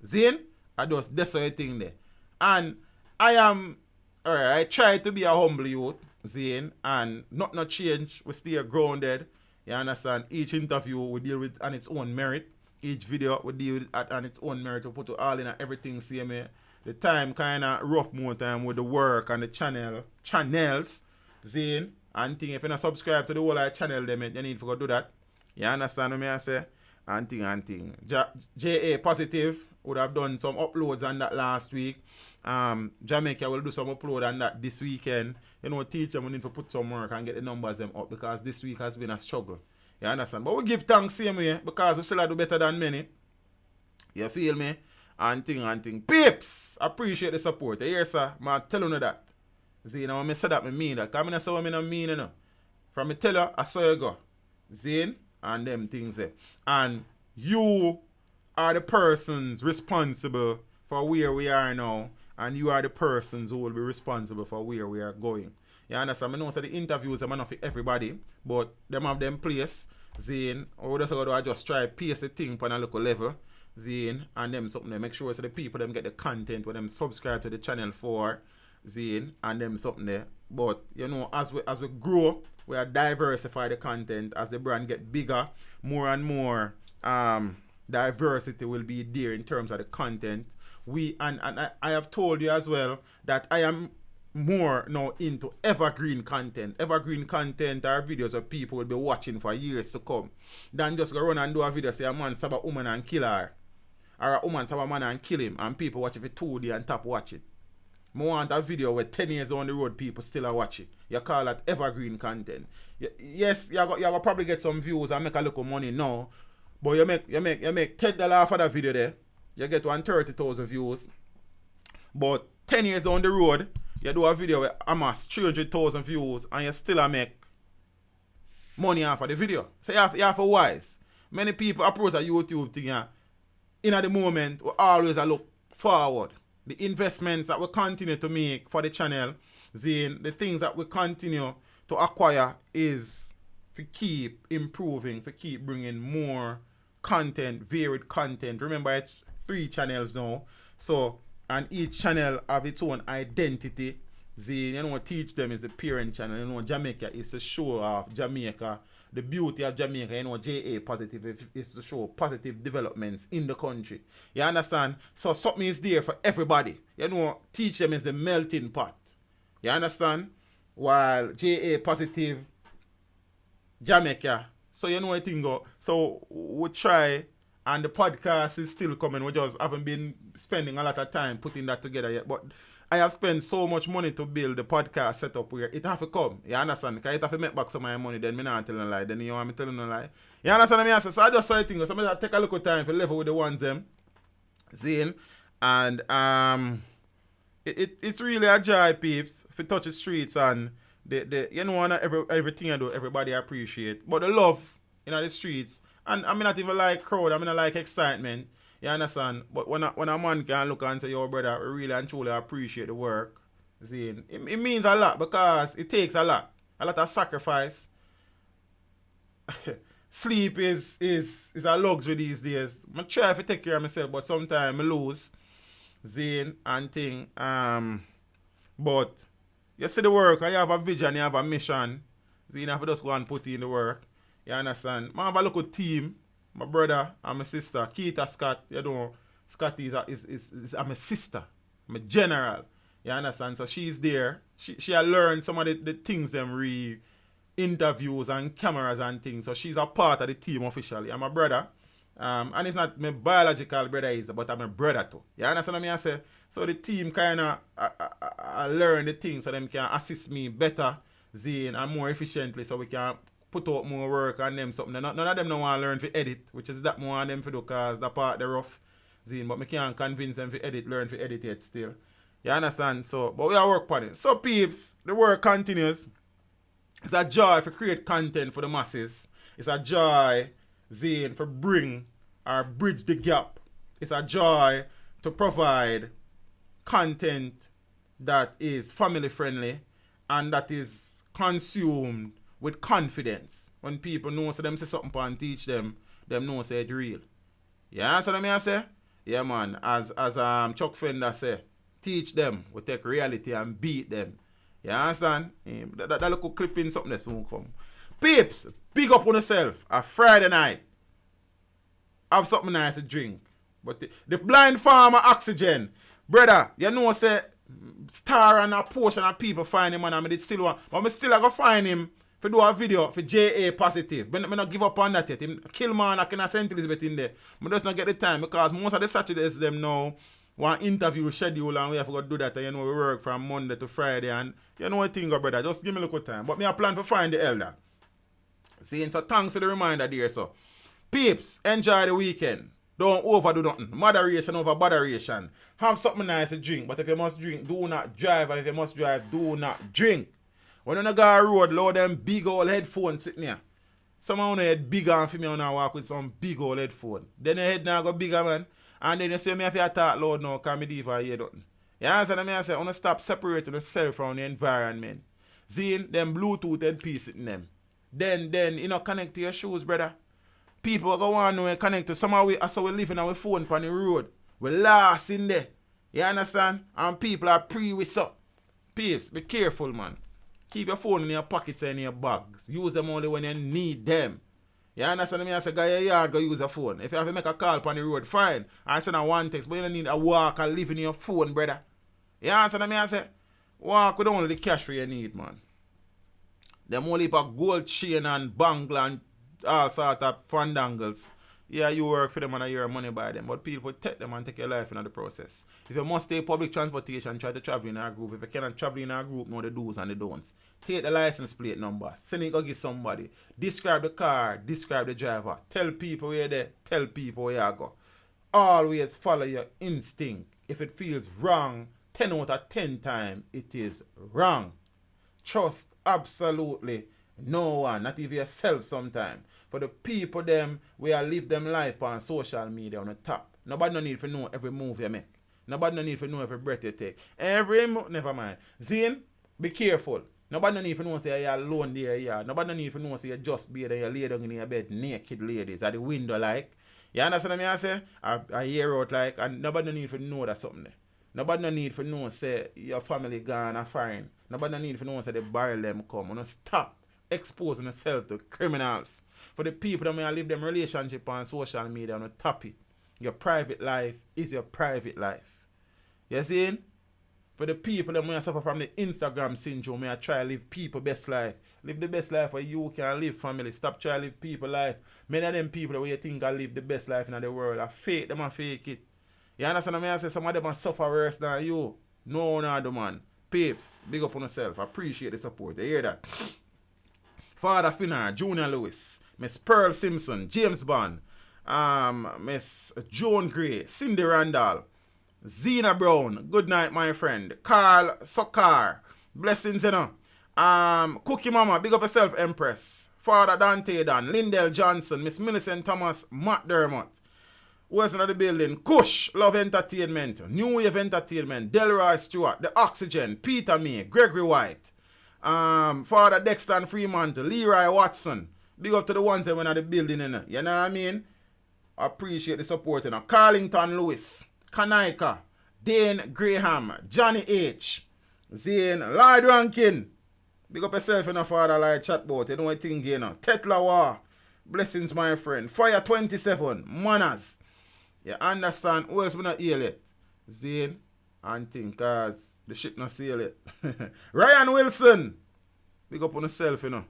Zane, I just that's the thing there. And I am, alright, I try to be a humble youth, Zane, and not change. We stay grounded. You understand? Each interview we deal with on its own merit. Each video we deal with it on its own merit. We put it all in everything same way. The time kind of rough more time with the work and the channels, Zane, and thing. If you not subscribe to the whole channel, them, you need to go do that. You understand what I say? And thing. JA Positive would have done some uploads on that last week. Jamaica will do some upload on that this weekend. You know, teach them we need to put some work and get the numbers them up because this week has been a struggle. You understand? But we give thanks same way because we still do better than many. You feel me? And thing. Peeps! Appreciate the support. You hear, sir? I'm telling you that. See, you know, when I say that, I mean that. Because I say what I mean, you know. From me tell you, I saw you go. Zane, and them things there. And you are the persons responsible for where we are now. And you are the persons who will be responsible for where we are going. You understand? I know that the interviews are not for everybody, but them have them place. Zane, or I just try to pace the thing on a local level. Zane, and them something there. Make sure so the people them get the content when them subscribe to the channel for Zane and them something there. But you know, as we grow, we are diversify the content as the brand get bigger, more and more diversity will be there in terms of the content. I have told you as well that I am more now into evergreen content. Evergreen content are videos of people will be watching for years to come. Than just go run and do a video say a man stab a woman and kill her. Or a woman stab a man and kill him and people watch it for 2 days and tap watch it. I want a video where 10 years on the road people still are watching. You call that evergreen content. Yes, you probably get some views and make a little money now. But you make $10 for that video there. You get 130,000 views. But 10 years on the road, you do a video where amass 300,000 views and you still make money off of the video. So you have to wise. Many people approach a YouTube thing in at the moment we always look forward. The investments that we continue to make for the channel, the things that we continue to acquire is for keep improving, for keep bringing more content, varied content. Remember, it's 3 channels now. So, and each channel have its own identity. Teach them is the parent channel. Jamaica is to show off Jamaica. The beauty of Jamaica, JA positive is to show positive developments in the country. You understand? So something is there for everybody. Teach them is the melting pot. You understand? While JA positive Jamaica. So what thing go. So we try, and the podcast is still coming. We just haven't been spending a lot of time putting that together yet. But I have spent so much money to build the podcast setup where it have to come. You understand? Because it have to make back some of my money, then me not telling a lie. Then you want me telling a lie. You understand what I mean? So I just saw it thing. So I take a little time for level with the ones them. Seeing? And it's really a joy, peeps, for touch the streets and the everything I do, everybody appreciate. But the love the streets, and I mean not even like crowd, I mean not like excitement. You understand? But when a man can look and say, yo brother, we really and truly appreciate the work. See, it means a lot because it takes a lot of sacrifice. Sleep is a luxury these days. I try to take care of myself, but sometimes I lose. Zane and thing. But you see the work, and you have a vision, you have a mission. So you have to just go and put in the work. You understand? I have a local team. My brother and my sister, Keita Scott, Scott is my sister. I'm a general. You understand? So she's there. She has learned some of the things them interviews and cameras and things. So she's a part of the team officially. I'm a brother. And it's not my biological brother but I'm a brother too. You understand what I say? So the team kind of learn the things so them can assist me better, and more efficiently so we can put out more work on them something. None of them don't want to learn to edit, which is that more on them to do because that part they're rough. But me can't convince them to learn to edit it still. You understand? So, but we are work on it. So peeps, the work continues. It's a joy to create content for the masses. It's a joy, for bring or bridge the gap. It's a joy to provide content that is family friendly and that is consumed with confidence. When people know so them say something and teach them know say it's real. You understand what I say? Yeah man, as Chuck Fender say, teach them, we take reality and beat them. You understand? That little clip in something that soon come. Peeps, big up on yourself. A Friday night. Have something nice to drink. But the blind farmer oxygen. Brother, you know say star and a portion of people find him and I did still want. But I still go find him for do a video for JA positive. But I not give up on that yet. Him kill man, I can send Elizabeth in there. But just not get the time because most of the Saturdays them now one interview schedule and we have to go do that. And we work from Monday to Friday and what thing go brother. Just give me a little time. But me I plan to find the elder. See, so thanks for the reminder there so. Peeps, enjoy the weekend. Don't overdo nothing. Moderation over botheration. Have something nice to drink. But if you must drink, do not drive. And if you must drive, do not drink. When you go on the road, load them big old headphones sitting here. Some of you head bigger and for me on walk with some big old headphone. Then your head now go bigger, man. And then you say me if you talk loud now, can me leave hear nothing. You understand me? I say, I want to stop separating yourself from the environment. See, them Bluetooth headpiece sitting them. Then, connect to your shoes, brother. People are going to know and connect to somehow as we live in our phone on the road. We're lost in there. You understand? And people are with up. Peeps, be careful, man. Keep your phone in your pockets and in your bags. Use them only when you need them. You understand me? I say, go your yard, go use a phone. If you have to make a call on the road, fine. I send a one text, but you don't need a walk and live in your phone, brother. You understand me? I say, walk with only the cash for your need, man. Them only for gold chain and bangle and all sort of fandangles. Yeah, you work for them and you earn money by them, but people take them and take your life in the process. If you must take public transportation, try to travel in a group. If you cannot travel in a group, know the do's and the don'ts. Take the license plate number, send it go give somebody. Describe the car, describe the driver. Tell people where they, tell people where you go. Always follow your instinct. If it feels wrong, 10 out of 10 times, it is wrong. Trust absolutely no one, not even yourself sometimes. For the people them, we are live them life on social media on the top. Nobody no need to know every move you make. Nobody no need to know every breath you take. Never mind. Zane, be careful. Nobody don't even know say you're alone there, yeah. Nobody don't even know say you just be there, you lay down in your bed, naked ladies at the window like. You understand what I say? I hear out like, and nobody don't even know that something there. Nobody don't need to know say your family gone and fine. Nobody don't need to know say the barrel them come. You stop exposing yourself to criminals. For the people that may live them relationship on social media on the topic. Your private life is your private life. You see? For the people that may suffer from the Instagram syndrome, may I try to live people best life. Live the best life where you can live, family. Stop trying to live people life. Many of them people that you think can live the best life in the world are fake, them and fake it. You understand what I say? Some of them are suffer worse than you. No, man. Papes, big up on yourself. I appreciate the support. You hear that? Father Finnar, Junior Lewis, Miss Pearl Simpson, James Bond, Miss Joan Gray, Cindy Randall, Zena Brown, good night, my friend. Carl Sokar, blessings, you know. Cookie Mama, big up yourself, Empress. Father Dante Dan, Lindell Johnson, Miss Millicent Thomas, Matt Dermott. Who's in the building? Kush, Love Entertainment, New Wave Entertainment, Delroy Stewart, The Oxygen, Peter May, Gregory White, Father Dexter Freemantle, Leroy Watson. Big up to the ones that went at the building, you know what I mean? I appreciate the support, you know. Carlington Lewis, Kanaika, Dane Graham, Johnny H, Zane, Lloyd Rankin. Big up yourself, you know, Father, like chatbot, you know what thing, you know. Tetla War, blessings, my friend. Fire 27, Manners. You understand? Who else we not hear it? Zane and think, cause the shit not seal it. Ryan Wilson. Big up on yourself, you know.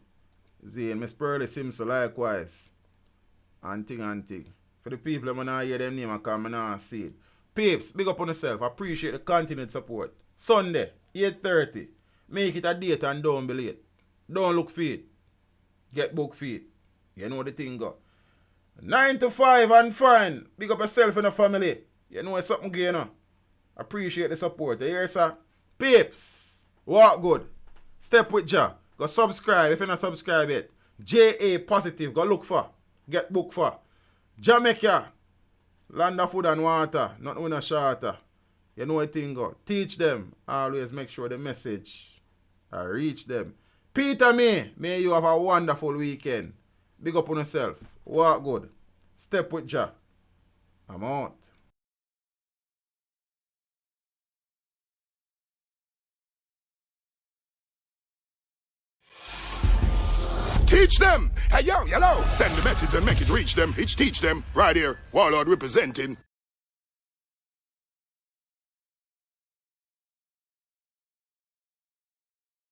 Zane, Miss Pearly Simpson, likewise. And thing. For the people that not hear them name, I come and not see it. Peeps, big up on yourself. I appreciate the continued support. Sunday, 8:30. Make it a date and don't be late. Don't look for it. Get book for it. You know the thing go. 9 to 5 and fine. Big up yourself and the family. You know it's something going on. Appreciate the support. You hear, sir? Peeps, walk good. Step with Ja. Go subscribe if you're not subscribed yet. JA Positive. Go look for. Get book for. Jamaica. Land of food and water. Not with a shorter. You know what thing go. Teach them. Always make sure the message reach them. Peter may you have a wonderful weekend. Big up on yourself. Walk good. Step with Ja. I'm out. Teach them. Hey, yo, hello. Send the message and make it reach them. It's teach them. Right here. Warlord representing.